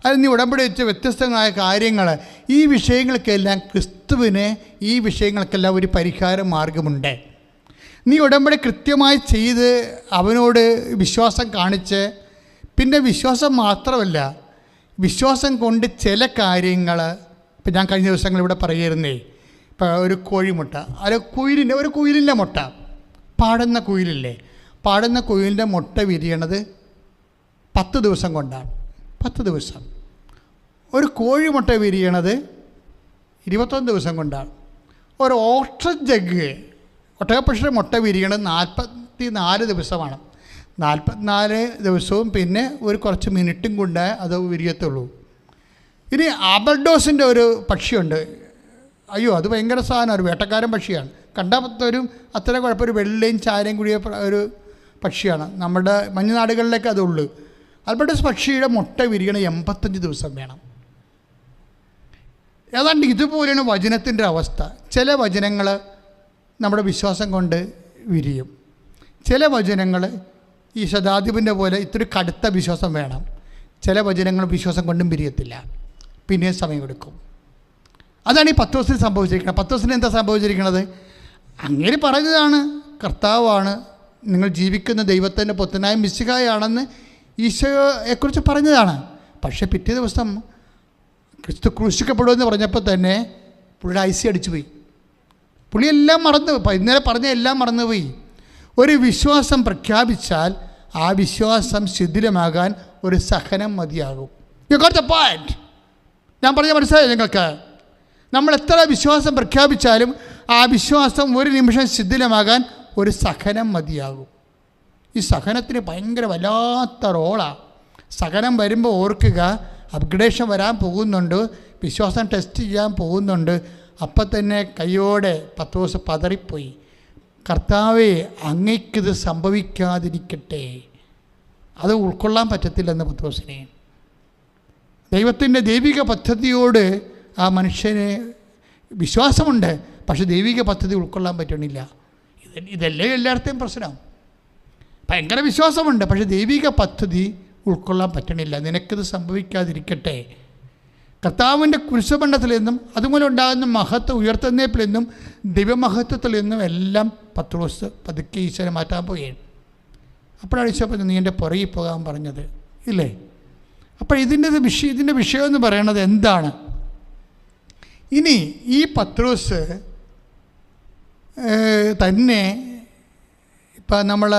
അല്ലെങ്കിൽ നീ ഉടമ്പടി വെച്ച വ്യത്യസ്തങ്ങളായ കാര്യങ്ങൾ, ഈ വിഷയങ്ങൾക്കെല്ലാം ഈ വിഷയങ്ങൾക്കെല്ലാം ഒരു പരിഹാര മാർഗമുണ്ട്. നീ ഉടമ്പടി കൃത്യമായി ചെയ്ത് അവനോട് വിശ്വാസം കാണിച്ച്, പിന്നെ വിശ്വാസം മാത്രമല്ല, വിശ്വാസം കൊണ്ട് ചില കാര്യങ്ങൾ, ഇപ്പം ഞാൻ കഴിഞ്ഞ ദിവസങ്ങളിവിടെ പറയുന്നേ, ഇപ്പോൾ ഒരു കോഴിമുട്ട, ഒരു കുയിലിൻ്റെ മുട്ട, പാടുന്ന കുയിലിൻ്റെ മുട്ട വിരിയണത് 10 ദിവസം കൊണ്ടാണ്. 10 ദിവസം. ഒരു കോഴിമുട്ട വിരിയണത് 21 ദിവസം കൊണ്ടാണ്. ഒരു ഒട്ടകപ്പക്ഷിയുടെ മുട്ട വിരിയണത് 44 ദിവസമാണ്. 44 ദിവസവും പിന്നെ ഒരു കുറച്ച് മിനിറ്റും കൊണ്ട് അത് വിരിയത്തുള്ളൂ. ഇനി ആബർഡോസിൻ്റെ ഒരു പക്ഷിയുണ്ട്. അയ്യോ, അത് ഭയങ്കര സാധനം. ഒരു വേട്ടക്കാരൻ പക്ഷിയാണ്. കണ്ടാൽ അത്ര കുഴപ്പം, ഒരു വെള്ളയും ചാരയും കൂടിയ ഒരു പക്ഷിയാണ്. നമ്മുടെ മഞ്ഞുനാടുകളിലേക്ക് അതുള്ളൂ. ആൽബർട്ടോസ് പക്ഷിയുടെ മുട്ട വിരിയണ 85 ദിവസം വേണം. ഏതാണ്ട് ഇതുപോലെയാണ് വചനത്തിൻ്റെ അവസ്ഥ. ചില വചനങ്ങൾ നമ്മുടെ വിശ്വാസം കൊണ്ട് വിരിയും. ചില വചനങ്ങൾ ഈ ശതാധിപൻ്റെ പോലെ ഇത്തിരി കടുത്ത വിശ്വാസം വേണം. ചില വചനങ്ങൾ വിശ്വാസം കൊണ്ടും വിരിയത്തില്ല, പിന്നെയും സമയമെടുക്കും. അതാണ് ഈ 10 ദിവസത്തിൽ സംഭവിച്ചിരിക്കുന്നത്. 10 ദിവസത്തിന് എന്താ സംഭവിച്ചിരിക്കുന്നത്? അങ്ങനെ പറഞ്ഞതാണ്, കർത്താവാണ്, നിങ്ങൾ ജീവിക്കുന്ന ദൈവത്തിൻ്റെ പുത്രനായ മിശിഹായാണെന്ന് ഈശോയെക്കുറിച്ച് പറഞ്ഞതാണ്. പക്ഷേ പിറ്റേ ദിവസം ക്രിസ്തു ക്രൂശിക്കപ്പെടുമെന്ന് പറഞ്ഞപ്പോൾ തന്നെ പുള്ളിയുടെ ഐസി അടിച്ചുപോയി. പുള്ളിയെല്ലാം മറന്നുപോയി. ഇന്നലെ പറഞ്ഞ എല്ലാം മറന്നുപോയി. ഒരു വിശ്വാസം പ്രഖ്യാപിച്ചാൽ ആ വിശ്വാസം ശിഥിലമാകാൻ ഒരു സഹനം മതിയാകും. U got the point. ഞാൻ പറഞ്ഞ മനസ്സിലായോ നിങ്ങൾക്ക്? നമ്മൾ എത്ര വിശ്വാസം പ്രഖ്യാപിച്ചാലും ആ വിശ്വാസം ഒരു നിമിഷം ശിഥിലമാകാൻ ഒരു സഹനം മതിയാകും. ഈ സഹനത്തിന് ഭയങ്കര വല്ലാത്ത റോളാണ്. സഹനം വരുമ്പോൾ ഓർക്കുക, അപ്ഗ്രഡേഷൻ വരാൻ പോകുന്നുണ്ട്, വിശ്വാസം ടെസ്റ്റ് ചെയ്യാൻ പോകുന്നുണ്ട്. അപ്പം തന്നെ കയ്യോടെ പത്രോസ് പതറിപ്പോയി. കർത്താവേ, അങ്ങയ്ക്കിത് സംഭവിക്കാതിരിക്കട്ടെ. അത് ഉൾക്കൊള്ളാൻ പറ്റത്തില്ലെന്ന് പത്രോസിനെ. ദൈവത്തിൻ്റെ ദൈവിക പദ്ധതിയോട് ആ മനുഷ്യന് വിശ്വാസമുണ്ട്, പക്ഷെ ദൈവിക പദ്ധതി ഉൾക്കൊള്ളാൻ പറ്റണില്ല. ഇതല്ലേ എല്ലായിടത്തെയും പ്രശ്നം. ഭയങ്കര വിശ്വാസമുണ്ട്, പക്ഷെ ദൈവിക പദ്ധതി ഉൾക്കൊള്ളാൻ പറ്റണില്ല. നിനക്കിത് സംഭവിക്കാതിരിക്കട്ടെ. കർത്താവിൻ്റെ കുരിശുബന്ധത്തിൽ നിന്നും അതുപോലെ ഉണ്ടാകുന്ന മഹത്വം ഉയർത്തുന്നേപ്പിൽ നിന്നും ദൈവമഹത്വത്തിൽ നിന്നും എല്ലാം പത്രോസ് പതുക്കെ ഈശോനെ മാറ്റാൻ പോവുകയാണ്. അപ്പോഴാണ് ഈശോ പറഞ്ഞത്, നീ എൻ്റെ പുറകിൽ പോകാൻ പറഞ്ഞത് ഇല്ലേ? അപ്പോൾ ഇതിൻ്റെ വിഷയം എന്ന് പറയണത് എന്താണ്? ഇനി ഈ പത്രോസ് തന്നെ ഇപ്പം നമ്മൾ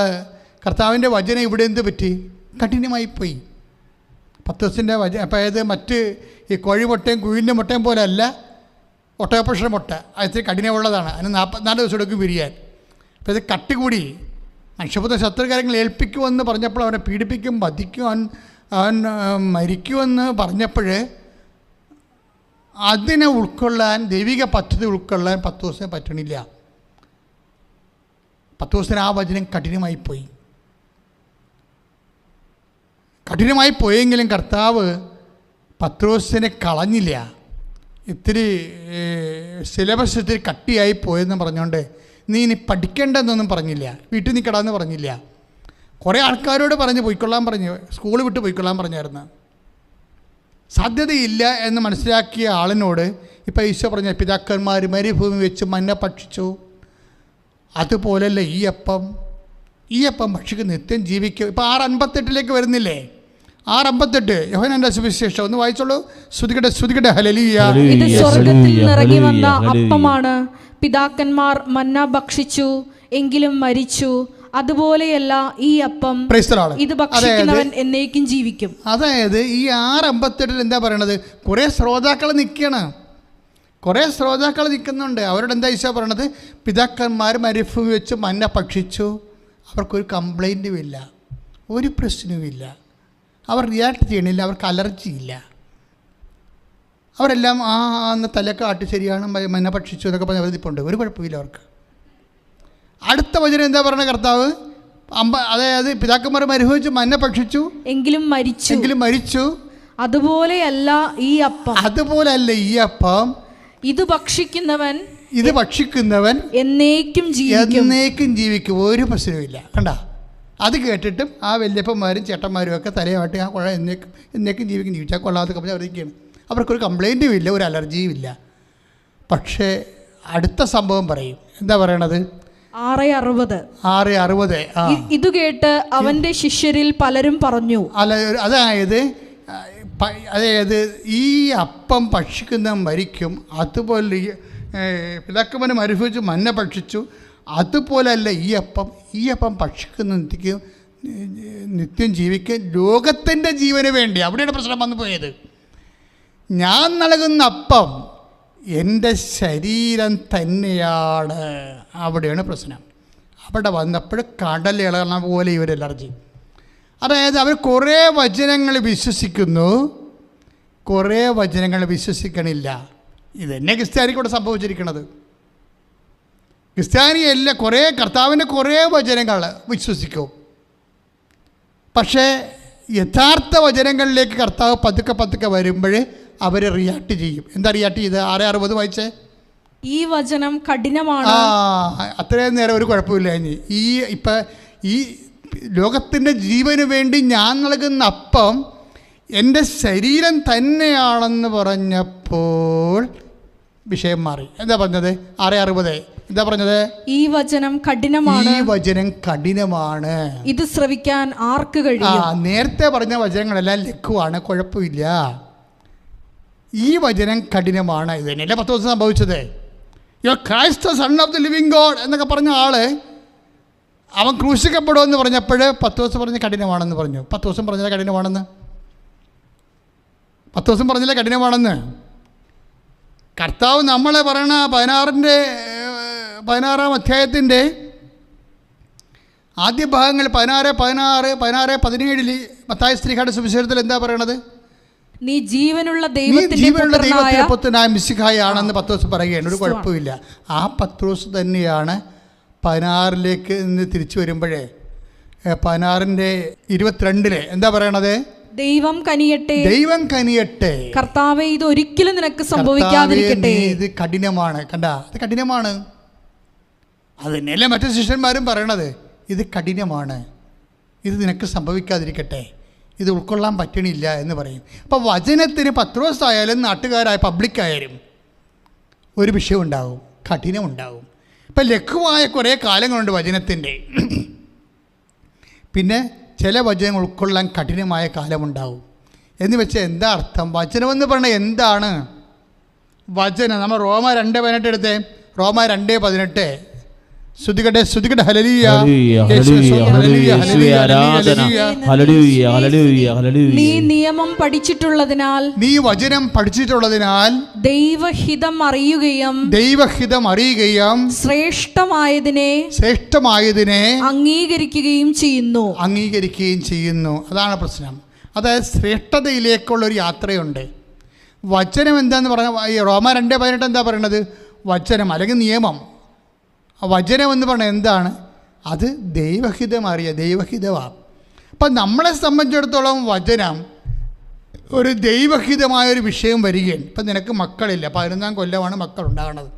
കർത്താവിൻ്റെ വചനം ഇവിടെ എന്ത് പറ്റി? കഠിനമായിപ്പോയി. പത്രോസിൻ്റെ വചനം അപ്പം അതായത് മറ്റ് ഈ കോഴിമുട്ടയും കുയിലിൻ്റെ മുട്ടയും പോലെ അല്ല ഒട്ടകപ്പക്ഷിയുടെ മുട്ട. അതിന് കഠിനമുള്ളതാണ്. അതിന് 44 ദിവസം എടുക്കും വിരിയാൻ. അപ്പോൾ ഇത് കട്ടി കൂടി മനുഷ്യപുത്ര ശത്രുകാര്യങ്ങൾ ഏൽപ്പിക്കുമെന്ന് പറഞ്ഞപ്പോൾ അവനെ പീഡിപ്പിക്കും, വധിക്കും, അവൻ മരിക്കുമെന്ന് പറഞ്ഞപ്പോൾ അതിനെ ഉൾക്കൊള്ളാൻ, ദൈവിക പദ്ധതി ഉൾക്കൊള്ളാൻ പത്രോസിനെ പറ്റണില്ല. പത്രോസിന് ആ വചനം കഠിനമായിപ്പോയി. കഠിനമായി പോയെങ്കിലും കർത്താവ് പത്രോസിനെ കളഞ്ഞില്ല. ഇത്തിരി സിലബസ് ഇത്തിരി കട്ടിയായി പോയെന്ന് പറഞ്ഞുകൊണ്ട് നീ ഇനി പഠിക്കേണ്ടെന്നൊന്നും പറഞ്ഞില്ല, വീട്ടിൽ നിൽക്കടാന്ന് പറഞ്ഞില്ല. കുറേ ആൾക്കാരോട് പറഞ്ഞ് പോയിക്കൊള്ളാൻ പറഞ്ഞു, സ്കൂൾ വിട്ട് പോയിക്കൊള്ളാൻ പറഞ്ഞായിരുന്നു. സാധ്യതയില്ല എന്ന് മനസ്സിലാക്കിയ ആളിനോട് ഇപ്പോൾ ഈശോ പറഞ്ഞ പിതാക്കന്മാർ മരുഭൂമി വെച്ച് മന്ന ഭക്ഷിച്ചു, അതുപോലല്ല ഈ അപ്പം ഭക്ഷിക്ക് നിത്യം ജീവിക്കും. ഇപ്പോൾ 6:58 വരുന്നില്ലേ? 6:58 യോഹന്നാന്റെ സുവിശേഷം ഒന്ന് വായിച്ചോളൂ. ശ്രുതികട്ടെ ഹല്ലേലൂയ. ഇത് സ്വർഗ്ഗത്തിൽ നിറങ്ങി വന്ന അപ്പമാണ്. പിതാക്കന്മാർ മന്ന ഭക്ഷിച്ചു, എങ്കിലും മരിച്ചു. അതുപോലെയല്ല ഈ അപ്പം, ഇത് ഭക്ഷിക്കുന്നവൻ എന്നേക്കും ജീവിക്കും. അതായത് ഈ 6:58 എന്താ പറയണത്? കുറേ ശ്രോതാക്കൾ നിൽക്കുന്നുണ്ട്. അവരോട് എന്താ ഈശോ പറയണത്? പിതാക്കന്മാർ മരുഭൂമി വെച്ച് മന്ന ഭക്ഷിച്ചു, അവർക്കൊരു കംപ്ലൈൻറ്റും ഇല്ല, ഒരു പ്രശ്നവുമില്ല, അവർ റിയാക്ട് ചെയ്യണില്ല, അവർക്ക് അലർജിയില്ല, അവരെല്ലാം അന്ന് തലയൊക്കെ ആട്ടി ശരിയാണ് മന്ന ഭക്ഷിച്ചു എന്നൊക്കെ പറഞ്ഞ് അവരിപ്പുണ്ട്, ഒരു കുഴപ്പമില്ല അവർക്ക്. അടുത്ത വചനം എന്താ പറയുക കർത്താവ്? അതായത് പിതാക്കന്മാർ മരുഭൂമിച്ച് മന്ന ഭക്ഷിച്ചു, എങ്കിലും മരിച്ചു. അതുപോലെയല്ല ഈ അപ്പം, ഇത് ഭക്ഷിക്കുന്നവൻ എന്നേക്കും ജീവിക്കും, ഒരു പ്രശ്നവുമില്ല. കണ്ട, അത് കേട്ടിട്ടും ആ വല്യപ്പന്മാരും ചേട്ടന്മാരും ഒക്കെ തലയാട്ടി ആ കുഴ എന്നേക്കും ജീവിച്ചാൽ കൊള്ളാതൊക്കെ പറഞ്ഞ് അവരിക്കുകയാണ്. അവർക്കൊരു കംപ്ലൈൻറ്റും ഇല്ല, ഒരു അലർജിയും ഇല്ല. പക്ഷേ അടുത്ത സംഭവം പറയും. എന്താ പറയണത്? 6:60 ഇത് കേട്ട് അവന്റെ ശിഷ്യരിൽ പലരും പറഞ്ഞു. അതായത് ഈ അപ്പം ഭക്ഷിക്കുന്ന മരിക്കും, അതുപോലെ പിതാക്കന്മാർ മരുഭൂമിച്ച് മന്ന ഭക്ഷിച്ചു, അതുപോലല്ല ഈ അപ്പം ഭക്ഷിക്കുന്ന നിത്യം ജീവിക്കുക, ലോകത്തിൻ്റെ ജീവന് വേണ്ടി. അവിടെയാണ് പ്രശ്നം വന്നു പോയത്. ഞാൻ നൽകുന്ന അപ്പം എൻ്റെ ശരീരം തന്നെയാണ്. അവിടെയാണ് പ്രശ്നം. അവിടെ വന്നപ്പോൾ കടൽ ഇളകണ പോലെ ഇവർ അലർജി. അതായത് അവർ കുറേ വചനങ്ങൾ വിശ്വസിക്കുന്നു, കുറേ വചനങ്ങൾ വിശ്വസിക്കണില്ല. ഇതന്നെ ക്രിസ്ത്യാനിക്കൂടെ സംഭവിച്ചിരിക്കുന്നത്. ക്രിസ്ത്യാനിയല്ല, കുറേ കർത്താവിൻ്റെ കുറേ വചനങ്ങൾ വിശ്വസിക്കും, പക്ഷേ യഥാർത്ഥ വചനങ്ങളിലേക്ക് കർത്താവ് പതുക്കെ വരുമ്പോൾ അവർ റിയാക്ട് ചെയ്യും. എന്താ റിയാക്ട് ചെയ്ത്? 6:60 വായിച്ചേ. ഈ വചനം കഠിനമാണ്. അത്രയും നേരം ഒരു കുഴപ്പമില്ല. ഇപ്പം ഈ ലോകത്തിൻ്റെ ജീവന് വേണ്ടി ഞാൻ നൽകുന്ന അപ്പം എൻ്റെ ശരീരം തന്നെയാണെന്ന് പറഞ്ഞപ്പോൾ വിഷയം മാറി. എന്താ പറഞ്ഞത്? 6:60 എന്താ പറഞ്ഞത്? ഈ വചനം കഠിനമാണ്. ഇത് ശ്രവിക്കാൻ ആർക്ക് കഴിയും? നേരത്തെ പറഞ്ഞ വചനങ്ങളെല്ലാം ലഘുവാണ്, കുഴപ്പമില്ല. ഈ വചനം കഠിനമാണ്. ഇത് തന്നെയല്ലേ 10 ദിവസം സംഭവിച്ചത്? You Christ the son of the living God എന്നൊക്കെ പറഞ്ഞ ആള് അവൻ ക്രൂശിക്കപ്പെടുമെന്ന് പറഞ്ഞപ്പോൾ 10 ദിവസം പറഞ്ഞ് കഠിനമാണെന്ന് പറഞ്ഞു. 10 ദിവസം പറഞ്ഞാൽ കഠിനമാണെന്ന് കർത്താവ് നമ്മളെ പറയണ 16-ാം അധ്യായത്തിൻ്റെ ആദ്യ ഭാഗങ്ങൾ 16-17 മത്തായി ശ്ലീഹായുടെ സുവിശേഷത്തിൽ എന്താ പറയണത്? നീ ജീവനുള്ള ദൈവത്തിന്റെ പുത്രനായ മിശിഹായാണെന്ന് പത്രോസ് പറയുകയാണ്. ഒരു കുഴപ്പമില്ല. ആ പത്രോസ് തന്നെയാണ് 16 നിന്ന് തിരിച്ചു വരുമ്പോഴേ 16:22 എന്താ പറയണത്? ദൈവം കനിയട്ടെ, ദൈവം കനിയട്ടെ. കർത്താവേ ഇത് ഒരിക്കലും നിനക്ക് സംഭവിക്കാതിരിക്കട്ടെ. ഇത് കഠിനമാണ്, കണ്ട, ഇത് കഠിനമാണ്. അത് തന്നെയല്ലേ മറ്റു ശിഷ്യന്മാരും പറയണത്, ഇത് കഠിനമാണ്, ഇത് നിനക്ക് സംഭവിക്കാതിരിക്കട്ടെ, ഇത് ഉൾക്കൊള്ളാൻ പറ്റണില്ല എന്ന് പറയും. അപ്പോൾ വചനത്തിന് പത്രോസ് ആയാലും നാട്ടുകാരായ പബ്ലിക്കായാലും ഒരു വിഷയം ഉണ്ടാവും, കഠിനമുണ്ടാവും. ഇപ്പം ലഘുവായ കുറേ കാലങ്ങളുണ്ട് വചനത്തിൻ്റെ. പിന്നെ ചില വചനങ്ങൾ ഉൾക്കൊള്ളാൻ കഠിനമായ കാലമുണ്ടാവും. എന്ന് വെച്ചാൽ എന്താ അർത്ഥം? വചനമെന്ന് പറഞ്ഞാൽ എന്താണ്? വചനം നമ്മൾ റോമ 2:18 എടുത്തേ. റോമ 2:18 സ്തുതിക്കട്ടെ, സ്തുതിക്കട്ടെ, ഹല്ലേലൂയ, നീ നിയമം പഠിച്ചിട്ടുള്ളതിനാൽ, നീ വചനം പഠിച്ചിട്ടുള്ളതിനാൽ ദൈവഹിതം അറിയുകയും ശ്രേഷ്ഠമായതിനെ അംഗീകരിക്കുകയും ചെയ്യുന്നു. അതാണ് പ്രശ്നം. അതായത് ശ്രേഷ്ഠതയിലേക്കുള്ളൊരു യാത്രയുണ്ട്. വചനം എന്താന്ന് പറഞ്ഞാൽ ഈ റോമ 2:18 എന്താ പറയണത്? വചനം അല്ലെങ്കിൽ നിയമം. വചനം എന്ന് പറഞ്ഞാൽ എന്താണ്? അത് ദൈവഹിതമാണ്. അപ്പം നമ്മളെ സംബന്ധിച്ചിടത്തോളം വചനം ഒരു ദൈവഹിതമായൊരു വിഷയം വരികയാണ്. ഇപ്പം നിനക്ക് മക്കളില്ല, 11-ാം കൊല്ലമാണ് മക്കളുണ്ടാകണത്.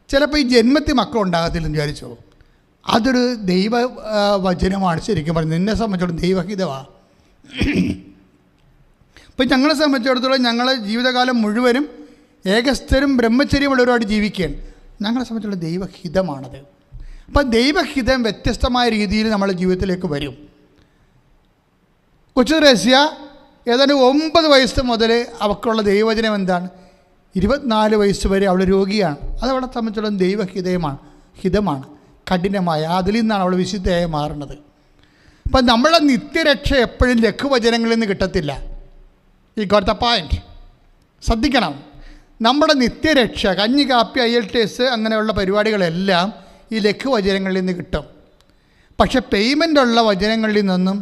ചിലപ്പോൾ ഈ ജന്മത്തിൽ മക്കളുണ്ടാകത്തില്ലെന്ന് വിചാരിച്ചോ, അതൊരു ദൈവ വചനമാണ്. ശരിക്കും പറഞ്ഞത് നിന്നെ സംബന്ധിച്ചിടത്തോളം ദൈവഹിതമാണ്. ഇപ്പം ഞങ്ങളെ സംബന്ധിച്ചിടത്തോളം ഞങ്ങളെ ജീവിതകാലം മുഴുവനും ഏകസ്ഥരും ബ്രഹ്മചര്യമുള്ളവരുമായിട്ട് ജീവിക്കുകയാണ്. ഞങ്ങളെ സംബന്ധിച്ചുള്ള ദൈവഹിതമാണത്. അപ്പം ദൈവഹിതം വ്യത്യസ്തമായ രീതിയിൽ നമ്മുടെ ജീവിതത്തിലേക്ക് വരും. കൊച്ചു ത്രേസ്യ ഏതാണ്ട് 9 വയസ്സ് മുതൽ അവൾക്കുള്ള ദൈവവചനം എന്താണ്? 24 വയസ്സ് വരെ അവൾ രോഗിയാണ്. അതവളെ സംബന്ധിച്ചുള്ള ഹിതമാണ്, കഠിനമായ. അതിൽ നിന്നാണ് അവൾ വിശുദ്ധയായി മാറുന്നത്. അപ്പം നമ്മളെ നിത്യരക്ഷ എപ്പോഴും ലഘുവചനങ്ങളിൽ നിന്ന് കിട്ടത്തില്ല. ഈ ഗോട്ട് ദ പോയിന്റ്. ശ്രദ്ധിക്കണം. നമ്മുടെ നിത്യരക്ഷ കഞ്ഞി കാപ്പി IELTS അങ്ങനെയുള്ള പരിപാടികളെല്ലാം ഈ ലഘുവചനങ്ങളിൽ നിന്ന് കിട്ടും. പക്ഷെ പേയ്മെൻ്റുള്ള വചനങ്ങളിൽ നിന്നും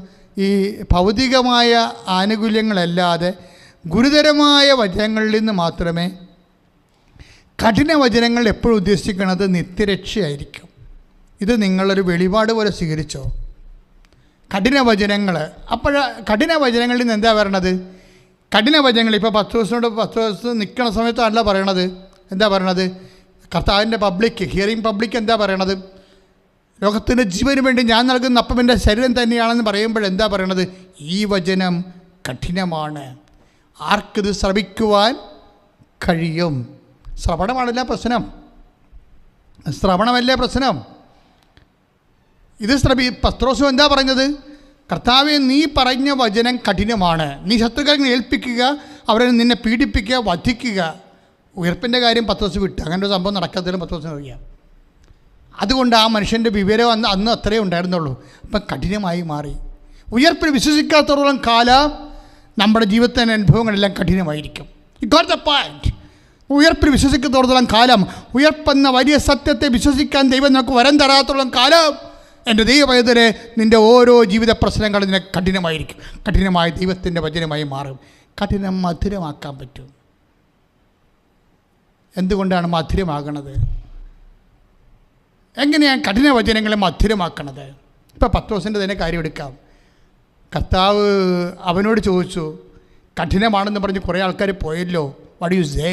ഈ ഭൗതികമായ ആനുകൂല്യങ്ങളല്ലാതെ ഗുരുതരമായ വചനങ്ങളിൽ നിന്ന് മാത്രമേ, കഠിന വചനങ്ങൾ എപ്പോഴും ഉദ്ദേശിക്കുന്നത് നിത്യരക്ഷയായിരിക്കും. ഇത് നിങ്ങളൊരു വെളിപാട് പോലെ സ്വീകരിച്ചോ. കഠിന വചനങ്ങൾ, കഠിന വചനങ്ങളിൽ നിന്ന് എന്താ പറയണത്? കഠിന വചനങ്ങൾ ഇപ്പോൾ 10 ദിവസം നിൽക്കുന്ന സമയത്തല്ല പറയണത്. എന്താ പറയണത്? കർത്താവിൻ്റെ ഹിയറിംഗ് പബ്ലിക് എന്താ പറയണത്? ലോകത്തിൻ്റെ ജീവന് വേണ്ടി ഞാൻ നൽകുന്ന അപ്പം എൻ്റെ ശരീരം തന്നെയാണെന്ന് പറയുമ്പോഴെന്താ പറയണത്? ഈ വചനം കഠിനമാണ്, ആർക്കിത് ശ്രവിക്കുവാൻ കഴിയും? ശ്രവണമല്ലേ പ്രശ്നം. ഇത് പത്രോസും എന്താ പറഞ്ഞത്? കർത്താവെ, നീ പറഞ്ഞ വചനം കഠിനമാണ്. നീ ശത്രുക്കളെ ഏൽപ്പിക്കുക, അവരെ നിന്നെ പീഡിപ്പിക്കുക, വധിക്കുക. ഉയർപ്പിൻ്റെ കാര്യം പത്രോസ് വിട്ടു. അങ്ങനെ ഒരു സംഭവം നടക്കത്തിലും പത്രോസിന് അറിയാം. അതുകൊണ്ട് ആ മനുഷ്യൻ്റെ വിവരം അന്ന് അത്രയേ ഉണ്ടായിരുന്നുള്ളൂ. അപ്പം കഠിനമായി മാറി. ഉയർപ്പിൽ വിശ്വസിക്കാത്തോളം കാലം നമ്മുടെ ജീവിതത്തിൻ്റെ അനുഭവങ്ങളെല്ലാം കഠിനമായിരിക്കും. Got the point. ഉയർപ്പിൽ വിശ്വസിക്കാത്തോളം കാലം, ഉയർപ്പെന്ന വലിയ സത്യത്തെ വിശ്വസിക്കാൻ ദൈവം നമുക്ക് വരം തരാത്തോളം കാലം എൻ്റെ ദൈവപൈതലെ നിൻ്റെ ഓരോ ജീവിത പ്രശ്നങ്ങളും നിനക്ക് കഠിനമായിരിക്കും. കഠിനമായ ദൈവത്തിൻ്റെ വചനമായി മാറും. കഠിനം മധുരമാക്കാൻ പറ്റും. എന്തുകൊണ്ടാണ് മധുരമാകണത്? എങ്ങനെയാണ് കഠിന വചനങ്ങളെ മധുരമാക്കണത്? ഇപ്പോൾ പത്രോസിൻ്റെ തന്നെ കാര്യം എടുക്കാം. കർത്താവ് അവനോട് ചോദിച്ചു, കഠിനമാണെന്ന് പറഞ്ഞ് കുറേ ആൾക്കാർ പോയല്ലോ, വാട്ട് യു സേ,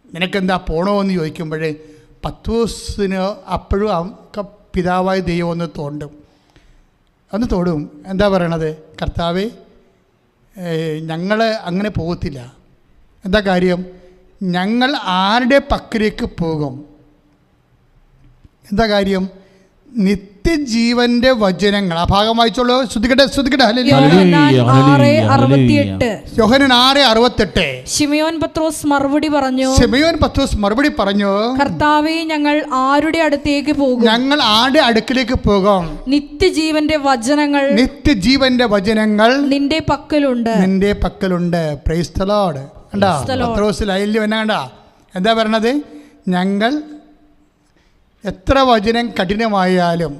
നിനക്കെന്താ പോണോ എന്ന് ചോദിക്കുമ്പോൾ പത്രോസിന് അപ്പോഴും പിതാവായ ദൈവം ഒന്ന് തോടും. എന്താ പറയണത്? കർത്താവേ, ഞങ്ങൾ അങ്ങനെ പോകത്തില്ല. എന്താ കാര്യം? ഞങ്ങൾ ആരുടെ പക്കലേക്ക് പോകും? എന്താ കാര്യം? നിത്യജീവന്റെ വചനങ്ങൾ. ആ ഭാഗം വായിച്ചോളൂ. ശ്രദ്ധിക്കട്ടെ. യോഹന്നാൻ 6:68. ശിമയോൻ പത്രോസ് മറുപടി പറഞ്ഞു, കർത്താവേ, ഞങ്ങൾ ആരുടെ അടുത്തേക്ക് പോകും? ഞങ്ങൾ ആരുടെ അടുക്കിലേക്ക് പോകും? നിത്യജീവന്റെ വചനങ്ങൾ നിന്റെ പക്കലുണ്ട്. Praise the Lord. കണ്ടാ പത്രോസ് ലൈനിൽ വന്ന കണ്ടാ എന്താ പറയണത്? ഞങ്ങൾ എത്ര വചനം കഠിനമായാലും,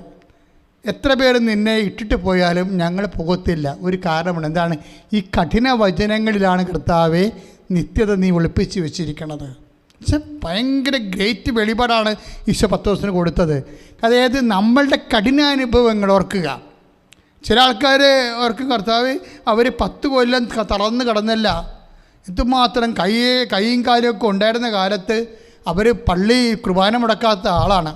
എത്ര പേര് നിന്നെ ഇട്ടിട്ട് പോയാലും ഞങ്ങൾ പോകത്തില്ല. ഒരു കാരണമുണ്ട്. എന്താണ്? ഈ കഠിന വചനങ്ങളിലാണ് കർത്താവെ നിത്യത നീ ഒളിപ്പിച്ച് വെച്ചിരിക്കണത്. പക്ഷെ ഭയങ്കര ഗ്രേറ്റ് വെളിപാടാണ് ഈശോ പത്രോസിന് കൊടുത്തത്. അതായത് നമ്മളുടെ കഠിനാനുഭവങ്ങൾ ഓർക്കുക. ചില ആൾക്കാർ ഓർക്കും കർത്താവ് അവർ 10 കൊല്ലം തളർന്ന് കിടന്നല്ല, എന്തുമാത്രം കൈയും കാലുമൊക്കെ ഉണ്ടായിരുന്ന കാലത്ത് അവർ പള്ളി കുർബാന മുടക്കാത്ത ആളാണ്.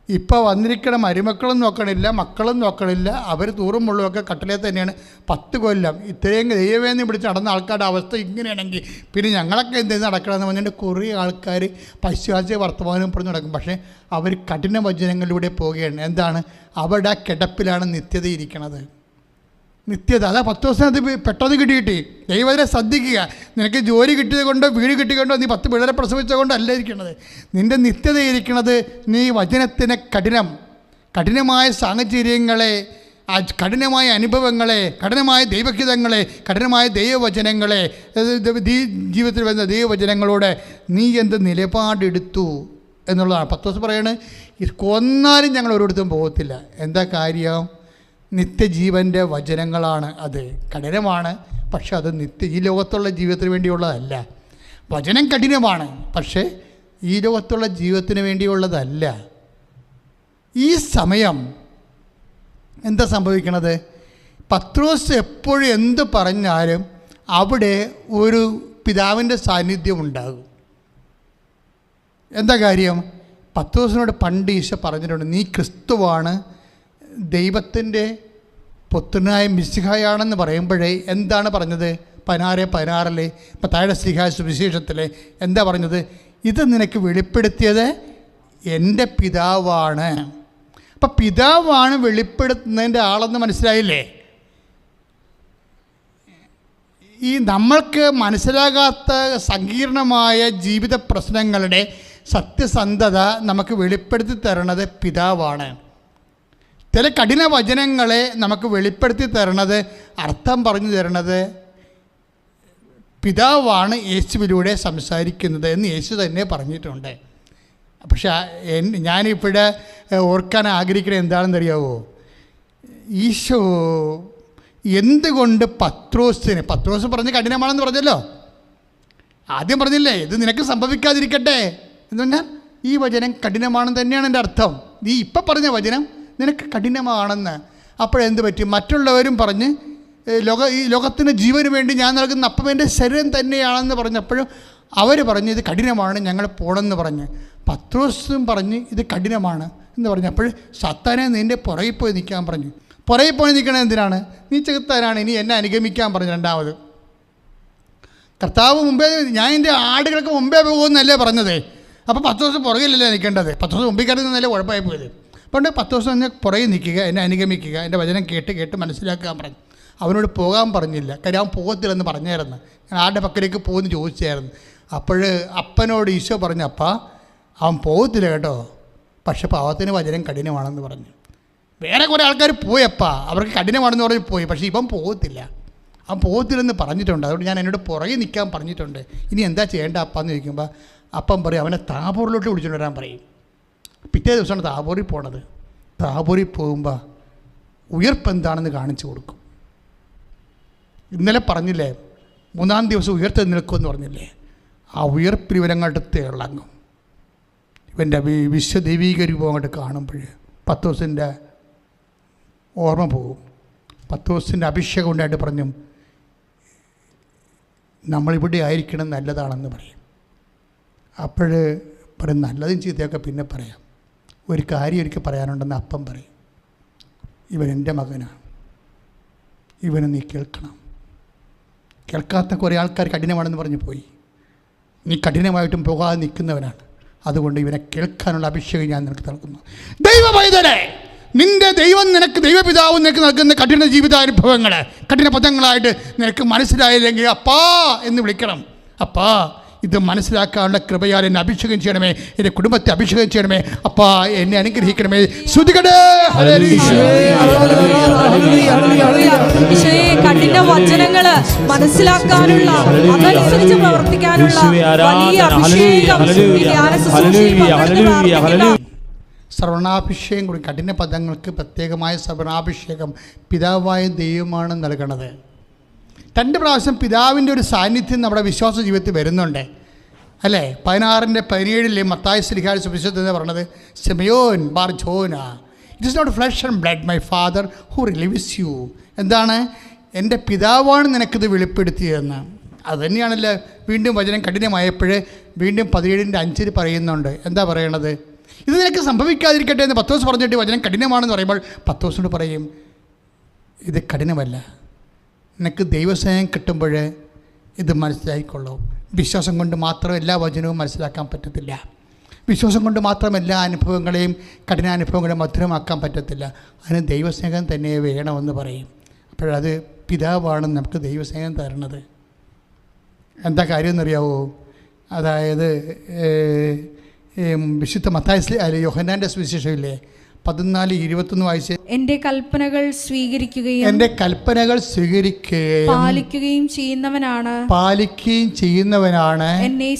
ഇപ്പോൾ വന്നിരിക്കണ മരുമക്കളും നോക്കണില്ല, മക്കളും നോക്കണില്ല, അവർ തൂറും മുള്ളുമൊക്കെ കട്ടിലേ തന്നെയാണ്. 10 കൊല്ലം ഇത്രയും ദൈവവേദന പിടിച്ച് നടന്ന ആൾക്കാരുടെ അവസ്ഥ ഇങ്ങനെയാണെങ്കിൽ പിന്നെ ഞങ്ങളൊക്കെ എന്തെങ്കിലും നടക്കണമെന്ന് പറഞ്ഞിട്ട് കുറേ ആൾക്കാർ പശ്ചാത്തല വർത്തമാനം പറഞ്ഞ് നടക്കും. പക്ഷേ അവർ കഠിന വചനങ്ങളിലൂടെ പോവുകയാണ്. എന്താണ്? അവരുടെ ആ കിടപ്പിലാണ് നിത്യത ഇരിക്കണത്. നിത്യത. അതാ 10 ദിവസം അത് പെട്ടെന്ന് കിട്ടി. ദൈവത്തിനെ ശ്രദ്ധിക്കുക. നിനക്ക് ജോലി കിട്ടിയത് കൊണ്ടോ വീട് കിട്ടിയതുകൊണ്ടോ നീ 10 പിള്ളേരെ പ്രസവിച്ചത് കൊണ്ടോ അല്ല ഇരിക്കണത്. നിൻ്റെ നിത്യത ഇരിക്കണത് നീ വചനത്തിന് കഠിനമായ സാഹചര്യങ്ങളെ, കഠിനമായ അനുഭവങ്ങളെ, കഠിനമായ ദൈവഹിതങ്ങളെ, കഠിനമായ ദൈവവചനങ്ങളെ, ജീവിതത്തിൽ വരുന്ന ദൈവവചനങ്ങളോട് നീ എന്ത് നിലപാടെടുത്തു എന്നുള്ളതാണ്. 10 ദിവസം പറയണത് കൊന്നാലും ഞങ്ങൾ ഒരിടത്തും പോകത്തില്ല. എന്താ കാര്യം? നിത്യജീവൻ്റെ വചനങ്ങളാണ്. അത് കഠിനമാണ്, പക്ഷെ അത് ഈ ലോകത്തുള്ള ജീവിതത്തിന് വേണ്ടിയുള്ളതല്ല. വചനം കഠിനമാണ്, പക്ഷേ ഈ ലോകത്തുള്ള ജീവിതത്തിന് വേണ്ടിയുള്ളതല്ല. ഈ സമയം എന്താ സംഭവിക്കണത്? പത്രോസ് എപ്പോഴും എന്ത് പറഞ്ഞാലും അവിടെ ഒരു പിതാവിൻ്റെ സാന്നിധ്യം ഉണ്ടാകും. എന്താ കാര്യം? പത്രോസിനോട് പണ്ട് ഈശോ പറഞ്ഞിട്ടുണ്ട്, നീ ക്രിസ്തുവാണ്, ദൈവത്തിൻ്റെ പുത്രനായ മിശിഹായാണെന്ന് പറയുമ്പോഴേ എന്താണ് പറഞ്ഞത്? 16:16 ഇപ്പം താഴെ സുവിശേഷത്തിൽ എന്താ പറഞ്ഞത്? ഇത് നിനക്ക് വെളിപ്പെടുത്തിയത് എൻ്റെ പിതാവാണ്. അപ്പം പിതാവാണ് വെളിപ്പെടുത്തുന്നതിൻ്റെ ആളെന്ന് മനസ്സിലായില്ലേ? ഈ നമ്മൾക്ക് മനസ്സിലാകാത്ത സങ്കീർണമായ ജീവിത പ്രശ്നങ്ങളുടെ സത്യസന്ധത നമുക്ക് വെളിപ്പെടുത്തി തരണത് പിതാവാണ്. ചില കഠിന വചനങ്ങളെ നമുക്ക് വെളിപ്പെടുത്തി തരണത്, അർത്ഥം പറഞ്ഞു തരണത് പിതാവാണ് യേശുവിലൂടെ സംസാരിക്കുന്നത് എന്ന് യേശു തന്നെ പറഞ്ഞിട്ടുണ്ട്. പക്ഷേ ഞാനിവിടെ ഓർക്കാൻ ആഗ്രഹിക്കുന്നത് എന്താണെന്നറിയാവോ? ഈശോ എന്തുകൊണ്ട് പത്രോസ് പറഞ്ഞ് കഠിനമാണെന്ന് പറഞ്ഞല്ലോ. ആദ്യം പറഞ്ഞില്ലേ ഇത് നിനക്ക് സംഭവിക്കാതിരിക്കട്ടെ എന്ന് പറഞ്ഞാൽ ഈ വചനം കഠിനമാണെന്ന് തന്നെയാണ് എൻ്റെ അർത്ഥം. നീ ഇപ്പം പറഞ്ഞ വചനം നിനക്ക് കഠിനമാണെന്ന്. അപ്പോഴെന്ത് പറ്റി? മറ്റുള്ളവരും പറഞ്ഞ് ഈ ലോകത്തിന് ജീവന് വേണ്ടി ഞാൻ നൽകുന്ന അപ്പം എൻ്റെ ശരീരം തന്നെയാണെന്ന് പറഞ്ഞപ്പോഴും അവർ പറഞ്ഞ് ഇത് കഠിനമാണ്, ഞങ്ങൾ പോകണമെന്ന് പറഞ്ഞ്. പത്രോസും പറഞ്ഞ് ഇത് കഠിനമാണ് എന്ന് പറഞ്ഞപ്പോൾ സത്താനെ നിൻ്റെ പുറകിൽ പോയി നിൽക്കാൻ പറഞ്ഞു. പുറകിൽ പോയി നിൽക്കണത് എന്തിനാണ്? നീ ചെകുത്താനാണ്, ഇനി എന്നെ അനുഗമിക്കാൻ പറഞ്ഞു. രണ്ടാമത് കർത്താവ് മുമ്പേ ഞാൻ എൻ്റെ ആടുകൾക്ക് മുമ്പേ പോകുമെന്നല്ലേ പറഞ്ഞത്. അപ്പോൾ 10 ദിവസം പുറകിലല്ലേ നിൽക്കേണ്ടത്? 10 ദിവസം മുമ്പിൽ കിടന്നല്ലേ കുഴപ്പമായി പോയത്. അതുകൊണ്ട് 10 ദിവസം എന്നെ പുറകെ നിൽക്കുക, എന്നെ അനുഗമിക്കുക, എൻ്റെ വചനം കേട്ട് മനസ്സിലാക്കാൻ പറഞ്ഞു. അവനോട് പോകാൻ പറഞ്ഞില്ല, കാര്യം അവൻ പോകത്തില്ലെന്ന് പറഞ്ഞായിരുന്നു. ഞാൻ ആരുടെ പക്കലേക്ക് പോകുമെന്ന് ചോദിച്ചായിരുന്നു. അപ്പോൾ അപ്പനോട് ഈശോ പറഞ്ഞു, അപ്പാ അവൻ പോകത്തില്ല കേട്ടോ, പക്ഷെ പാവത്തിന് വചനം കഠിനമാണെന്ന് പറഞ്ഞു. വേറെ കുറേ ആൾക്കാർ പോയപ്പാ, അവർക്ക് കഠിനമാണെന്ന് പറഞ്ഞ് പോയി, പക്ഷേ ഇവൻ പോകത്തില്ല, അവൻ പോകത്തില്ലെന്ന് പറഞ്ഞിട്ടുണ്ട്. അതുകൊണ്ട് ഞാൻ എന്നോട് പുറകെ നിൽക്കാൻ പറഞ്ഞിട്ടുണ്ട്. ഇനി എന്താ ചെയ്യേണ്ട അപ്പാന്ന് ചോദിക്കുമ്പോൾ അപ്പം പറയും അവനെ താബോറിലോട്ട് വിളിച്ചുകൊണ്ട് വരാൻ പറയും. പിറ്റേ ദിവസമാണ് താബോറിൽ പോണത്. താബോറിൽ പോകുമ്പോൾ ഉയർപ്പ് എന്താണെന്ന് കാണിച്ചു കൊടുക്കും. ഇന്നലെ പറഞ്ഞില്ലേ 3-ാം ദിവസം ഉയർത്ത് നിൽക്കുമെന്ന് പറഞ്ഞില്ലേ? ആ ഉയർപ്പിൽ ഇവരങ്ങോട്ട് തിളങ്ങും. ഇവൻ്റെ വിശ്വദൈവീക രൂപം അങ്ങോട്ട് കാണുമ്പോൾ പത്രോസിൻ്റെ ഓർമ്മ പോകും. പത്രോസിൻ്റെ അഭിഷേകം ഉണ്ടായിട്ട് പറഞ്ഞു നമ്മളിവിടെ ആയിരിക്കണം നല്ലതാണെന്ന് പറയും. അപ്പോൾ പറയും നല്ലതും ചീത്തയൊക്കെ പിന്നെ പറയാം, ഒരു കാര്യം ഒരിക്കൽ പറയാനുണ്ടെന്ന് അപ്പം പറയും. ഇവൻ എൻ്റെ മകനാണ്, ഇവനെ നീ കേൾക്കണം. കേൾക്കാത്ത കുറേ ആൾക്കാർ കഠിനമാണെന്ന് പറഞ്ഞു പോയി. നീ കഠിനമായിട്ടും പോകാതെ നിൽക്കുന്നവനാണ്. അതുകൊണ്ട് ഇവനെ കേൾക്കാനുള്ള അഭിഷേകം ഞാൻ നിനക്ക് നൽകുന്നു. ദൈവപൈതലേ, നിൻ്റെ ദൈവം നിനക്ക്, ദൈവപിതാവ് നിനക്ക് നൽകുന്ന കഠിന ജീവിതാനുഭവങ്ങൾ കഠിന പദങ്ങളായിട്ട് നിനക്ക് മനസ്സിലായില്ലെങ്കിൽ അപ്പാ എന്ന് വിളിക്കണം. അപ്പാ ഇത് മനസ്സിലാക്കാനുള്ള കൃപയാൽ എന്നെ അഭിഷേകം ചെയ്യണമേ, എൻ്റെ കുടുംബത്തെ അഭിഷേകം ചെയ്യണമേ, അപ്പാ എന്നെ അനുഗ്രഹിക്കണമേ. ശ്രുതികടേ കഠിന വചനങ്ങള് മനസ്സിലാക്കാനുള്ള, അതനുസരിച്ച് പ്രവർത്തിക്കാനുള്ള വലിയ അഭിഷേകം ശ്രവണാഭിഷേകം കൂടി. കഠിന പദങ്ങൾക്ക് പ്രത്യേകമായ ശ്രവണാഭിഷേകം പിതാവായ ദൈവമാണ് നൽകണത്. 2 പ്രാവശ്യം പിതാവിൻ്റെ ഒരു സാന്നിധ്യം നമ്മുടെ വിശ്വാസ ജീവിതത്തിൽ വരുന്നുണ്ട്. അല്ലേ? 16:17 മത്തായി ശ്ലീഹായുടെ സുവിശേഷത്തിൽ എന്ന് പറഞ്ഞത് ശിമയോൻ ബാർ ജോന, it is not flesh and blood my father who reveals you. എന്താണ്? എൻ്റെ പിതാവാണ് നിനക്കിത് വെളിപ്പെടുത്തിയതെന്ന്. അതുതന്നെയാണല്ലോ വീണ്ടും വചനം കഠിനമായപ്പോൾ വീണ്ടും 17:5 പറയുന്നുണ്ട്. എന്താ പറയണത്? ഇത് നിനക്ക് സംഭവിക്കാതിരിക്കട്ടെ എന്ന് പത്രോസ് പറഞ്ഞിട്ട് വചനം കഠിനമാണെന്ന് പറയുമ്പോൾ പത്രോസിനോട് പറയും, ഇത് കഠിനമല്ല, നിനക്ക് ദൈവസ്നേഹം കിട്ടുമ്പോൾ ഇത് മനസ്സിലായിക്കൊള്ളൂ. വിശ്വാസം കൊണ്ട് മാത്രം എല്ലാ വചനവും മനസ്സിലാക്കാൻ പറ്റത്തില്ല. വിശ്വാസം കൊണ്ട് മാത്രം എല്ലാ അനുഭവങ്ങളെയും കഠിനാനുഭവങ്ങളെയും മധുരമാക്കാൻ പറ്റത്തില്ല. അതിന് ദൈവസ്നേഹം തന്നെ വേണമെന്ന് പറയും. അപ്പോഴത് പിതാവാണ് നമുക്ക് ദൈവസ്നേഹം തരണത്. എന്താ കാര്യം എന്നറിയാവോ? അതായത് വിശുദ്ധ മത്തായി യോഹന്നാൻ്റെ സുവിശേഷമില്ലേ 14:21 വായിച്ച്, എൻ്റെ കൽപ്പനകൾ സ്വീകരിക്കുകയും പാലിക്കുകയും ചെയ്യുന്നവനാണ് എന്നെ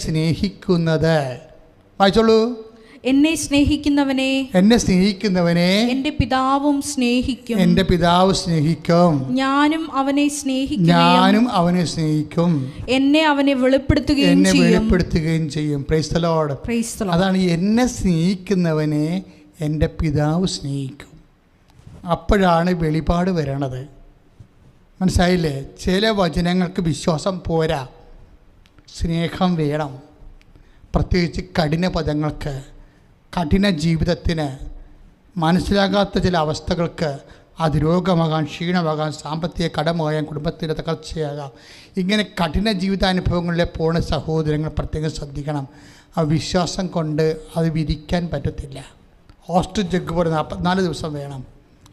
സ്നേഹിക്കുന്നത്. വായിച്ചോളൂ. എന്നെ സ്നേഹിക്കുന്നവനെ എൻ്റെ പിതാവും സ്നേഹിക്കും. ഞാനും അവനെ സ്നേഹിക്കും. എന്നെ അവനെ വെളിപ്പെടുത്തുകയും ചെയ്യും. Praise the Lord. അതാണ്, എന്നെ സ്നേഹിക്കുന്നവനെ എൻ്റെ പിതാവ് സ്നേഹിക്കും. അപ്പോഴാണ് വെളിപാട് വരണത്. മനസ്സിലായില്ലേ? ചില വചനങ്ങൾക്ക് വിശ്വാസം പോരാ, സ്നേഹം വേണം. പ്രത്യേകിച്ച് കഠിന പദങ്ങൾക്ക്, കഠിന ജീവിതത്തിന്, മനസ്സിലാകാത്ത ചില അവസ്ഥകൾക്ക്, അത് രോഗമാകാം, ക്ഷീണമാകാം, സാമ്പത്തിക കടമാകാം, കുടുംബത്തിൻ്റെ തകർച്ചയാകാം. ഇങ്ങനെ കഠിന ജീവിതാനുഭവങ്ങളിലെ പോണ സഹോദരങ്ങൾ പ്രത്യേകം ശ്രദ്ധിക്കണം. ആ വിശ്വാസം കൊണ്ട് അത് വിരിക്കാൻ പറ്റത്തില്ല. ഓസ്ട്രിച്ച് ജഗ് പോലെ 44 ദിവസം വേണം.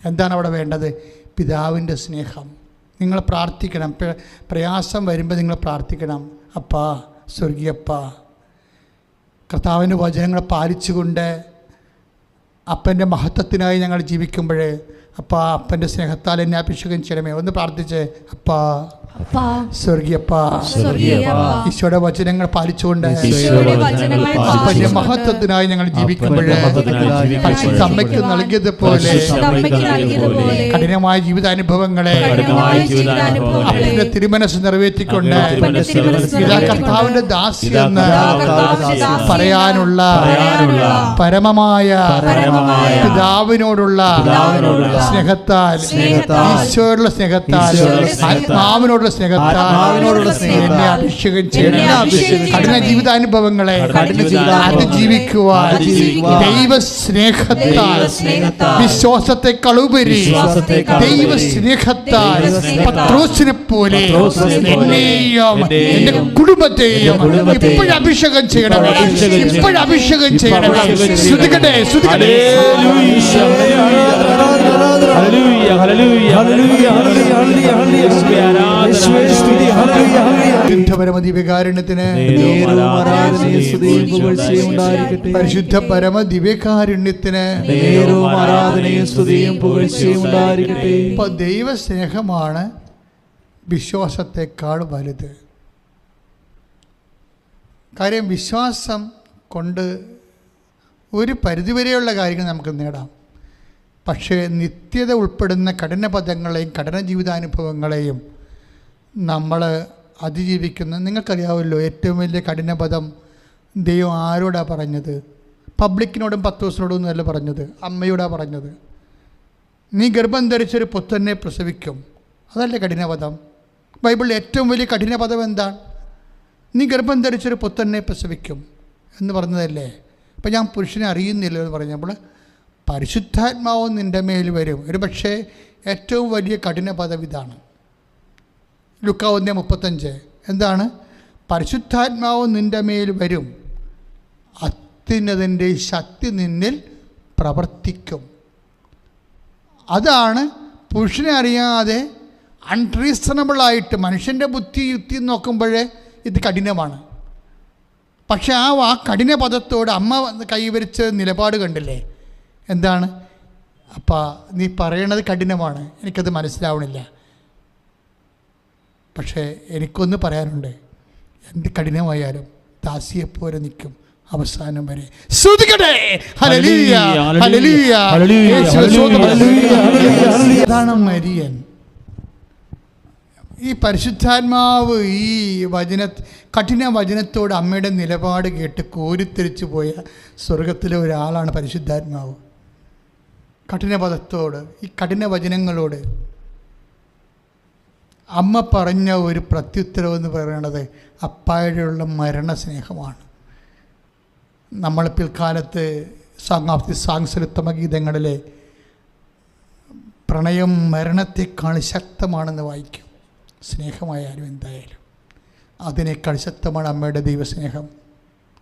എന്താണ് അവിടെ വേണ്ടത്? പിതാവിൻ്റെ സ്നേഹം. നിങ്ങൾ പ്രാർത്ഥിക്കണം. പ്രയാസം വരുമ്പോൾ നിങ്ങൾ പ്രാർത്ഥിക്കണം, അപ്പാ, സ്വർഗീയപ്പാ, കർത്താവിൻ്റെ വചനങ്ങൾ പാലിച്ചുകൊണ്ട് അപ്പൻ്റെ മഹത്വത്തിനായി ഞങ്ങൾ ജീവിക്കുമ്പോൾ അപ്പാ, അപ്പൻ്റെ സ്നേഹത്താൽ എന്നെ അഭിഷേകം ചെയ്യണമേ. ഒന്ന് പ്രാർത്ഥിച്ച്, അപ്പാ, സ്വർഗീയപ്പാ, ഈശോയുടെ വചനങ്ങൾ പാലിച്ചുകൊണ്ട് അപ്പൻ്റെ മഹത്വത്തിനായി ഞങ്ങൾ ജീവിക്കുമ്പോൾ പരിശുദ്ധ അമ്മയ്ക്ക് നൽകിയതുപോലെ കഠിനമായ ജീവിതാനുഭവങ്ങളെ അപ്പൻ്റെ തിരുമനസ് നിറവേറ്റിക്കൊണ്ട് ഇതാ കർത്താവിൻ്റെ ദാസിയെന്ന് പറയാനുള്ള പരമമായ പിതാവിനോടുള്ള സ്നേഹത്താൽ, ഈശോയോടുള്ള സ്നേഹത്താൽ, ആത്മാവിനോടുള്ള സ്നേഹത്താൽ എന്നെ അഭിഷേകം ചെയ്യണം. കഠിന ജീവിതാനുഭവങ്ങളെ അതിജീവിക്കുവാൻ ദൈവസ്നേഹത്താൽ, വിശ്വാസത്തെക്കാളുപരി ദൈവസ്നേഹത്താൽ പത്രോസിനെ പോലെ എന്നെയും എന്റെ കുടുംബത്തെയും ഇപ്പോഴഭിഷേകം ചെയ്യണം. ഇപ്പോഴഭിഷേകം ചെയ്യണം. ശ്രുതികട്ടെ, ശ്രുതികട്ടെ. പരമദിവ്യകാരുണ്യത്തിന്, പരിശുദ്ധ പരമദിവ്യകാരുണ്യത്തിന് ഇപ്പൊ ദൈവസ്നേഹമാണ് വിശ്വാസത്തെക്കാൾ വലുത്. കാര്യം വിശ്വാസം കൊണ്ട് ഒരു പരിധിവരെയുള്ള കാര്യങ്ങൾ നമുക്ക് നേടാം. പക്ഷേ നിത്യത ഉൾപ്പെടുന്ന കഠിന പദങ്ങളെയും കഠിന ജീവിതാനുഭവങ്ങളെയും നമ്മൾ അതിജീവിക്കുന്ന, നിങ്ങൾക്കറിയാമല്ലോ, ഏറ്റവും വലിയ കഠിന പദം ദൈവം ആരോടാണ് പറഞ്ഞത്? പബ്ലിക്കിനോടും പത്രോസിനോടും ഒന്നുമല്ല പറഞ്ഞത്, അമ്മയോടാണ് പറഞ്ഞത്. നീ ഗർഭം ധരിച്ചൊരു പുത്രനെ പ്രസവിക്കും. അതല്ലേ കഠിന പദം? ബൈബിളിൽ ഏറ്റവും വലിയ കഠിന പദം എന്താണ്? നീ ഗർഭം ധരിച്ചൊരു പുത്രനെ പ്രസവിക്കും എന്ന് പറഞ്ഞതല്ലേ. അപ്പം ഞാൻ പുരുഷനെ അറിയുന്നില്ല എന്ന് പറഞ്ഞപ്പോൾ പരിശുദ്ധാത്മാവ് നിൻ്റെ മേൽ വരും. ഒരു പക്ഷേ ഏറ്റവും വലിയ കഠിന പദം ഇതാണ്. ലൂക്കാ 1:35 എന്താണ്? പരിശുദ്ധാത്മാവ് നിൻ്റെ മേൽ വരും, അത്യുന്നതൻ്റെ ശക്തി നിന്നിൽ പ്രവർത്തിക്കും. അതാണ് പുരുഷനെ അറിയാതെ അൺറീസണബിളായിട്ട് മനുഷ്യൻ്റെ ബുദ്ധി യുക്തി നോക്കുമ്പോഴേ ഇത് കഠിനമാണ്. പക്ഷെ ആ കഠിന പദത്തോട് അമ്മ കൈവരിച്ച നിലപാട് കണ്ടില്ലേ? എന്താണ്? അപ്പം നീ പറയണത് കഠിനമാണ്, എനിക്കത് മനസ്സിലാവണില്ല. പക്ഷേ എനിക്കൊന്ന് പറയാനുണ്ട്, എന്ത് കഠിനമായാലും ദാസിയെപ്പോലെ നിൽക്കും അവസാനം വരെ. ശ്രുതികട്ടെ. ഹല്ലേലൂയ, ഹല്ലേലൂയ, അതാണ് മരിയൻ. ഈ പരിശുദ്ധാത്മാവ് ഈ കഠിന വചനത്തോട് അമ്മയുടെ നിലപാട് കേട്ട് കോരിത്തെരിച്ചു പോയ സ്വർഗത്തിലെ ഒരാളാണ് പരിശുദ്ധാത്മാവ്. കഠിന പദത്തോട്, ഈ കഠിന വചനങ്ങളോട് അമ്മ പറഞ്ഞ ഒരു പ്രത്യുത്തരം എന്ന് പറയുന്നത് അപ്പായോടുള്ള മരണസ്നേഹമാണ്. നമ്മൾ പിൽക്കാലത്ത് സാങ്സലുത്തമ ഗീതങ്ങളിലെ പ്രണയം മരണത്തെക്കാൾ ശക്തമാണെന്ന് വായിക്കും. സ്നേഹമായാലും എന്തായാലും അതിനേക്കാൾ ശക്തമാണ് അമ്മയുടെ ദൈവസ്നേഹം.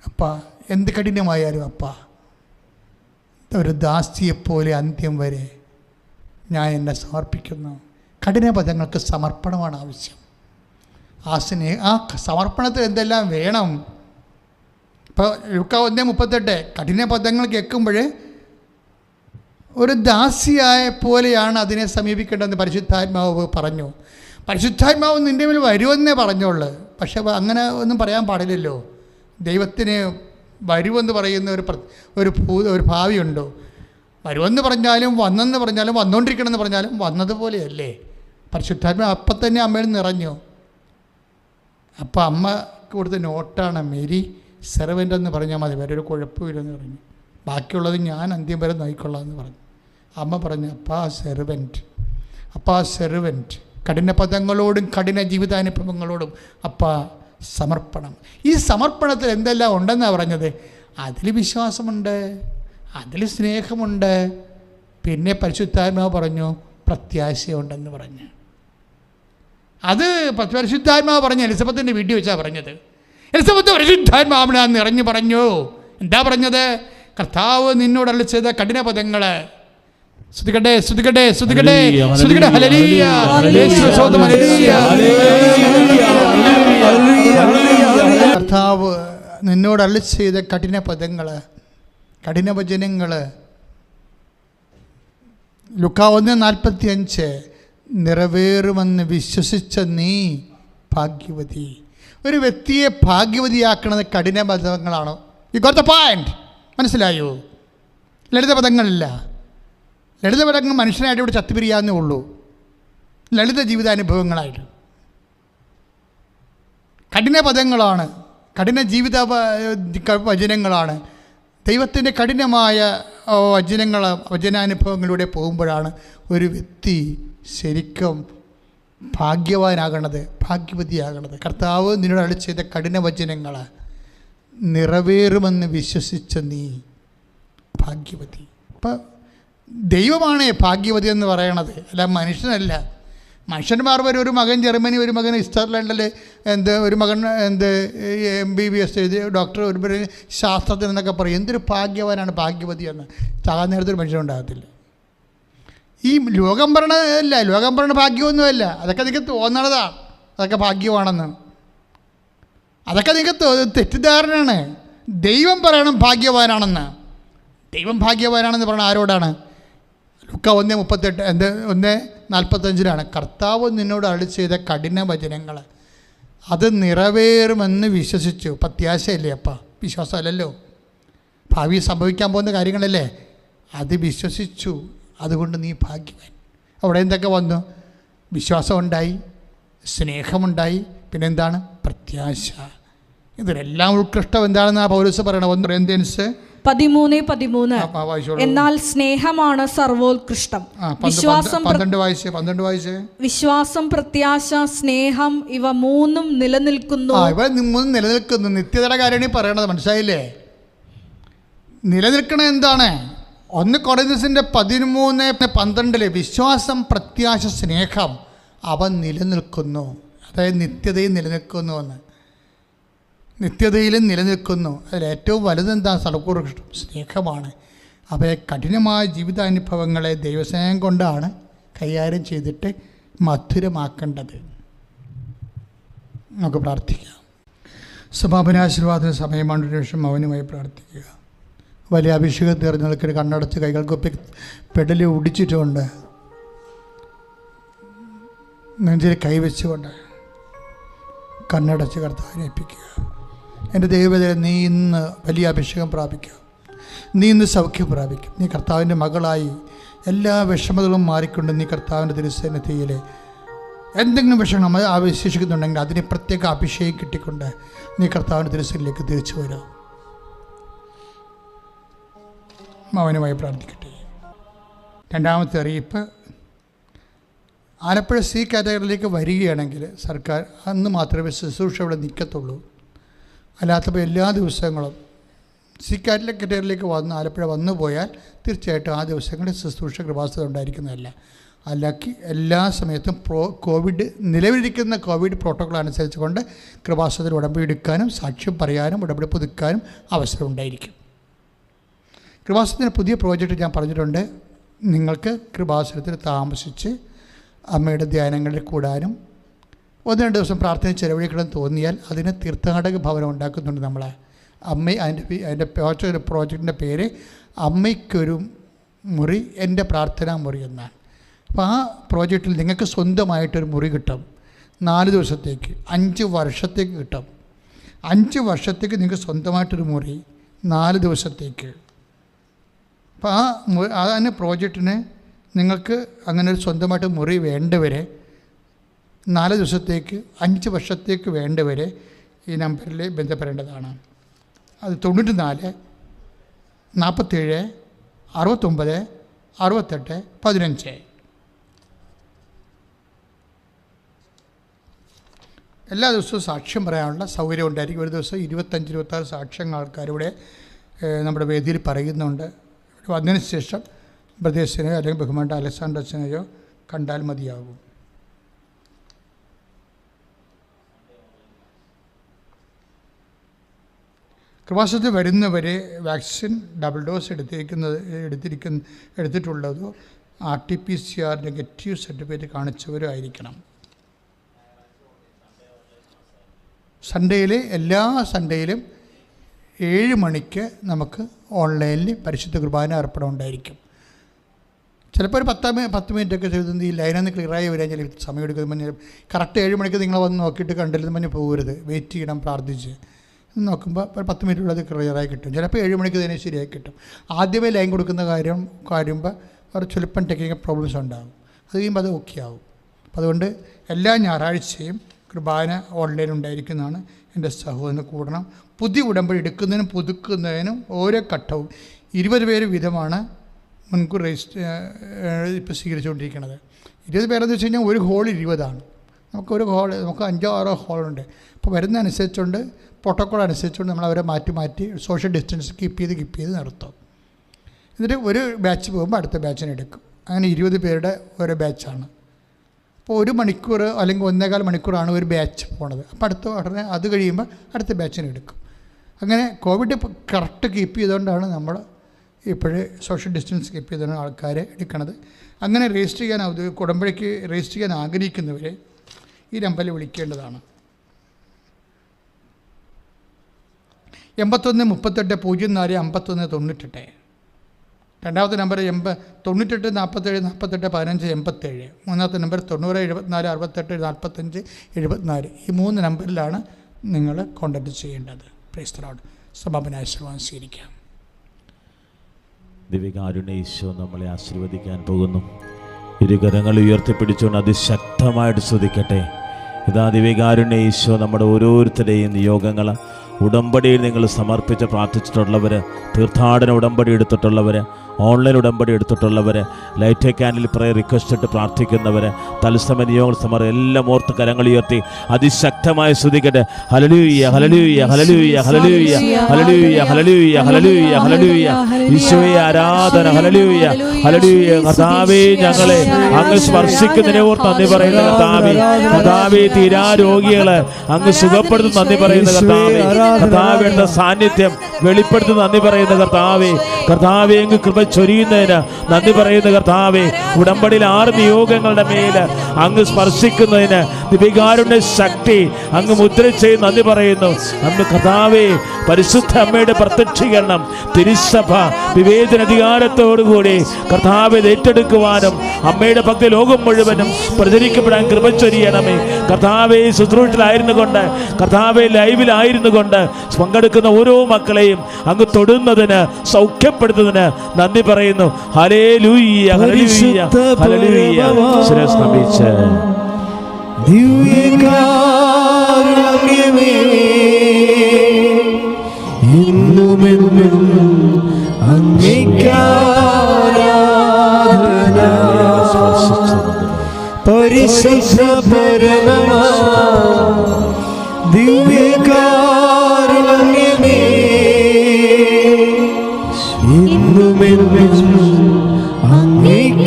അപ്പ എന്ത് കഠിനമായാലും അപ്പ ഒരു ദാസിയെപ്പോലെ അന്ത്യം വരെ ഞാൻ എന്നെ സമർപ്പിക്കുന്നു. കഠിന പദങ്ങൾക്ക് സമർപ്പണമാണ് ആവശ്യം. ആ സമർപ്പണത്തിൽ എന്തെല്ലാം വേണം? ഇപ്പോൾ ലൂക്കാ 1:38 കഠിന പദങ്ങൾ കേൾക്കുമ്പോൾ ഒരു ദാസിയായ പോലെയാണ് അതിനെ സമീപിക്കേണ്ടതെന്ന് പരിശുദ്ധാത്മാവ് പറഞ്ഞു. പരിശുദ്ധാത്മാവ് നിൻ്റെ മേൽ വരുമെന്നേ പറഞ്ഞോളൂ. പക്ഷെ അങ്ങനെ ഒന്നും പറയാൻ പാടില്ലല്ലോ. ദൈവത്തിന് വരുമെന്ന് പറയുന്ന ഒരു ഭാവിയുണ്ടോ? വരുമെന്ന് പറഞ്ഞാലും വന്നെന്ന് പറഞ്ഞാലും വന്നുകൊണ്ടിരിക്കണമെന്ന് പറഞ്ഞാലും വന്നതുപോലെയല്ലേ. പരിശുദ്ധാത്മാവ് അപ്പം തന്നെ അമ്മയിൽ നിറഞ്ഞു. അപ്പം അമ്മ കൊടുത്ത നോട്ടാണ് മേരി സെർവൻ്റ് എന്ന് പറഞ്ഞാൽ മതി, വേറെ ഒരു കുഴപ്പമില്ലെന്ന് പറഞ്ഞു. ബാക്കിയുള്ളത് ഞാൻ അന്ത്യം വരെ നോക്കിക്കൊള്ളാം എന്ന് പറഞ്ഞു. അമ്മ പറഞ്ഞു അപ്പാ സെർവൻറ്റ് കഠിന പദങ്ങളോടും കഠിന ജീവിതാനുഭവങ്ങളോടും അപ്പാ സമർപ്പണം. ഈ സമർപ്പണത്തിൽ എന്തെല്ലാം ഉണ്ടെന്നാണ് പറഞ്ഞത്? അതിൽ വിശ്വാസമുണ്ട്, അതിൽ സ്നേഹമുണ്ട്, പിന്നെ പരിശുദ്ധാത്മാവ് പറഞ്ഞു പ്രത്യാശയുണ്ടെന്ന് പറഞ്ഞു. അത് പരിശുദ്ധാത്മാവ് പറഞ്ഞ എലിസബത്തിൻ്റെ വീഡിയോ വെച്ചാണ് പറഞ്ഞത്. എലിസബത്ത് പരിശുദ്ധാത്മാവിനെ നിറഞ്ഞു പറഞ്ഞു. എന്താ പറഞ്ഞത്? കർത്താവ് നിന്നോട് അരുളി ചെയ്ത കഠിന പദങ്ങൾ. സ്തുതിക്കട്ടെ സ്തുതിക്കട്ടെ സ്തുതിക്കട്ടെ സ്തുതിക്കട്ടെ. ഹല്ലേലൂയ ഹല്ലേലൂയ. കർത്താവ് നിന്നോട് അരുളി ചെയ്ത കഠിന പദങ്ങൾ, കഠിന വചനങ്ങൾ. ലൂക്കാ 1:45 നിറവേറുമെന്ന് വിശ്വസിച്ച നീ ഭാഗ്യവതി. ഒരു വ്യക്തിയെ ഭാഗ്യവതിയാക്കുന്നത് കഠിന പദങ്ങളാണോ? You got the point. മനസ്സിലായോ? ലളിത പദങ്ങളില്ല. ലളിത പദങ്ങൾ മനുഷ്യനായിട്ട് ഇവിടെ ചത്തുപിരിയാവുന്നേ ഉള്ളൂ. ലളിത ജീവിതാനുഭവങ്ങളായിട്ട് കഠിന പദങ്ങളാണ്, കഠിന ജീവിത വചനങ്ങളാണ്. ദൈവത്തിൻ്റെ കഠിനമായ വചനാനുഭവങ്ങളിലൂടെ പോകുമ്പോഴാണ് ഒരു വ്യക്തി ശരിക്കും ഭാഗ്യവാനാകണത്, ഭാഗ്യവതിയാകണത്. കർത്താവ് നിന്നോട് അരുളി ചെയ്ത കഠിന വചനങ്ങൾ നിറവേറുമെന്ന് വിശ്വസിച്ച നീ ഭാഗ്യവതി. അപ്പം ദൈവമാണ് ഭാഗ്യവതി എന്ന് പറയണത്, അല്ല മനുഷ്യനല്ല. മനുഷ്യന്മാർ വരെ ഒരു മകൻ ജർമ്മനി, ഒരു മകൻ സ്വിറ്റ്സർലൻഡിൽ, ഒരു മകൻ MBBS എഴുതി ഡോക്ടർ, ഒരു ശാസ്ത്രജ്ഞൻ എന്നൊക്കെ പറയും. എന്തൊരു ഭാഗ്യവാനാണ് ഭാഗ്യവതി എന്ന്. ചാകാൻ നേരത്തൊരു മനുഷ്യനുണ്ടാകത്തില്ല. ഈ ലോകം പറയണതല്ല, ലോകം പറയണ ഭാഗ്യമൊന്നുമല്ല. അതൊക്കെ നിങ്ങൾക്ക് തോന്നണതാണ് അതൊക്കെ ഭാഗ്യമാണെന്ന്. അതൊക്കെ നിങ്ങൾക്ക് തെറ്റിദ്ധാരണയാണ്. ദൈവം പറയണം ഭാഗ്യവാനാണെന്ന്. ദൈവം ഭാഗ്യവാനാണെന്ന് പറയണ ആരോടാണ്? ലൂക്കാ 1:45 കർത്താവ് നിന്നോട് അരുളി ചെയ്ത കഠിന വചനങ്ങൾ അത് നിറവേറുമെന്ന് വിശ്വസിച്ചു. പ്രത്യാശയല്ലേ അപ്പ, വിശ്വാസമല്ലല്ലോ. ഭാവി സംഭവിക്കാൻ പോകുന്ന കാര്യങ്ങളല്ലേ, അത് വിശ്വസിച്ചു. അതുകൊണ്ട് നീ ഭാഗ്യവാൻ. അവിടെ എന്തൊക്കെ വന്നു? വിശ്വാസമുണ്ടായി, സ്നേഹമുണ്ടായി, പിന്നെന്താണ്? പ്രത്യാശ. ഇതിലെല്ലാം ഉത്കൃഷ്ടം എന്താണെന്ന് പൗലോസ് പറയണം. 1 കൊരിന്ത്യൻസ് 13:13 എന്നാൽ സ്നേഹമാണ് സർവോത്കൃഷ്ടം. വിശ്വാസം, പ്രത്യാശ, സ്നേഹം ഇവ മൂന്നും നിലനിൽക്കുന്നു. ഇവ മൂന്നും നിലനിൽക്കുന്നു. നിത്യതയുടെ കാര്യമാണ് പറയണത്. മനസ്സിലായില്ലേ? നിലനിൽക്കണ എന്താണ്? 1 കൊരിന്ത്യൻസിന്റെ 13:12 വിശ്വാസം, പ്രത്യാശ, സ്നേഹം അവ നിലനിൽക്കുന്നു. അതായത് നിത്യതയിൽ നിലനിൽക്കുന്നു എന്ന്. നിത്യതയിലും നിലനിൽക്കുന്നു. അതിലേറ്റവും വലുതെന്താ? സർവോത്കൃഷ്ടം സ്നേഹമാണ്. അവയെ കഠിനമായ ജീവിതാനുഭവങ്ങളെ ദൈവസ്നേഹം കൊണ്ടാണ് കൈകാര്യം ചെയ്തിട്ട് മധുരമാക്കേണ്ടത്. നമുക്ക് പ്രാർത്ഥിക്കാം. സമാപനാശീർവാദത്തിന് സമയമാണ്. ശേഷം മൗനമായി പ്രാർത്ഥിക്കുക. വലിയ അഭിഷേകം തീർന്നവർക്ക് കണ്ണടച്ച് കൈകൾക്കൊപ്പി പെടലി ഒടിച്ചിട്ടുകൊണ്ട് നെഞ്ചിൽ കൈവച്ചുകൊണ്ട് കണ്ണടച്ച് കർത്താവിനെ ഏൽപ്പിക്കുക. എൻ്റെ ദൈവവേദന, നീ ഇന്ന് വലിയ അഭിഷേകം പ്രാപിക്കുക. നീ ഇന്ന് സൗഖ്യം പ്രാപിക്കും. നീ കർത്താവിൻ്റെ മകളായി എല്ലാ വിഷമതകളും മാറിക്കൊണ്ട് നീ കർത്താവിൻ്റെ തിരുസന്നിധിയിൽ എന്തെങ്കിലും വിഷയം നമ്മൾ ആവശ്യിക്കുന്നുണ്ടെങ്കിൽ അതിന് പ്രത്യേക അഭിഷേകം കിട്ടിക്കൊണ്ട് നീ കർത്താവിൻ്റെ തിരുസന്നിധിയിലേക്ക് തിരിച്ചു വരാം. മൗനമായി പ്രാർത്ഥിക്കട്ടെ. രണ്ടാമത്തെ അറിയിപ്പ്, ആലപ്പുഴ സി കാറ്റഗറിയിലേക്ക് വരികയാണെങ്കിൽ സർക്കാർ അന്ന് മാത്രമേ ശുശ്രൂഷ ഇവിടെ നിൽക്കത്തുള്ളൂ. അല്ലാത്തപ്പോൾ എല്ലാ ദിവസങ്ങളും സി കാറ്റഗറിയിലേക്ക് വന്ന് ആലപ്പുഴ വന്നു പോയാൽ തീർച്ചയായിട്ടും ആ ദിവസങ്ങളിൽ ശുശ്രൂഷ കൃപാസന ഉണ്ടായിരിക്കുന്നതല്ല. അല്ലെങ്കിൽ എല്ലാ സമയത്തും കോവിഡ് നിലവിലിരിക്കുന്ന കോവിഡ് പ്രോട്ടോക്കോൾ അനുസരിച്ച് കൊണ്ട് കൃപാസനത്തിൽ ഉടമ്പടി എടുക്കാനും സാക്ഷ്യം പറയാനും ഉടമ്പടി പുതുക്കാനും അവസരം ഉണ്ടായിരിക്കും. കൃപാസനത്തിൻ്റെ പുതിയ പ്രോജക്റ്റ് ഞാൻ പറഞ്ഞിട്ടുണ്ട്. നിങ്ങൾക്ക് കൃപാസനത്തിൽ താമസിച്ച് അമ്മയുടെ ധ്യാനങ്ങളിൽ കൂടാനും 1-2 ദിവസം പ്രാർത്ഥന ചെലവഴിക്കണം തോന്നിയാൽ അതിന് തീർത്ഥാടക ഭവനം ഉണ്ടാക്കുന്നുണ്ട് നമ്മൾ. അതിൻ്റെ പ്രോജക്റ്റിൻ്റെ പേര് അമ്മയ്ക്കൊരു മുറി എൻ്റെ പ്രാർത്ഥനാ മുറി എന്നാണ്. അപ്പോൾ ആ പ്രോജക്റ്റിൽ നിങ്ങൾക്ക് സ്വന്തമായിട്ടൊരു മുറി കിട്ടും. 4 ദിവസത്തേക്ക് 5 വർഷത്തേക്ക് കിട്ടും. 5 വർഷത്തേക്ക് നിങ്ങൾക്ക് സ്വന്തമായിട്ടൊരു മുറി 4 ദിവസത്തേക്ക്. അപ്പോൾ അതിന് പ്രോജക്റ്റിന് നിങ്ങൾക്ക് അങ്ങനെ ഒരു സ്വന്തമായിട്ട് മുറി വേണ്ടവരെ 4 ദിവസത്തേക്ക് 5 വർഷത്തേക്ക് വേണ്ടവരെ ഈ നമ്പറിൽ ബന്ധപ്പെടേണ്ടതാണ്. അത് 94 47 69 68 15. എല്ലാ ദിവസവും സാക്ഷ്യം പറയാനുള്ള സൗകര്യം ഉണ്ടായിരിക്കും. ഒരു ദിവസം 25-26 സാക്ഷ്യങ്ങൾ ആൾക്കാരിവിടെ നമ്മുടെ വേദിയിൽ പറയുന്നുണ്ട്. ഇവിടെ വന്നതിന് ശേഷം ബ്രദേഴ്സിനെയോ അല്ലെങ്കിൽ ബഹുമാനപ്പെട്ട അലക്സാണ്ടർ അച്ഛനെയോ കണ്ടാൽ മതിയാകും. കൃപാസനത്തിൽ വരുന്നവരെ വാക്സിൻ ഡബിൾ ഡോസ് എടുത്തിട്ടുള്ളതോ RT-PCR നെഗറ്റീവ് സർട്ടിഫിക്കറ്റ് കാണിച്ചവരോ ആയിരിക്കണം. എല്ലാ സൺഡേയിലും 7 മണിക്ക് നമുക്ക് ഓൺലൈനിൽ പരിശുദ്ധ കുർബാന അർപ്പണം ഉണ്ടായിരിക്കും. ചിലപ്പോൾ ഒരു 10 മിനിറ്റൊക്കെ ചെയ്ത് ഈ ലൈനൊന്ന് ക്ലിയറായി വരാൻ സമയം എടുക്കുമ്പോൾ കറക്റ്റ് 7 മണിക്ക് നിങ്ങൾ വന്ന് നോക്കിയിട്ട് കണ്ടില്ലെന്ന് പറഞ്ഞ് പോകരുത്. വെയിറ്റ് ചെയ്യണം, പ്രാർത്ഥിച്ച് നോക്കുമ്പോൾ ഒരു 10 മിനിറ്റുള്ളത് ക്ലിയറായി കിട്ടും. ചിലപ്പോൾ 7 മണിക്ക് തന്നെ ശരിയായി കിട്ടും. ആദ്യമേ ലൈൻ കൊടുക്കുന്ന കാര്യമ്പോൾ അവർ ചിലപ്പം ടെക്നിക്കൽ പ്രോബ്ലംസ് ഉണ്ടാകും. അത് കഴിയുമ്പോൾ അത് ഓക്കെ ആവും. അപ്പം അതുകൊണ്ട് എല്ലാ ഞായറാഴ്ചയും കുർബാന ഓൺലൈൻ ഉണ്ടായിരിക്കുന്നതാണ്. എൻ്റെ സഹോദരന് കൂടണം. പുതിയ ഉടമ്പടി എടുക്കുന്നതിനും പുതുക്കുന്നതിനും ഓരോ ഘട്ടവും 20 പേര് വീതമാണ് മുൻകൂർ ഇപ്പോൾ സ്വീകരിച്ചുകൊണ്ടിരിക്കുന്നത്. 20 പേരെന്ന് വെച്ച് കഴിഞ്ഞാൽ ഒരു ഹോൾ 20ആണ്. നമുക്ക് 5-6 ഹോളുണ്ട്. അപ്പോൾ വരുന്ന അനുസരിച്ചുകൊണ്ട് പ്രോട്ടോക്കോൾ അനുസരിച്ചുകൊണ്ട് നമ്മൾ അവരെ മാറ്റി സോഷ്യൽ ഡിസ്റ്റൻസ് കീപ്പ് ചെയ്ത് നിർത്തും. എന്നിട്ട് ഒരു ബാച്ച് പോകുമ്പോൾ അടുത്ത ബാച്ചിനെ എടുക്കും. അങ്ങനെ 20 പേരുടെ ഓരോ ബാച്ചാണ്. അപ്പോൾ 1 മണിക്കൂർ അല്ലെങ്കിൽ 1.25 മണിക്കൂറാണ് ഒരു ബാച്ച് പോണത്. അപ്പോൾ അടുത്ത ഉടനെ അത് കഴിയുമ്പോൾ അടുത്ത ബാച്ചിനെ എടുക്കും. അങ്ങനെ കോവിഡ് കറക്റ്റ് കീപ്പ് ചെയ്തുകൊണ്ടാണ് നമ്മൾ ഇപ്പോഴേ സോഷ്യൽ ഡിസ്റ്റൻസ് കീപ്പ് ചെയ്താണ് ആൾക്കാരെ എടുക്കുന്നത്. അങ്ങനെ രജിസ്റ്റർ ചെയ്യാൻ ഉടമ്പടിക്ക് രജിസ്റ്റർ ചെയ്യാൻ ആഗ്രഹിക്കുന്നവരെ ഈ നമ്പറിൽ വിളിക്കേണ്ടതാണ്. 81 38 04 51 98. രണ്ടാമത്തെ നമ്പർ 98 47 48 15 87. മൂന്നാമത്തെ നമ്പർ 90 74 68 45 74. ഈ 3 നമ്പറിലാണ് നിങ്ങൾ കോൺടാക്റ്റ് ചെയ്യേണ്ടത്. Praise the Lord. സമാപന ആശീർവാദം സ്വീകരിക്കാം. ദിവ്യകാരുണ്യ ഈശോ നമ്മളെ ആശീർവദിക്കാൻ പോകുന്നു. ഇരുകരങ്ങൾ ഉയർത്തിപ്പിടിച്ചുകൊണ്ട് അതിശക്തമായിട്ട് സ്തുതിക്കട്ടെ. ഇതാ ദിവ്യകാരുണ്യ ഈശോ നമ്മുടെ ഓരോരുത്തരുടെയും നിയോഗങ്ങൾ ഉടമ്പടിയിൽ നിങ്ങൾ സമർപ്പിച്ച് പ്രാർത്ഥിച്ചിട്ടുള്ളവർ, തീർത്ഥാടന ഉടമ്പടി എടുത്തിട്ടുള്ളവർ, ഓൺലൈൻ ഉടമ്പടി എടുത്തിട്ടുള്ളവർ, ലൈറ്റ് ക്യാൻഡിൽ പ്രയർ റിക്വസ്റ്റ് ഇട്ട് പ്രാർത്ഥിക്കുന്നവർ, തത്സമയ നിയോഗങ്ങൾ എല്ലാം ഓർത്ത് കരങ്ങൾ ഉയർത്തി അതിശക്തമായി സ്തുതിക്കട്ടെ. ഹല്ലേലൂയ ഹല്ലേലൂയ ഹല്ലേലൂയ ഹല്ലേലൂയ ഹല്ലേലൂയ ഹല്ലേലൂയ ഹല്ലേലൂയ ഹല്ലേലൂയ. ഈശോയെ ആരാധന. ഹല്ലേലൂയ ഹല്ലേലൂയ. കർത്താവേ, ഞങ്ങളെ അങ്ങ് സ്പർശിക്കുന്നതിനെ ഓർത്ത് നന്ദി പറയുന്ന കർത്താവേ. കർത്താവേ, തീരാ രോഗികളെ അങ്ങ് സുഖപ്പെടുത്തുന്ന നന്ദി പറയുന്ന കർത്താവേ. കർത്താവിന്റെ സാന്നിധ്യം വെളിപ്പെടുത്തുന്ന നന്ദി പറയുന്ന കർത്താവേ. കർത്താവേ, അങ്ങ് കൃപ ചൊരിയുന്നതിന് നന്ദി പറയുന്ന കർത്താവേ. ഉടമ്പടിയിൽ 6 നിയോഗങ്ങളുടെ മേൽ അങ്ങ് സ്പർശിക്കുന്നതിന് ദിവ്യകാരുണ്യ ശക്തി അങ്ങ് മുദ്ര ചെയ്ത് നന്ദി പറയുന്നു. അന്ന് കർത്താവേ, പരിശുദ്ധ അമ്മയുടെ പ്രത്യക്ഷീകരണം തിരുസഭ വിവേചനാധികാരത്തോടുകൂടി കർത്താവെ ഏറ്റെടുക്കുവാനും അമ്മയുടെ ഭക്തി ലോകം മുഴുവനും പ്രചരിക്കപ്പെടാൻ കൃപ ചൊരിയണമേ. കർത്താവെ, ശുശ്രൂഷയിലായിരുന്നു കൊണ്ട്, കർത്താവെ ലൈവിലായിരുന്നു കൊണ്ട് പങ്കെടുക്കുന്ന ഓരോ മക്കളെയും അങ്ങ് തൊടുന്നതിന്, സൗഖ്യപ്പെടുത്തുന്നതിന് നന്ദി പറയുന്നു. ഹല്ലേലൂയ ഹല്ലേലൂയ ഹല്ലേലൂയ. ശിരസ് നമിച്ച് ദിവ്യകാരുണ്യമേ എന്നുമെന്നും അങ്ങേക്കാരാധന. പരിശുദ്ധ പരമമാ ദിവ്യകാരുണ്യമേ എന്നുമെന്നും അങ്ങേക്കാരാധന.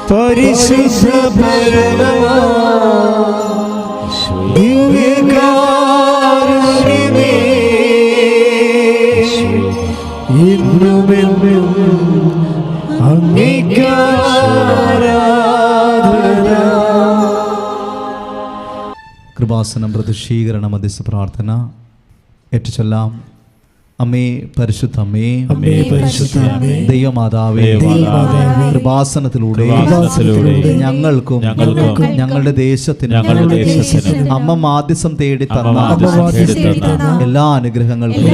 പരിശുദ്ധ പരമമാ ദിവ്യകാരുണ്യമേ എന്നുമെന്നും അങ്ങേക്കാരാധന. കൃപാസനം പ്രതിഷ്ഠീകരണ മധ്യസ്ഥ പ്രാർത്ഥന ഏറ്റുചൊല്ലാം. അമ്മേ പരിശുദ്ധമ്മേ, അമ്മേ പരിശുദ്ധമേ, ദൈവമാതാവേ, കൃപാസനത്തിലൂടെ ഞങ്ങൾക്കും ഞങ്ങളുടെ ദേശത്തിനും അമ്മ മാധ്യസം തേടി തന്ന എല്ലാ അനുഗ്രഹങ്ങൾക്കും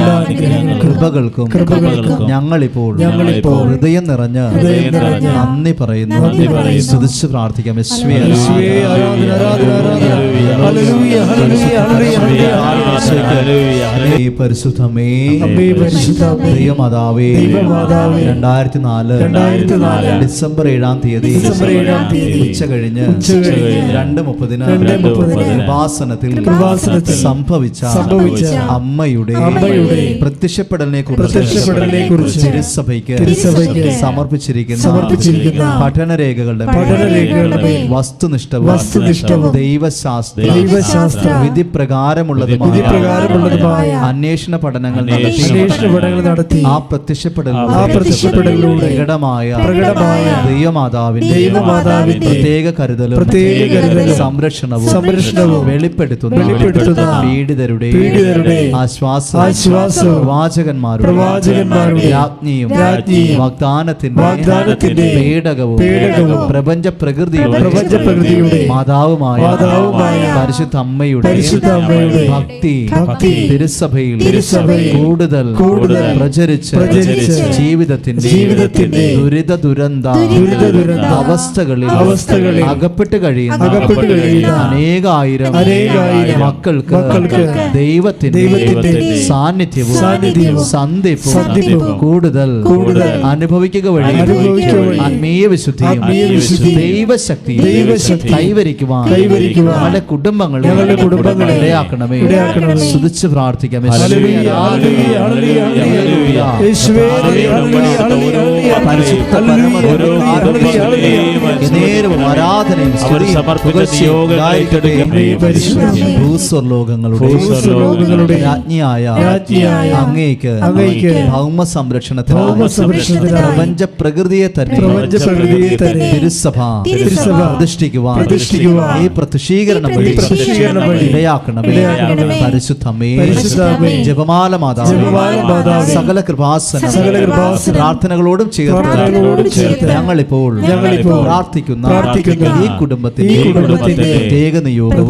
കൃപകൾക്കും ഞങ്ങളിപ്പോൾ ഹൃദയം നിറഞ്ഞ് നന്ദി പറയുന്നു. സ്തുതിച്ച് പ്രാർത്ഥിക്കാം. പരിശുദ്ധമേ, ദൈവമാതാവേ, 2004 ഡിസംബർ 7-ാം തീയതി ഉച്ച കഴിഞ്ഞ് 2:30 കൃപാസനത്തിൽ സംഭവിച്ച അമ്മയുടെ പ്രത്യക്ഷപ്പെടലിനെ കുറിച്ച് തിരുസഭയ്ക്ക് സമർപ്പിച്ചിരിക്കുന്ന പഠനരേഖകളുടെ വസ്തുനിഷ്ഠവും ദൈവശാസ്ത്ര വിധി പ്രകാരമുള്ളതുമായ അന്വേഷണ പഠനങ്ങൾ നടത്തി ആ പ്രത്യക്ഷപ്പെടലിലൂടെ പ്രകടമായ ദൈവമാതാവിന്റെ പ്രത്യേക കരുതലും സംരക്ഷണവും വെളിപ്പെടുത്തുന്ന പീഡിതരുടെ ആശ്വാസ പ്രവാചകന്മാരുടെ രാജ്ഞിയും വാഗ്ദാനത്തിന്റെ പേടകവും പ്രപഞ്ച പ്രകൃതിയുടെ മാതാവുമായ പരിശുദ്ധ അമ്മയുടെ ഭക്തി തിരുസഭയിൽ കൂടുതൽ പ്രചരിച്ച് ജീവിതത്തിന്റെ ദുരന്ത അവസ്ഥകളിൽ അകപ്പെട്ട് കഴിയുന്ന അനേകായിരം മക്കൾക്ക് ദൈവത്തിന്റെ സാന്നിധ്യവും സന്ധിപ്പും കൂടുതൽ അനുഭവിക്കുക വഴി ആത്മീയ വിശുദ്ധിയും ദൈവശക്തിയും കൈവരിക്കുവാൻ ഞങ്ങളുടെ കുടുംബങ്ങളെ ഇടയാക്കണമേ. സ്തുതിച്ച് പ്രാർത്ഥിക്കാം. ഭൂസ്വർലോകങ്ങളുടെ രാജ്ഞിയായ അങ്ങേക്ക് ഭൗമ സംരക്ഷണത്തിന് പ്രപഞ്ച പ്രകൃതിയെ തന്നെ തിരുസഭ പ്രതിഷ്ഠിക്കുവാൻ ഈ പ്രത്യക്ഷീകരണം വഴി ഇടയാക്കണമേ. പരിശുദ്ധമേ, ജപമാല മാതാവേ, സകല കൃപാസന പ്രാർത്ഥനകളോടും ചേർത്ത് ഞങ്ങളിപ്പോൾ പ്രാർത്ഥിക്കുന്ന ഈ കുടുംബത്തിന്റെ പ്രത്യേക നിയോഗം